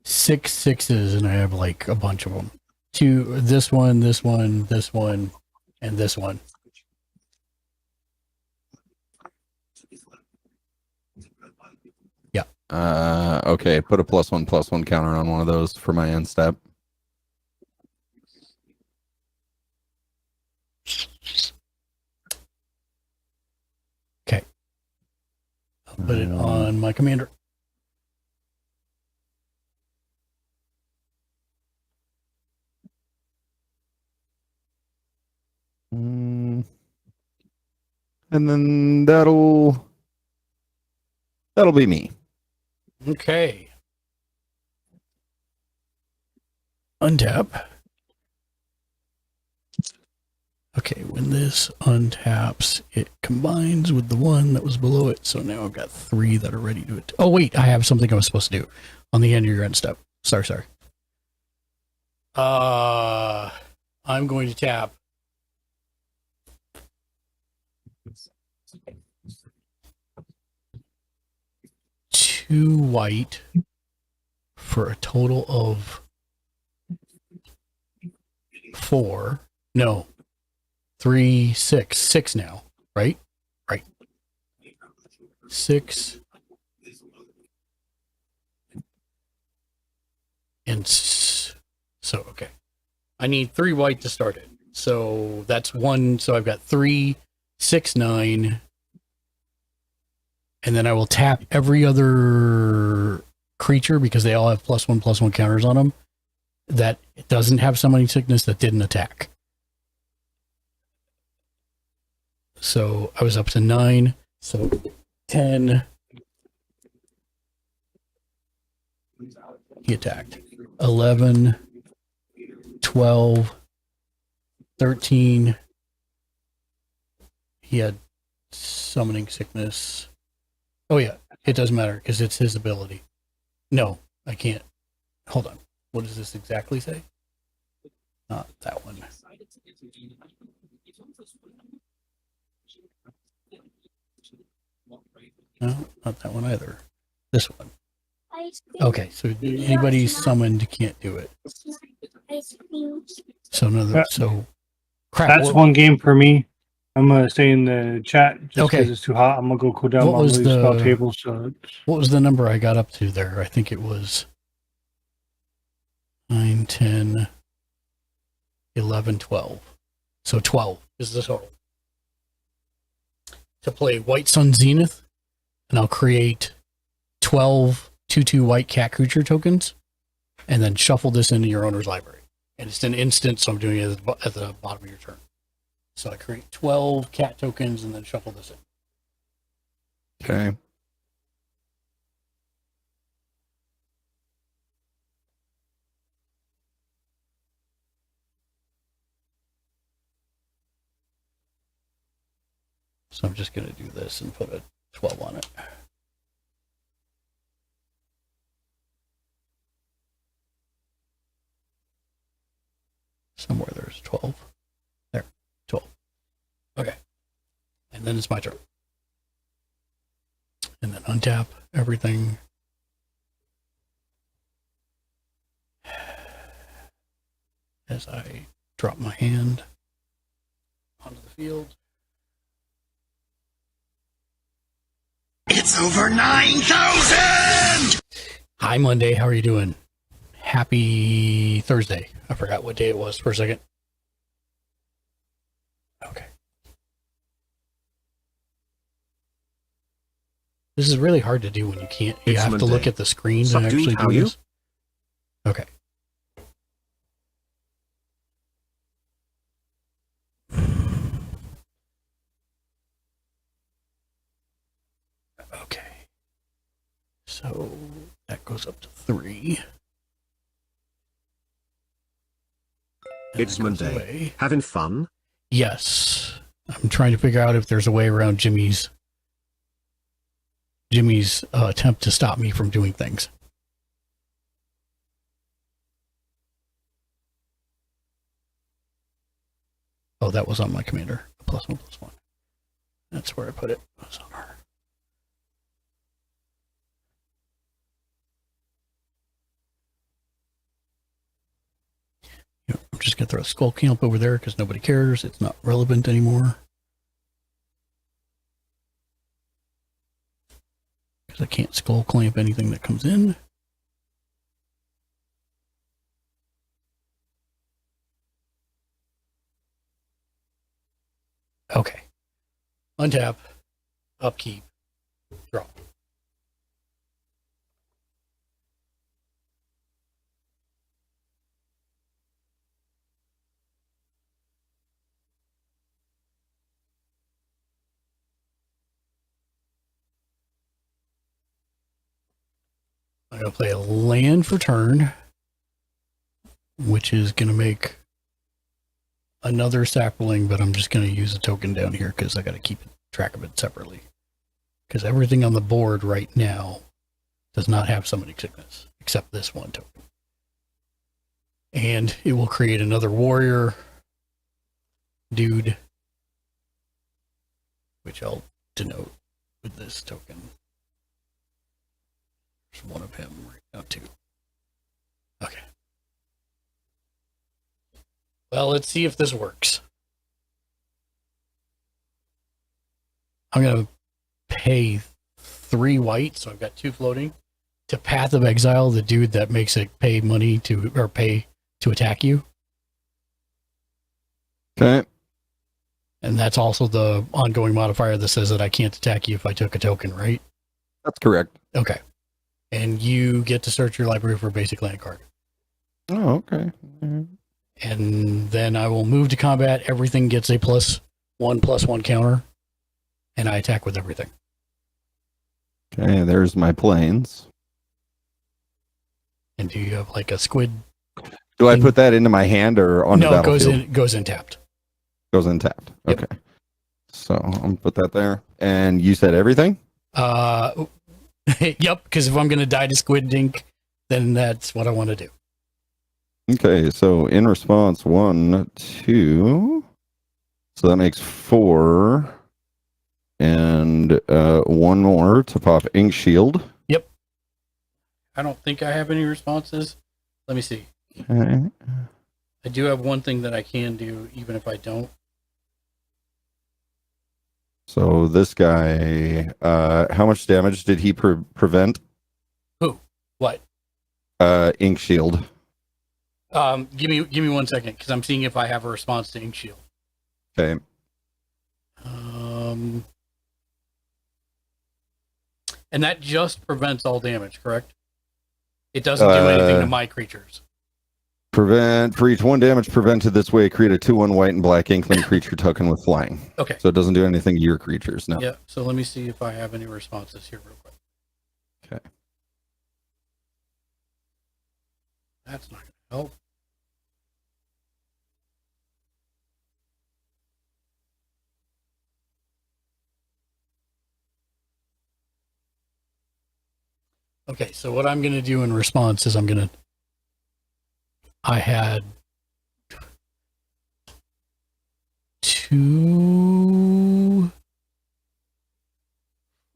6 6s, and I have like a bunch of them. 2, this one, this one, this one, and this one. Yeah. Okay, put a +1/+1 counter on one of those for my end step. Okay. I'll put it on my commander. And then that'll be me. Okay. Untap. Okay, when this untaps, it combines with the one that was below it. So now I've got 3 that are ready to it. Oh, wait, I have something I was supposed to do on the end of your end step. Sorry. I'm going to tap 2 white for a total of 4. No, 3, 6. 6 now, right? Right. 6. And so, okay. I need 3 white to start it. So that's 1. So I've got 3, 6, 9. And then I will tap every other creature because they all have +1/+1 counters on them that doesn't have summoning sickness that didn't attack. So I was up to 9. So 10. He attacked. 11, 12, 13. He had summoning sickness. Oh yeah, it doesn't matter because it's his ability. No, I can't. Hold on. What does this exactly say? Not that one. No, not that one either. This one. Okay, so anybody summoned can't do it. So another. So crap. That's one game for me. I'm gonna stay in the chat just because Okay. it's too hot. I'm gonna go cool down What my was spell the- table. So What was the number I got up to there? I think it was 9, 10, 11, 12. So 12 is the total. To play White Sun Zenith, and I'll create 12 2/2 white cat creature tokens, and then shuffle this into your owner's library. And it's an instant, so I'm doing it at the bottom of your turn. So I create 12 cat tokens and then shuffle this in. Okay. So I'm just going to do this and put a 12 on it. Somewhere there's 12. There, 12. Okay. And then it's my turn. And then untap everything. As I drop my hand onto the field. It's over 9,000! Hi, Monday. How are you doing? Happy Thursday. I forgot what day it was for a second. Okay. This is really hard to do when you can't. You It's have to Monday. look at the screen Sup, and dude, actually how do you? this. Okay. Okay. So that goes up to 3. It's Monday. Away. Having fun? Yes. I'm trying to figure out if there's a way around Jimmy's attempt to stop me from doing things. Oh, that was on my commander. +1/+1. That's where I put it. It was on her. Yep, I'm just going to throw a skull camp over there because nobody cares. It's not relevant anymore. Because I can't skull clamp anything that comes in. Okay. Untap. Upkeep. Draw. I'm going to play a land for turn, which is going to make another sapling, but I'm just going to use a token down here because I got to keep track of it separately. Because everything on the board right now does not have summoning sickness, except this one token. And it will create another warrior dude, which I'll denote with this token. There's one of him right now, too. Okay. Well, let's see if this works. I'm going to pay 3 white, so I've got 2 floating, to Path of Exile, the dude that makes it pay money to, or pay to attack you. Okay. And that's also the ongoing modifier that says that I can't attack you if I took a token, right? That's correct. Okay. And you get to search your library for a basic land card. Oh, okay. And then I will move to combat. Everything gets a +1/+1 counter. And I attack with everything. Okay, there's my planes. And do you have like a squid? Do I put that into my hand or on the No, it battlefield? goes in tapped. Goes in tapped. Yep. Okay. So I'm gonna put that there. And you said everything? Yep, because if I'm going to die to Squid Dink, then that's what I want to do. Okay, so in response, 1, 2. So that makes 4. And 1 more to pop Ink Shield. Yep. I don't think I have any responses. Let me see. Okay. I do have one thing that I can do, even if I don't. So this guy, how much damage did he prevent? Who? What? Ink Shield. Give me 1 second, because I'm seeing if I have a response to Ink Shield. Okay. And that just prevents all damage, correct? It doesn't do anything to my creatures. Prevent for each 1 damage prevented this way, create a 2/1 white and black inkling creature token with flying. Okay. So it doesn't do anything to your creatures. No. Yeah. So let me see if I have any responses here real quick. Okay. That's not going to help. Okay, so what I'm going to do in response is I had 2.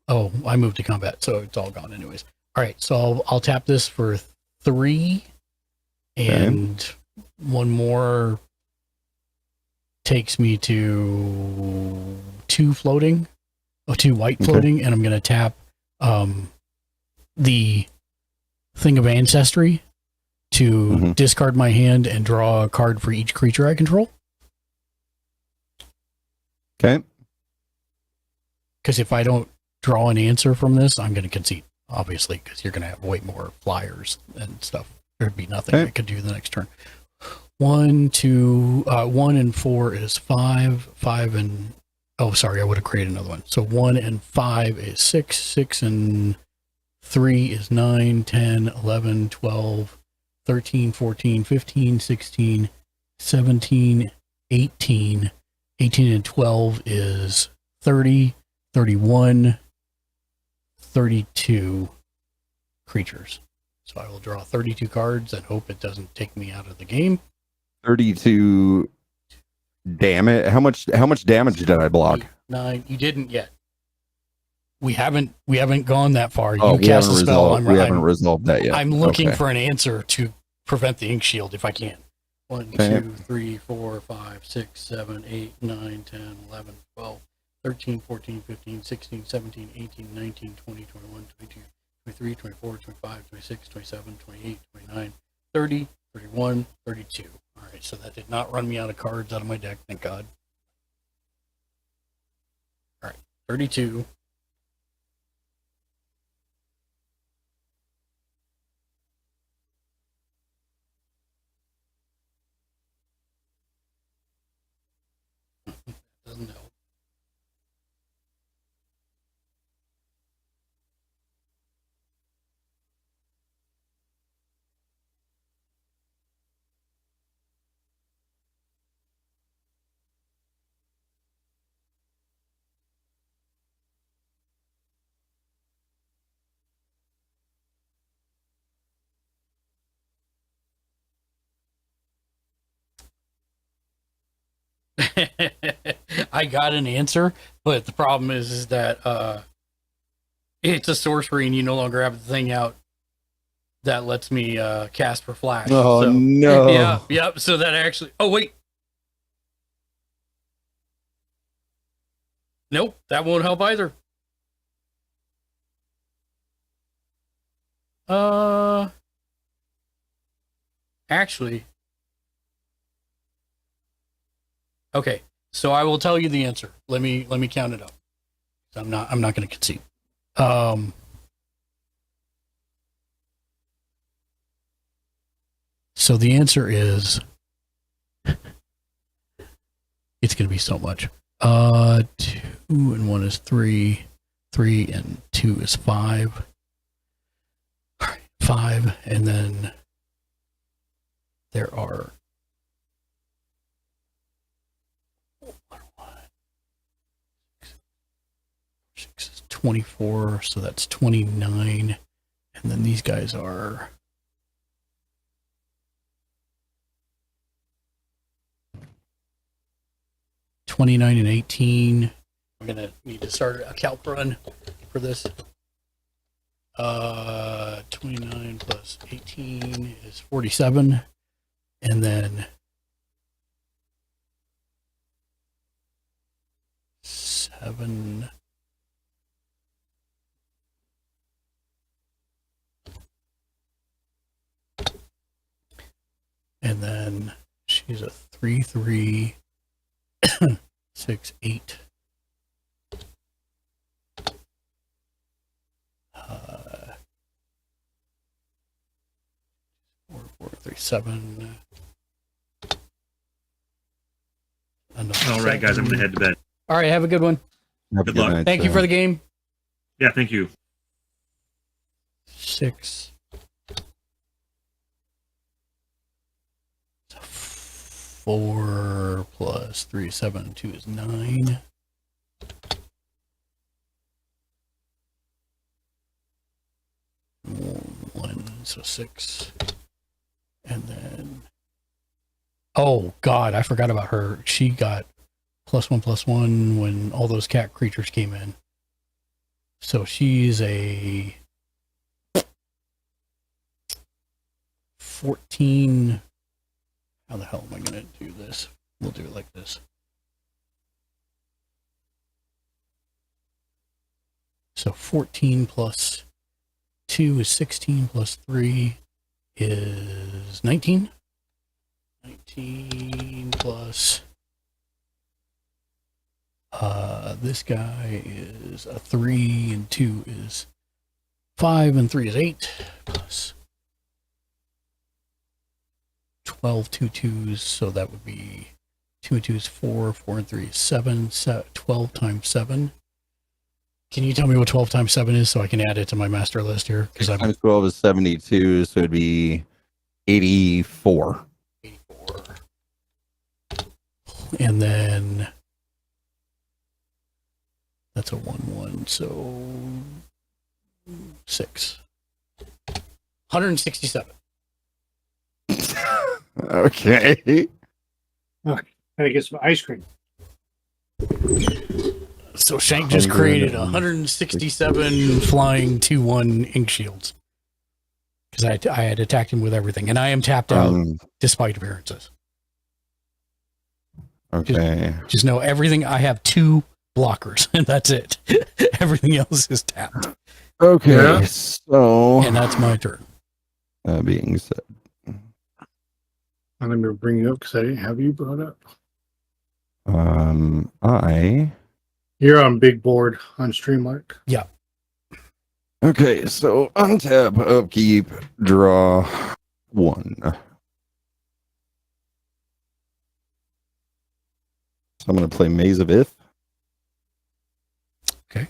Oh, I moved to combat, so it's all gone anyways. All right, so I'll tap this for 3, and one more takes me to 2 floating. Oh, 2 white floating, and I'm going to tap the Thing of Ancestry to discard my hand and draw a card for each creature I control. Okay. Because if I don't draw an answer from this, I'm going to concede, obviously, because you're going to have way more flyers and stuff. There'd be nothing I could do the next turn. 1, 2, 1 and 4 is 5. 5 and... Oh, sorry, I would have created another one. So 1 and 5 is 6. 6 and 3 is 9, 10, 11, 12, 13, 14, 15, 16, 17, 18. 18 and 12 is 30, 31, 32 creatures. So I will draw 32 cards and hope it doesn't take me out of the game. 32. Damn it. How much damage did I block? 9. You didn't yet. We haven't gone that far. Oh, You cast a spell. We haven't resolved that yet. I'm looking for an answer to prevent the ink shield if I can. 1, 2, 3, 4, 5, 6, 7, 8, 9, 10, 11, 12, 13, 14, 15, 16, 17, 18, 19, 20, 21, 22, 23, 24, 25, 26, 27, 28, 29, 30, 31, 32. All right, so that did not run me out of cards out of my deck, thank God. All right, 32. Doesn't help. I got an answer, but the problem is that it's a sorcery and you no longer have the thing out that lets me cast for flash. Oh, so, no. Yeah, yep. So that actually. Oh wait. Nope, that won't help either. Actually. Okay, so I will tell you the answer. Let me count it up. I'm not going to concede. So the answer is it's going to be so much. 2 and 1 is 3. 3 and 2 is 5. All right, 5, and then there are 6 is 24, so that's 29, and then these guys are 29 and 18. I'm gonna need to start a calc run for this. 29 plus 18 is 47, and then 7. And then she's a 3, 3, 6, 8. 4, 4, 3, 7. All right, guys, I'm going to head to bed. All right, have a good one. Good luck. Thank you for the game. Yeah, thank you. 6. 4 plus 3, 7, 2 is 9. One, so 6. And then, oh God, I forgot about her. She got +1/+1 when all those cat creatures came in. So she's a 14. How the hell am I going to do this? We'll do it like this. So 14 plus 2 is 16 plus 3 is 19. 19 plus this guy is a 3 and 2 is 5 and 3 is 8 plus 12 2 2s, so that would be 2 and 2 is 4, 4 and 3 is 7, 12 times 7. Can you tell me what 12 times 7 is so I can add it to my master list here? 6 times 12 is 72, so it'd be 84. 84. And then that's a 1/1, so 6. 167. Okay. Gotta get some ice cream. So Shank just created 167 flying 2/1 ink shields. Because I had attacked him with everything. And I am tapped out despite appearances. Okay. Just know everything. I have 2 blockers, and that's it. Everything else is tapped. Okay. Yeah. So. And that's my turn. That being said. I'm going to bring it up because I didn't have you brought up. You're on big board on Streamlike. Yeah. Okay, so untap, upkeep, draw 1. So I'm going to play Maze of Ith. Okay.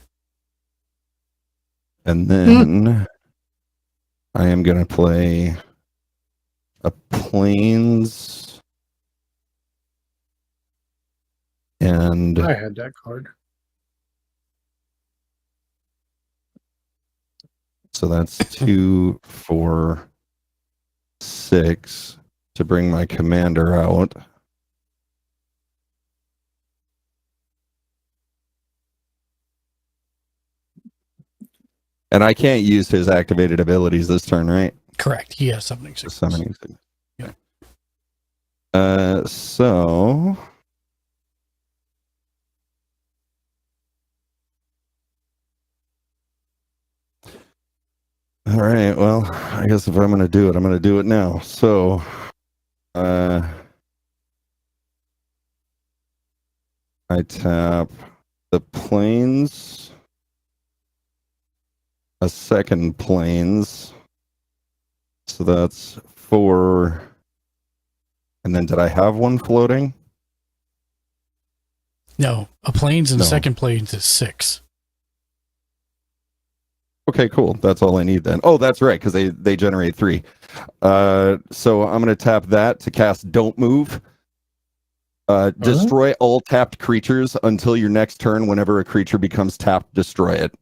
And then I am going to play a Plains. And I had that card. so that's 2, 4, 6 to bring my commander out. And I can't use his activated abilities this turn, right? Correct. He has summoning sickness. Summoning sickness. Yeah. So all right, well, I guess if I'm going to do it, I'm going to do it now. So, I tap the Plains, a second Plains. So that's 4. And then did I have one floating? No, a Plains and No. second Plains is 6. Okay, cool. That's all I need then. Oh, that's right, because they generate 3. So I'm going to tap that to cast Don't Move. Destroy all tapped creatures until your next turn. Whenever a creature becomes tapped, destroy it.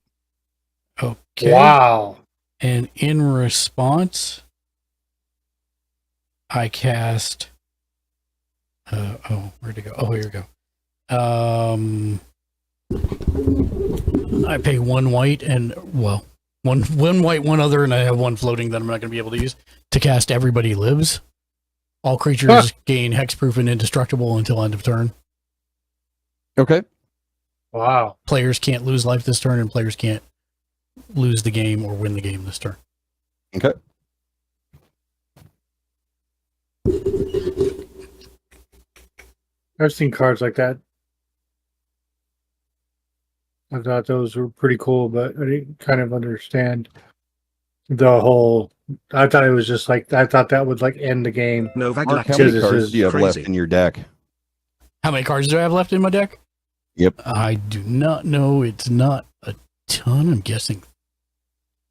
Okay. Wow. And in response, I cast. Where'd it go? Oh, here we go. I pay 1 white and one white, 1 other, and I have 1 floating that I'm not going to be able to use to cast Everybody Lives. All creatures gain hexproof and indestructible until end of turn. Okay. Wow. Players can't lose life this turn, and players can't lose the game or win the game this turn. Okay. I've seen cards like that. I thought those were pretty cool, but I didn't kind of understand the whole. I thought it was just like I thought that would like end the game. Novak Mark, how Lactic many this cards is do you have left crazy. in your deck? How many cards do I have left in my deck? Yep. I do not know. It's not a ton. I'm guessing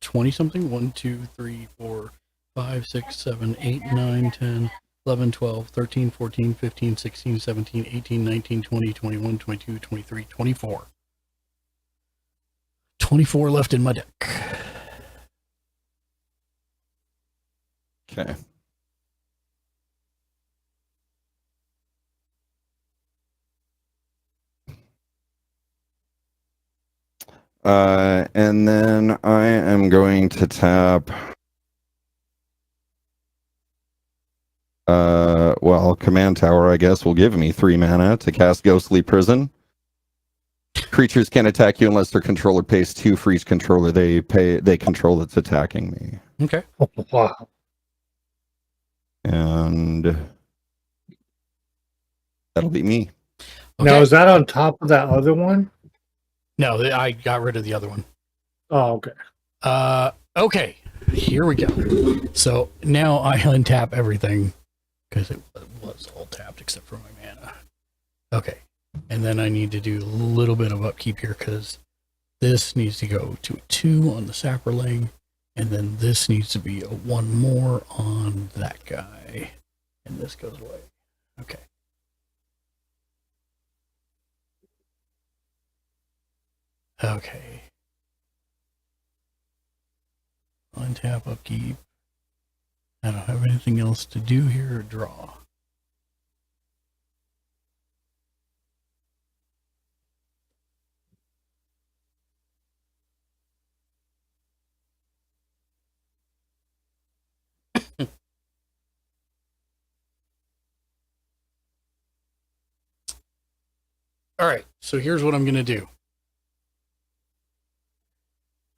20 something. 1, 2, 3, 4, 5, 6, 7, 8, 9, 10, 11, 12, 13, 14, 15, 16, 17, 18, 19, 20, 21, 22, 23, 24. 24 left in my deck. Okay. And then I am going to tap. Well, Command Tower, I guess, will give me 3 mana to cast Ghostly Prison. Creatures can't attack you unless their controller pays 2 for each controller they control that's attacking me. Okay. Wow. And that'll be me. Now, Okay. is that on top of that other one? No, I got rid of the other one. Oh, okay. Okay, here we go. So now I untap everything because it was all tapped except for my mana. Okay, and then I need to do a little bit of upkeep here because this needs to go to a 2 on the Saproling, and then this needs to be a 1 more on that guy, and this goes away. Okay. Okay. Untap, upkeep. I don't have anything else to do here or draw. All right, so here's what I'm going to do.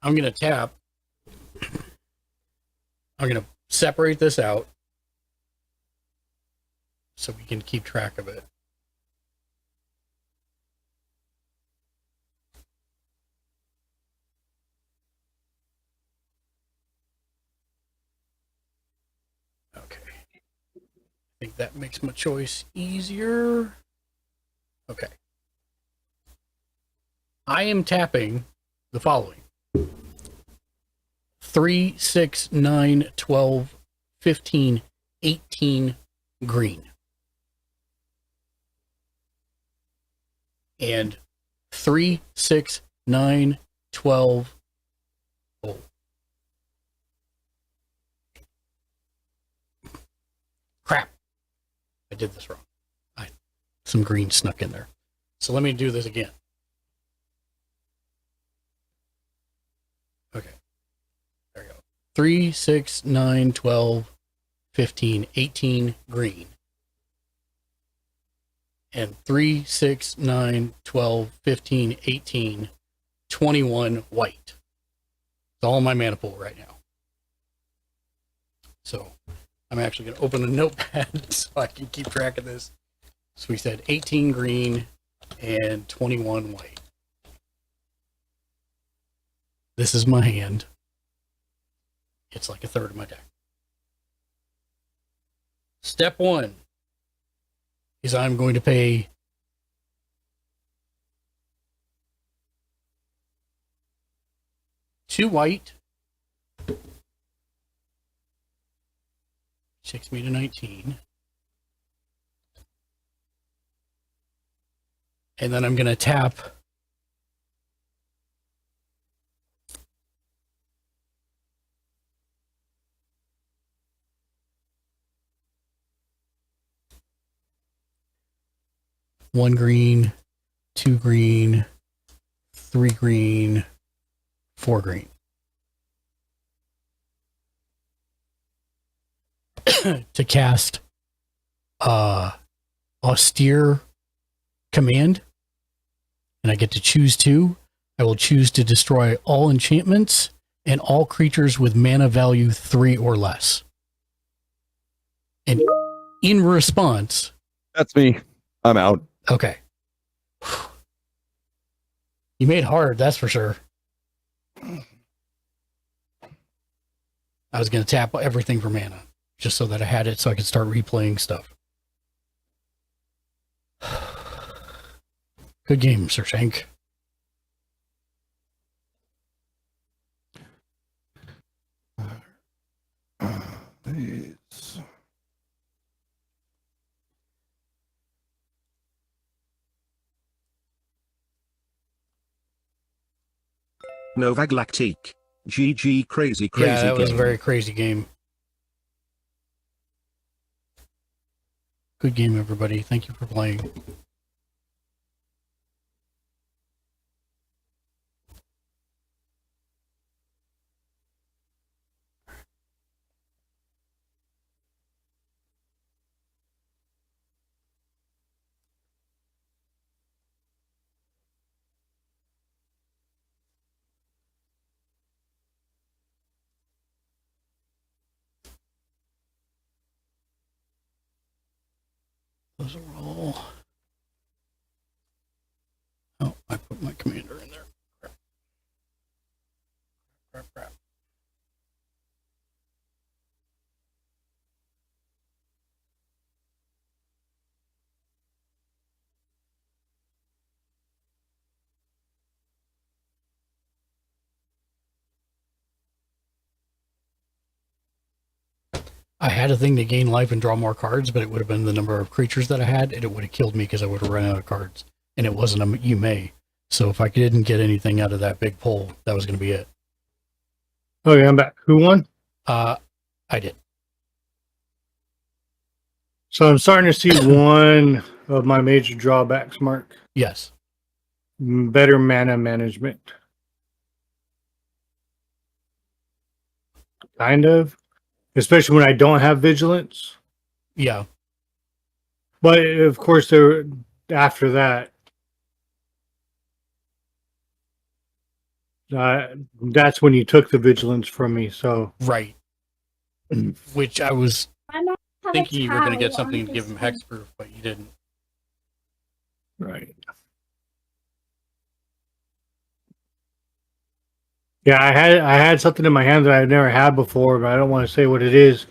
I'm going to tap. I'm going to separate this out so we can keep track of it. Okay. I think that makes my choice easier. Okay. I am tapping the following: 3, 6, 9, 12, 15, 18 green. And 3, 6, 9, 12. Oh. Crap. I did this wrong. Some green snuck in there. So let me do this again. Okay. There we go. 3, 6, 9, 12, 15, 18 green. And 3, 6, 9, 12, 15, 18, 21 white. It's all my mana pool right now. So I'm actually going to open a notepad so I can keep track of this. So we said 18 green and 21 white. This is my hand. It's like a third of my deck. Step 1 is I'm going to pay two white, takes me to 19. And then I'm going to tap one green, 2 green, 3 green, 4 green. To cast Austere Command. And I get to choose 2. I will choose to destroy all enchantments and all creatures with mana value 3 or less. And in response... That's me. I'm out. Okay. You made it hard, that's for sure. I was going to tap everything for mana, just so that I had it so I could start replaying stuff. Good game, Sir Shank. Novak Lactique. GG crazy Yeah, that game. was a very crazy game. Good game, everybody. Thank you for playing. Close a roll. Oh, I put my commander in there. Crap. I had a thing to gain life and draw more cards, but it would have been the number of creatures that I had, and it would have killed me because I would have run out of cards. And it wasn't a you may. So if I didn't get anything out of that big pull, that was going to be it. Okay, I'm back. Who won? I did. So I'm starting to see one of my major drawbacks, Mark. Yes. Better mana management. Kind of. Especially when I don't have vigilance. Yeah. But of course, after that, that's when you took the vigilance from me. So right. Which I was thinking you were going to get something to give him hexproof, but you didn't. Right. Yeah, I had something in my hand that I've never had before, but I don't want to say what it is.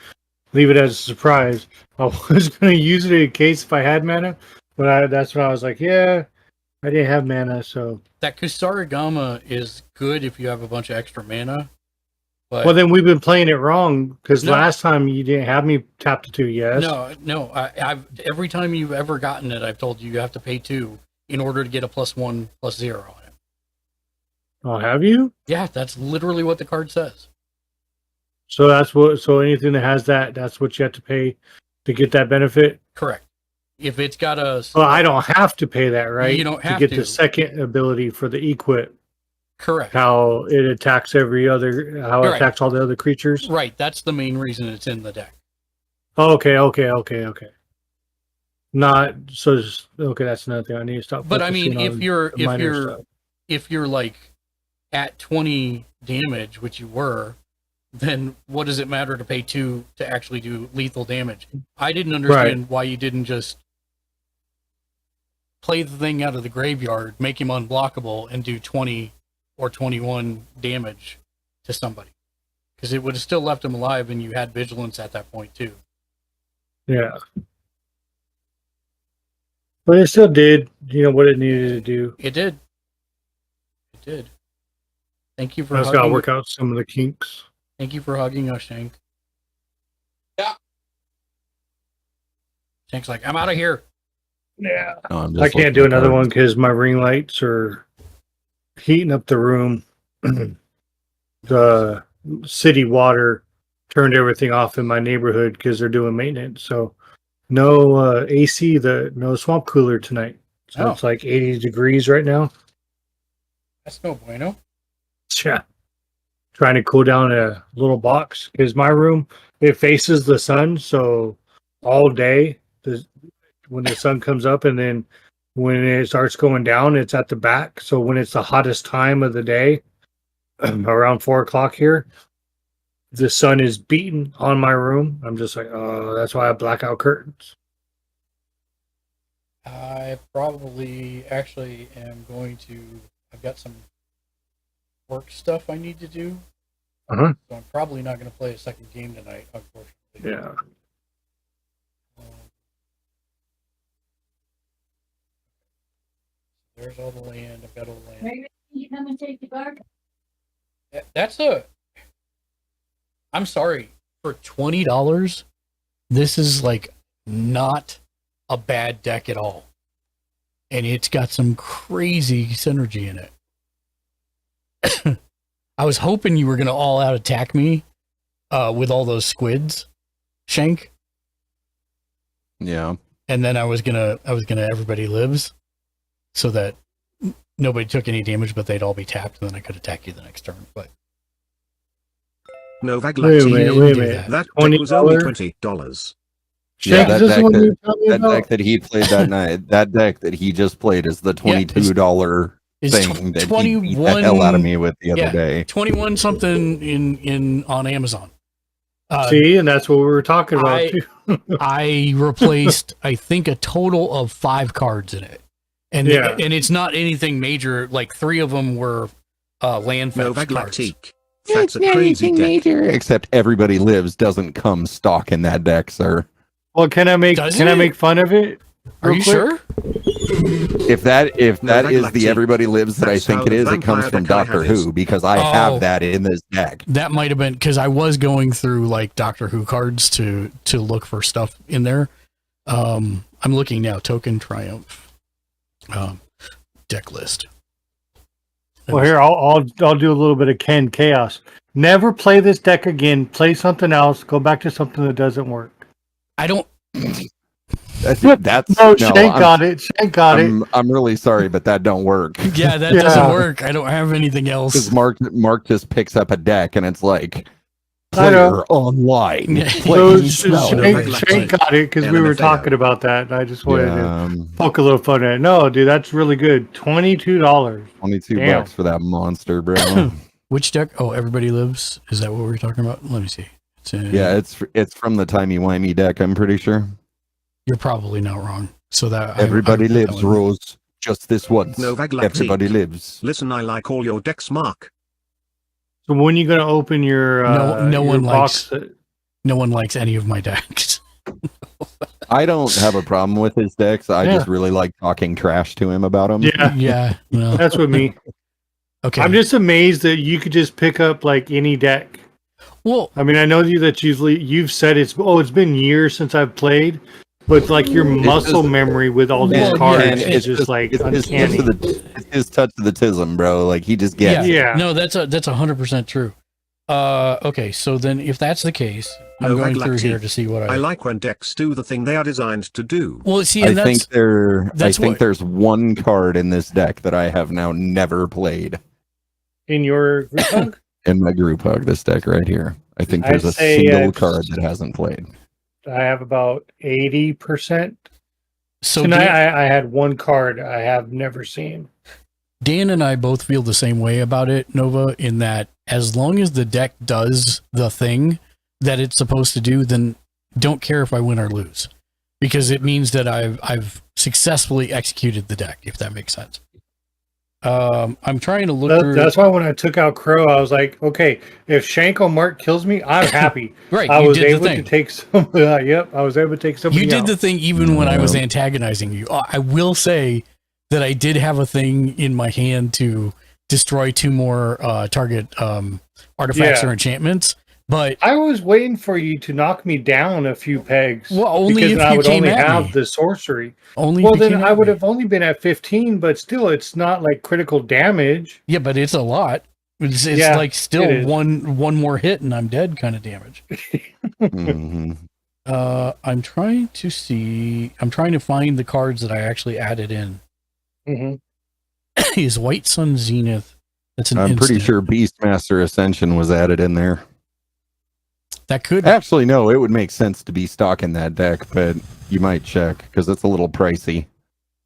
Leave it as a surprise. I was going to use it in case if I had mana, but that's when I was like, yeah, I didn't have mana, so. That Kusarigama is good if you have a bunch of extra mana. But well, then we've been playing it wrong, because last time you didn't have me tap to 2, yes? No. I've every time you've ever gotten it, I've told you you have to pay 2 in order to get a +1/+0 on it. Oh, have you? Yeah, that's literally what the card says. So so anything that has that, that's what you have to pay to get that benefit? Correct. If it's got a... Well, I don't have to pay that, right? You don't have to get the second ability for the equip. Correct. How it attacks it attacks all the other creatures? Right, that's the main reason it's in the deck. Okay. Not so. Okay, that's another thing I need to stop. But I mean, if you're like at 20 damage, which you were, then what does it matter to pay 2 to actually do lethal damage? I didn't understand why you didn't just play the thing out of the graveyard, make him unblockable, and do 20 or 21 damage to somebody. Because it would have still left him alive, and you had vigilance at that point, too. Yeah. But it still did, what it needed to do. It did. Thank you for I just got to work out some of the kinks. Thank you for hugging us, Shank. Yeah. Shank's like, I'm out of here. Yeah. I can't do another one because my ring lights are heating up the room. The city water turned everything off in my neighborhood because they're doing maintenance. So no AC, no swamp cooler tonight. So it's like 80 degrees right now. That's no bueno. Yeah. Trying to cool down a little box because my room, it faces the sun. So all day, when the sun comes up and then when it starts going down, it's at the back. So when it's the hottest time of the day, around 4 o'clock here, the sun is beating on my room. I'm just like, oh, that's why I have blackout curtains. I probably actually am going to, I've got some work stuff I need to do. So I'm probably not going to play a second game tonight, unfortunately. Yeah. There's all the land. I've got all the land. Maybe you come and take the bark. I'm sorry. For $20, this is like not a bad deck at all. And it's got some crazy synergy in it. I was hoping you were going to all out attack me with all those squids, Shank. Yeah. And then I was gonna everybody lives, so that nobody took any damage, but they'd all be tapped, and then I could attack you the next turn. But Novak wait a minute. That deck was only $20. Yeah, that deck that he played that night, that deck that he just played is the $22 thing that he beat the hell out of me with the other day. 21 something in on Amazon. See, and that's what we were talking about too. I replaced, I think, a total of 5 cards in it. And and it's not anything major. Like 3 of them were land fetch Nova cards. Galactique. It's not anything major. Except Everybody Lives doesn't come stock in that deck, sir. Well, can I make fun of it? Are you sure? If that is Galactique. the Everybody Lives that I That's think how it the is, it comes vampire from deck I Doctor have is. Who, because I Oh. have that in this deck. That might have been because I was going through like Doctor Who cards to look for stuff in there. I'm looking now. Token Triumph deck list. Well, here I'll do a little bit of Ken Chaos. Never play this deck again. Play something else. Go back to something that doesn't work. I don't. That's No, Shank got it. Shank got it. I'm really sorry, but that don't work. Yeah, that doesn't work. I don't have anything else. Because Mark just picks up a deck and it's like I know. player online. Yeah. Play So spell. Shank got it because we were LMFAO. talking about that. And I just wanted Yeah, to poke a little fun at it. No, dude, that's really good. $22. 22 Damn. bucks for that monster, bro. Which deck? Oh, Everybody Lives. Is that what we were talking about? Let me see. It's in, Yeah, it's from the timey-wimey deck, I'm pretty sure. You're probably not wrong. So that Everybody I put lives, that one. Rose. Just this once. Nova Galactique. Everybody lives. Listen, I like all your decks, Mark. So when you going to open your No your one box? No one likes any of my decks. I don't have a problem with his decks. I just really like talking trash to him about them. Yeah, Yeah. Well, that's with me. okay. I'm just amazed that you could just pick up like any deck. well. I mean, I know that you've said it's been years since I've played, but like your muscle memory with all these Well, cards yeah, is just like it's uncanny. his touch of the tism, bro. Like he just gets it. Yeah. No, that's 100% true. Okay, so then if that's the case, I'm Nova going through Galactique. here to see what I like when decks do the thing they are designed to do. Well, see, I and that's think what- there's one card in this deck that I have now never played In your group hug? in my group hug. This deck right here. I think I'd there's a say single I've- card that hasn't played. I have about 80%. so Tonight Dan, I had one card I have never seen. Dan and I both feel the same way about it, Nova, in that as long as the deck does the thing that it's supposed to do, then don't care if I win or lose, because it means that I've successfully executed the deck, if that makes sense. I'm trying to look through. That's why when I took out Crow, I was like, okay, if Shanko Mark kills me, I'm happy. Right, I you was did the able to thing. take some. Yep, I was able to take somebody You did out. the thing even when I was antagonizing you. I will say that I did have a thing in my hand to destroy 2 more target artifacts Yeah. or enchantments, but I was waiting for you to knock me down a few pegs. Well, only because if I you would came only at have me. the sorcery. only Well, if you then came I at would me. have only been at 15, but still, it's not like critical damage. Yeah, but it's a lot. It's Yeah, like still it is. one more hit and I'm dead kind of damage. Mhm. I'm trying to find the cards that I actually added in. Mm-hmm. Is White Sun Zenith. That's an I'm pretty instant. sure Beastmaster Ascension was added in there. That could Actually, no, it would make sense to be stock in that deck, but you might check because it's a little pricey.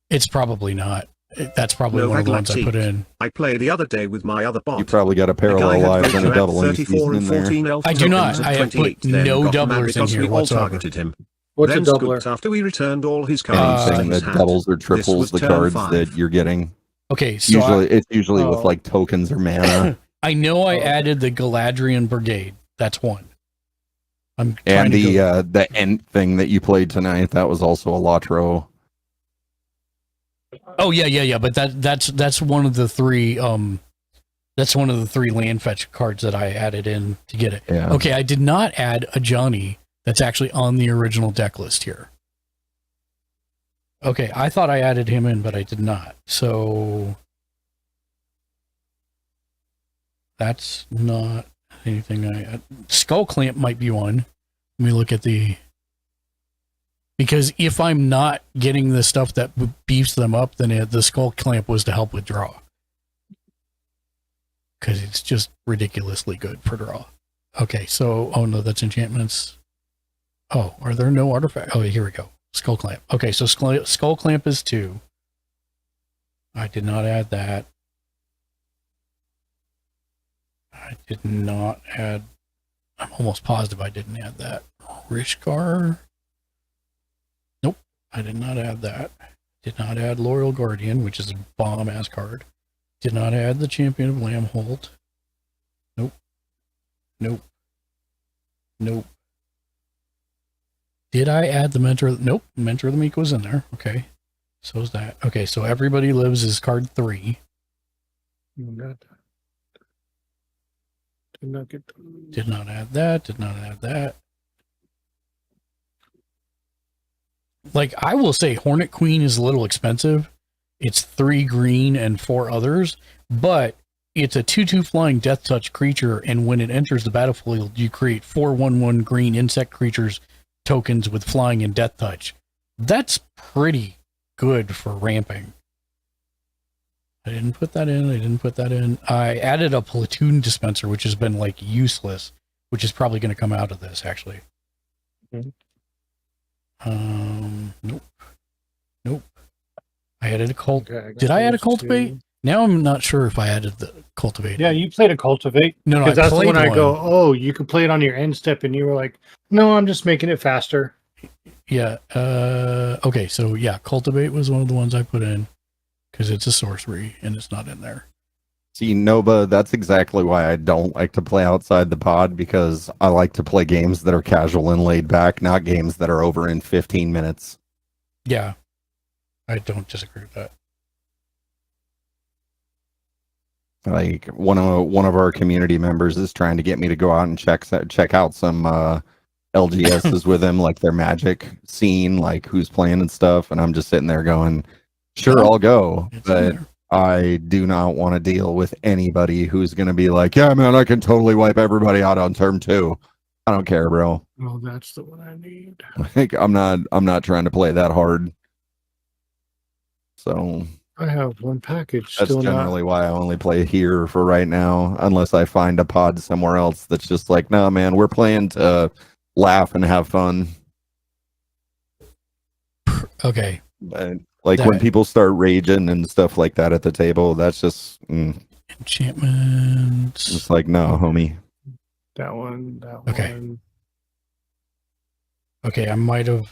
It's probably not. That's probably Nova one of the ones I Galactique. put in. I played the other day with my other bot. You probably got a The guy parallel had lives and a Vader at double 34 in and there. 14 elf I do not. tokens at I have put 28, then no got mad doublers in because here we all whatsoever. targeted him. What's then a doubler? scooped after we returned all his cards Anything to his that hand. doubles or This triples was the turn cards 5. that you're getting. Okay, so It's usually with Oh. like tokens or mana. I know I added the Galadrian Brigade. That's one. I'm trying And to go- the Ent thing that you played tonight, that was also a Latro. Oh yeah. But that's one of the 3. That's one of the 3 land fetch cards that I added in to get it. Yeah. Okay, I did not add a Johnny that's actually on the original deck list here. Okay, I thought I added him in, but I did not. So that's not anything I. Skull Clamp might be one. Let me look at the. Because if I'm not getting the stuff that beefs them up, then the Skull Clamp was to help with draw. Because it's just ridiculously good for draw. Okay, so, oh no, that's enchantments. Oh, are there no artifacts? Oh, here we go. Skull Clamp. Okay, so Skull Clamp is 2. I did not add that. I did not add. I'm almost positive I didn't add that. Rishkar. I did not add that. Did not add Loyal Guardian, which is a bomb-ass card. Did not add the Champion of Lambholt. Nope. Nope. Nope. Did I add the Mentor? Nope. Mentor of the Meek was in there. Okay. So is that. Okay, so Everybody Lives is card 3. Did not get. Did not add that. Did not add that. Like, I will say Hornet Queen is a little expensive. It's 3 green and 4 others, but it's a 2/2 flying death touch creature, and when it enters the battlefield, you create 4/1/1 green insect creatures tokens with flying and death touch. That's pretty good for ramping. I didn't put that in. I added a platoon dispenser, which has been like useless, which is probably going to come out of this actually. Nope. I added a cult. Okay, Did I add a cultivate? Now I'm not sure if I added the cultivate. Yeah, you played a cultivate. No, because that's played when I one. go, oh, you could play it on your end step, and you were like, no, I'm just making it faster. Yeah. Okay. So yeah, cultivate was one of the ones I put in because it's a sorcery and it's not in there. See, Nova, that's exactly why I don't like to play outside the pod, because I like to play games that are casual and laid back, not games that are over in 15 minutes. Yeah, I don't disagree with that. Like one of our community members is trying to get me to go out and check out some LGSs with him, like their Magic scene, like who's playing and stuff, and I'm just sitting there going, sure, I'll go, but I do not want to deal with anybody who's going to be like, yeah, man, I can totally wipe everybody out on turn 2. I don't care, bro. Oh, that's the one I need. Like, I'm not trying to play that hard. So I have one package. that's still generally why I only play here for right now, unless I find a pod somewhere else that's just like, nah, man, we're playing to laugh and have fun. Okay. But like when people start raging and stuff like that at the table, that's just enchantments. It's like, no, homie. That one. Okay. Okay, I might have.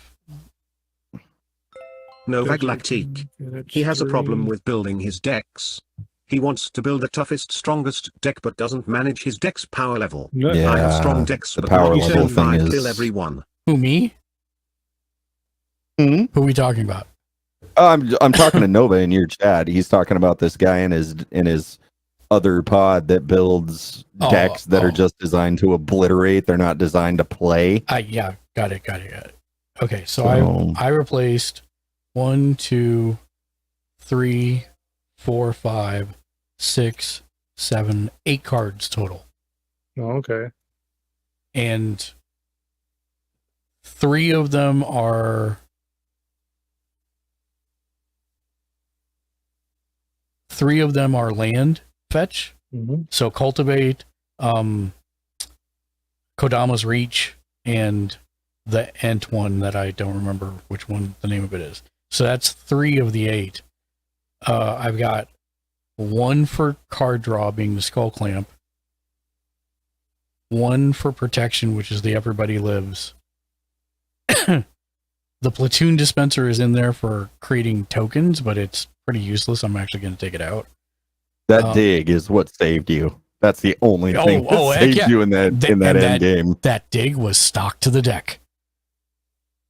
Novak Lactique. He has a problem with building his decks. He wants to build the toughest, strongest deck, but doesn't manage his deck's power level. Yeah, I have strong decks, the but power when level turn thing 5 is- kill everyone. Who, me? Who are we talking about? I'm talking to Nova in your chat. He's talking about this guy in his other pod that builds decks that are just designed to obliterate. They're not designed to play. Yeah, got it. Okay, so I replaced 1, 2, 3, 4, 5, 6, 7, 8 cards total. Oh, okay. And 3 of them are land fetch. Mm-hmm. So cultivate, Kodama's Reach, and the Ent one that I don't remember which one the name of it is. So that's 3 of the 8. I've got 1 for card draw, being the Skull Clamp. 1 for protection, which is the Everybody Lives. The platoon dispenser is in there for creating tokens, but it's pretty useless. I'm actually going to take it out. That dig is what saved you. That's the only thing that saved you in that end game. That dig was stock to the deck.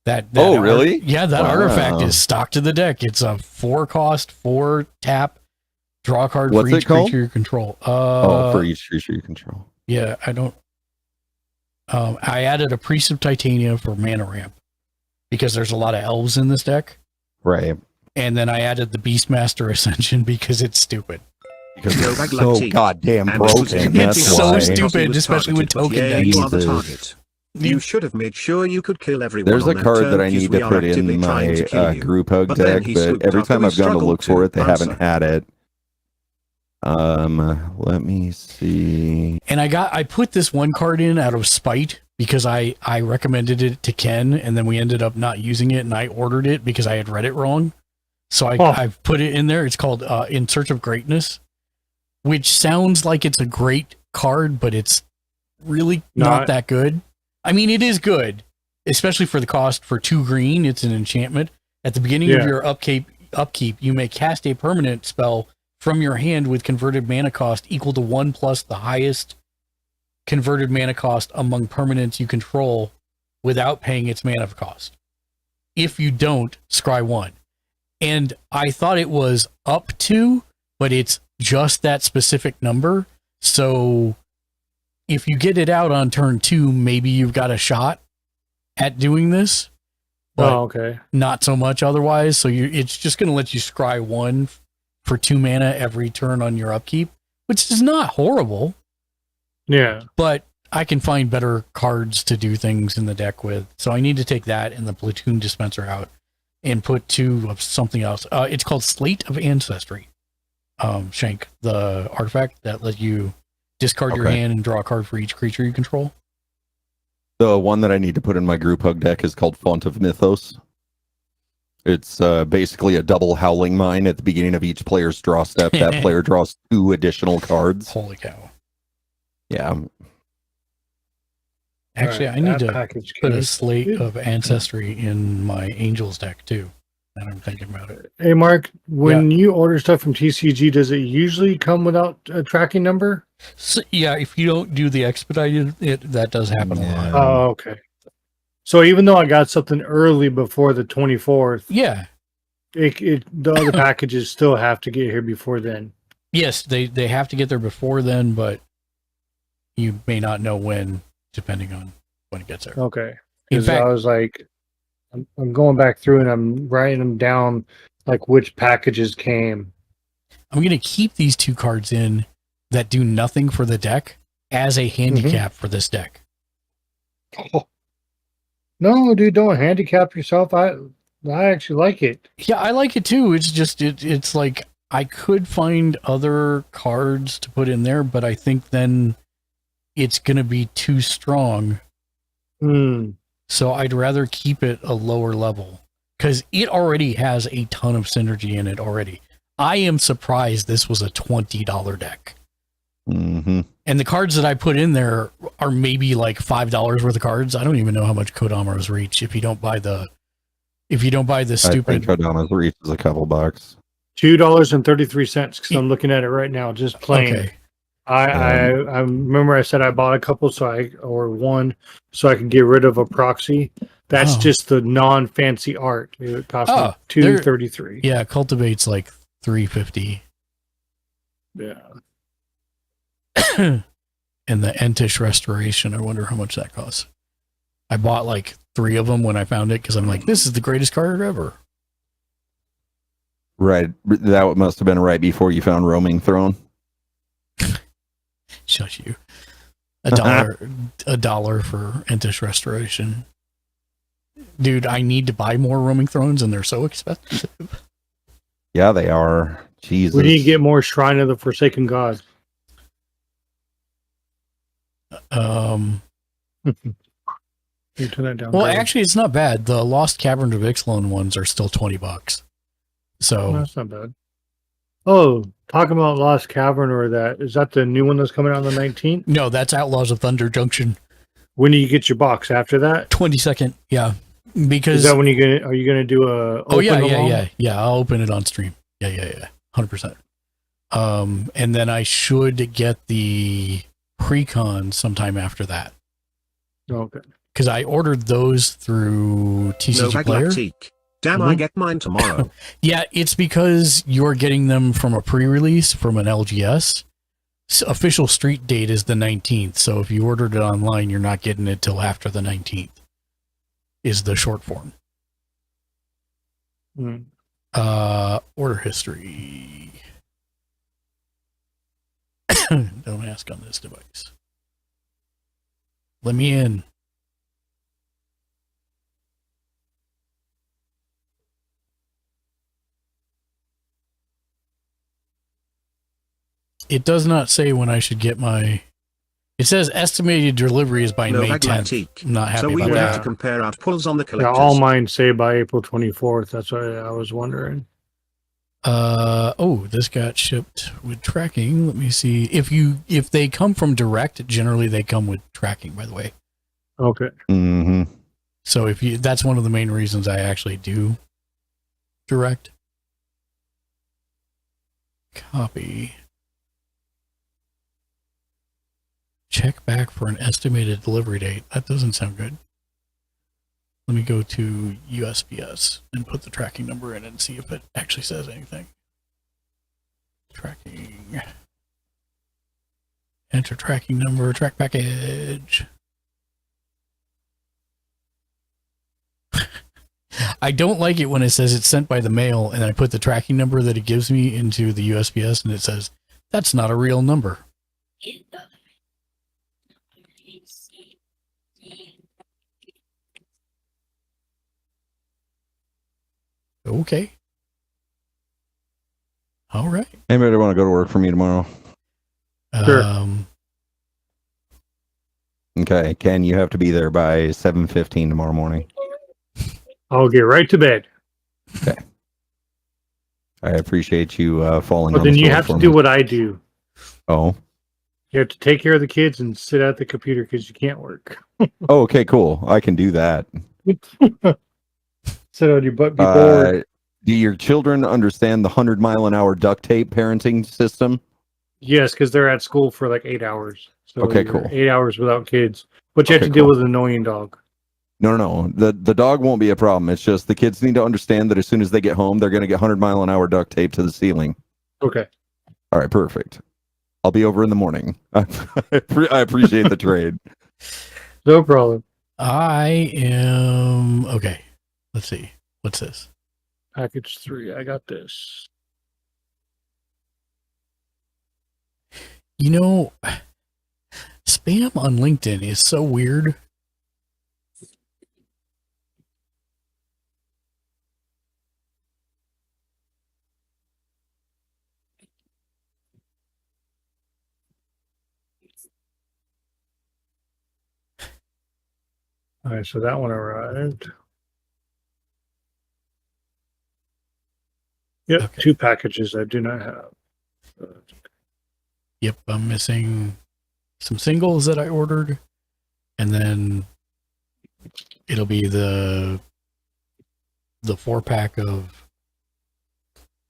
That really? Yeah, that artifact is stock to the deck. It's a 4 cost, 4 tap, draw a card What's for it each called? creature you control. For each creature you control. Yeah, I don't. I added a Priest of Titania for mana ramp because there's a lot of elves in this deck. Right. And then I added the Beastmaster Ascension because it's stupid. Because it's so goddamn broken. It's so stupid, especially with token decks. You are the target. You should have made sure you could kill everyone. There's on a that card turn that I because need we to are put in actively trying to kill my you. group hug But then deck, he but swooped every after time we I've gone to struggled look for it, they answer. haven't had it. Let me see. And I put this one card in out of spite because I recommended it to Ken, and then we ended up not using it, and I ordered it because I had read it wrong. So I put it in there. It's called In Search of Greatness, which sounds like it's a great card, but it's really not that good. I mean, it is good, especially for the cost for 2 green. It's an enchantment, At the beginning of your upkeep, you may cast a permanent spell from your hand with converted mana cost equal to 1 plus the highest converted mana cost among permanents you control without paying its mana cost. If you don't, scry 1. And I thought it was up to, but it's just that specific number. So if you get it out on turn 2, maybe you've got a shot at doing this. But okay. Not so much otherwise. So it's just going to let you scry 1 for 2 mana every turn on your upkeep, which is not horrible. Yeah. But I can find better cards to do things in the deck with. So I need to take that and the Platoon Dispenser out and put 2 of something else. It's called Slate of Ancestry. Shank, the artifact that lets you discard your hand and draw a card for each creature you control. The one that I need to put in my group hug deck is called Font of Mythos. It's basically a double Howling Mine at the beginning of each player's draw step. That player draws 2 additional cards. Holy cow. Yeah. Actually, Right, I need that to package put a came. Slate of Ancestry in my Angels deck too. Now I'm thinking about it. Hey, Mark, when you order stuff from TCG, does it usually come without a tracking number? So, yeah, if you don't do the expedited, that does happen a lot. Oh, okay. So even though I got something early before the 24th, yeah, the other packages still have to get here before then. Yes, they have to get there before then, but you may not know when, depending on when it gets there. Okay. In Because fact, I was like, I'm going back through and I'm writing them down, like which packages came. I'm going to keep these 2 cards in that do nothing for the deck as a handicap for this deck. Oh. No, dude, don't handicap yourself. I actually like it. Yeah, I like it too. It's just it's like I could find other cards to put in there, but I think then it's going to be too strong. So I'd rather keep it a lower level because it already has a ton of synergy in it already. I am surprised this was a $20 deck. Mm-hmm. And the cards that I put in there are maybe like $5 worth of cards. I don't even know how much Kodama's Reach if you don't buy the stupid. I think Kodama's Reach is a couple bucks. $2.33 because I'm looking at it right now, just plain. Okay. I remember I said I bought a couple or one so I could get rid of a proxy. That's just the non-fancy art. It cost me $2.33. Yeah, Cultivate's like $3.50. Yeah. And the Entish Restoration, I wonder how much that costs. I bought like 3 of them when I found it because I'm like, this is the greatest card ever. Right. That must have been right before you found Roaming Throne. Shut you. $1 for Entish Restoration. Dude, I need to buy more Roaming Thrones and they're so expensive. Yeah, they are. Jesus. We need to get more Shrine of the Forsaken Gods. You turn that down. Well, actually, it's not bad. The Lost Cavern of Ixalan ones are still $20. So that's not bad. Oh, talking about Lost Cavern or that, is that the new one that's coming out on the 19th? No, that's Outlaws of Thunder Junction. When do you get your box after that? 22nd, yeah. Because is that when are you gonna do a? Yeah. I'll open it on stream. Yeah, 100%. And then I should get the pre-con sometime after that. Okay. Because I ordered those through TCG Player. Damn, I get mine tomorrow. Yeah, it's because you're getting them from a pre-release from an LGS. Official street date is the 19th, so if you ordered it online, you're not getting it till after the 19th. Is the short form. Order history. Don't ask on this device. Let me in. It does not say when I should get my. It says estimated delivery is by May 10th. I'm not happy so we about will that. have to compare our pulls on the Yeah, collectors. all mine say by April 24th. That's what I was wondering. This got shipped with tracking. Let me see. If they come from direct, generally they come with tracking, by the way. Okay. Mm-hmm. So that's one of the main reasons I actually do direct. Copy. Check back for an estimated delivery date. That doesn't sound good. Let me go to USPS and put the tracking number in and see if it actually says anything. Tracking. Enter tracking number, track package. I don't like it when it says it's sent by the mail and I put the tracking number that it gives me into the USPS and it says, that's not a real number. Okay. All right. Anybody want to go to work for me tomorrow? Sure. Okay, Ken, you have to be there by 7:15 tomorrow morning. I'll get right to bed. Okay. I appreciate you falling But on then the you floor have for to me. do what I do. Oh. You have to take care of the kids and sit at the computer because you can't work. Oh, okay, cool. I can do that. Sit on your butt, be bored. Do your children understand the 100-mile-an-hour duct tape parenting system? Yes, because they're at school for like 8 hours. So Okay, you're cool. 8 hours without kids. But you have Okay, to deal cool. with an annoying dog. No. The dog won't be a problem. It's just the kids need to understand that as soon as they get home, they're going to get 100-mile-an-hour duct tape to the ceiling. Okay. All right, perfect. I'll be over in the morning. I appreciate the trade. No problem. I am okay. Let's see. What's this? Package 3. I got this. You know, spam on LinkedIn is so weird. All right, so that one arrived. Yep, Okay. 2 packages I do not have. Yep, I'm missing some singles that I ordered, and then it'll be the 4-pack of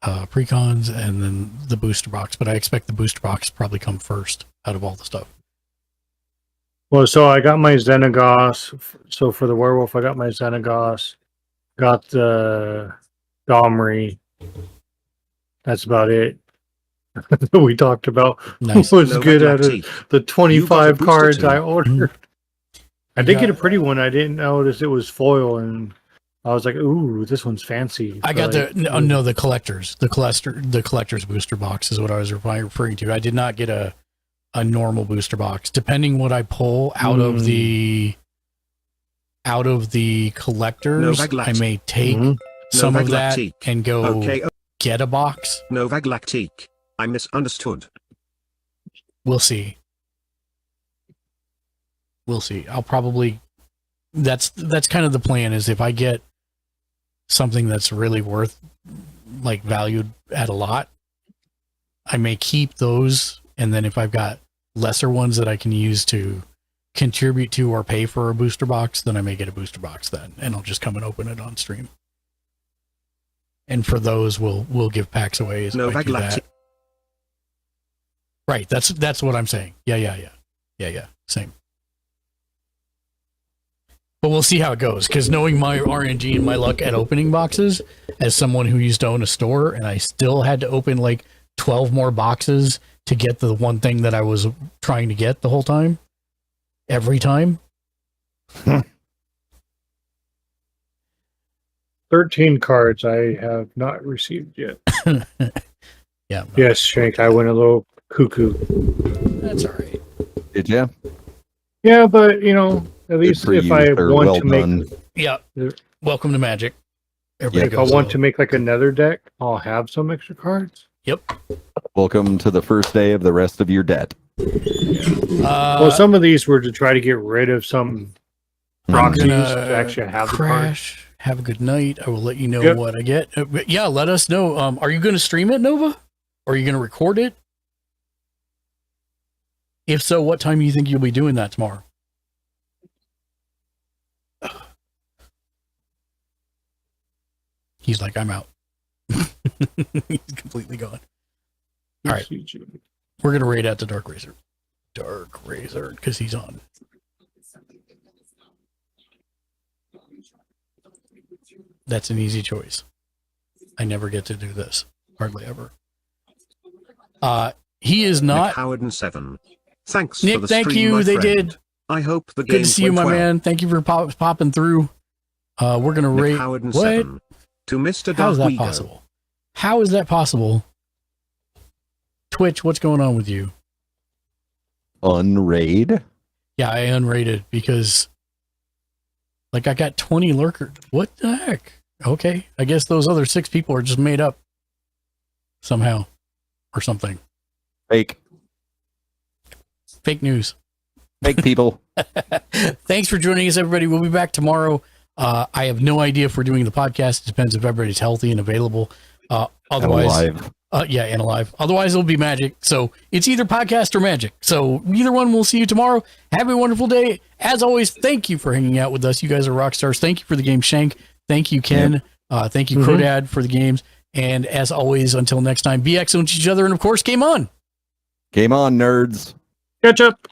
precons and then the booster box. But I expect the booster box to probably come first out of all the stuff. Well, so I got my Xenagos. So for the werewolf, I got my Xenagos. Got the Domri. That's about it. We talked about Nice. was No good red out of lactate. the You got a 25 booster cards too. I ordered. I did Yeah. get a pretty one. I didn't notice it was foil, and I was like, "Ooh, this one's fancy." I got Like, the collectors. The collector's booster box is what I was referring to. I did not get a normal booster box. Depending what I pull out of the collectors, Novag I may take Mhm. some of Novag that Lactique. and go Okay, get a box. Novag Lactique. I misunderstood. We'll see. I'll probably that's kind of the plan, is if I get something that's really worth, like, valued at a lot, I may keep those, and then if I've got lesser ones that I can use to contribute to or pay for a booster box, then I may get a booster box then, and I'll just come and open it on stream. And for those, we'll give packs away as I Novag do that. Lactique. Right, that's what I'm saying. Yeah. Same. But we'll see how it goes, because knowing my RNG and my luck at opening boxes, as someone who used to own a store, and I still had to open like 12 more boxes to get the one thing that I was trying to get the whole time, every time. 13 cards I have not received yet. Yeah, Yes, Shank, I went a little cuckoo. that's all right. Did you? Yeah, but at least for if you, I sir. want Well to make done. Yeah, Yeah. welcome to Magic. Everybody if I goes, want "Oh." to make like another deck, I'll have some extra cards. Yep. Welcome to the first day of the rest of your debt. Well, some of these were to try to get rid of some I'm proxies gonna to actually have the cards. crash. Have a good night. I will let you know Yep. what I get. Yeah, let us know. Are you going to stream it, Nova? Or are you going to record it? If so, what time do you think you'll be doing that tomorrow? He's like, I'm out. He's completely gone. All right. We're going to raid out to Dark Razor. Dark Razor, because he's on. That's an easy choice. I never get to do this. Hardly ever. He is not. Nick Howard and 7. Thanks Nick, for the thank stream, you. my They friend. did. I hope the Good game to see you, my well. man. Thank you for popping through. We're going to Nick rate. Howard and What? 7. To Mr. How is that Darkwego. possible? How is that possible? Twitch, what's going on with you? Unraid? Yeah, I unrated because like I got 20 lurkers. What the heck? Okay. I guess those other 6 people are just made up somehow or something. Fake. Fake news. Fake people. Thanks for joining us, everybody. We'll be back tomorrow. I have no idea if we're doing the podcast. It depends if everybody's healthy and available. Otherwise, and alive. Otherwise, it'll be magic. So it's either podcast or magic. So either one. We'll see you tomorrow. Have a wonderful day. As always, thank you for hanging out with us. You guys are rock stars. Thank you for the game, Shank. Thank you, Ken. Thank you, Crodad, for the games. And as always, until next time, be excellent to each other. And of course, game on. Game on, nerds. Catch up.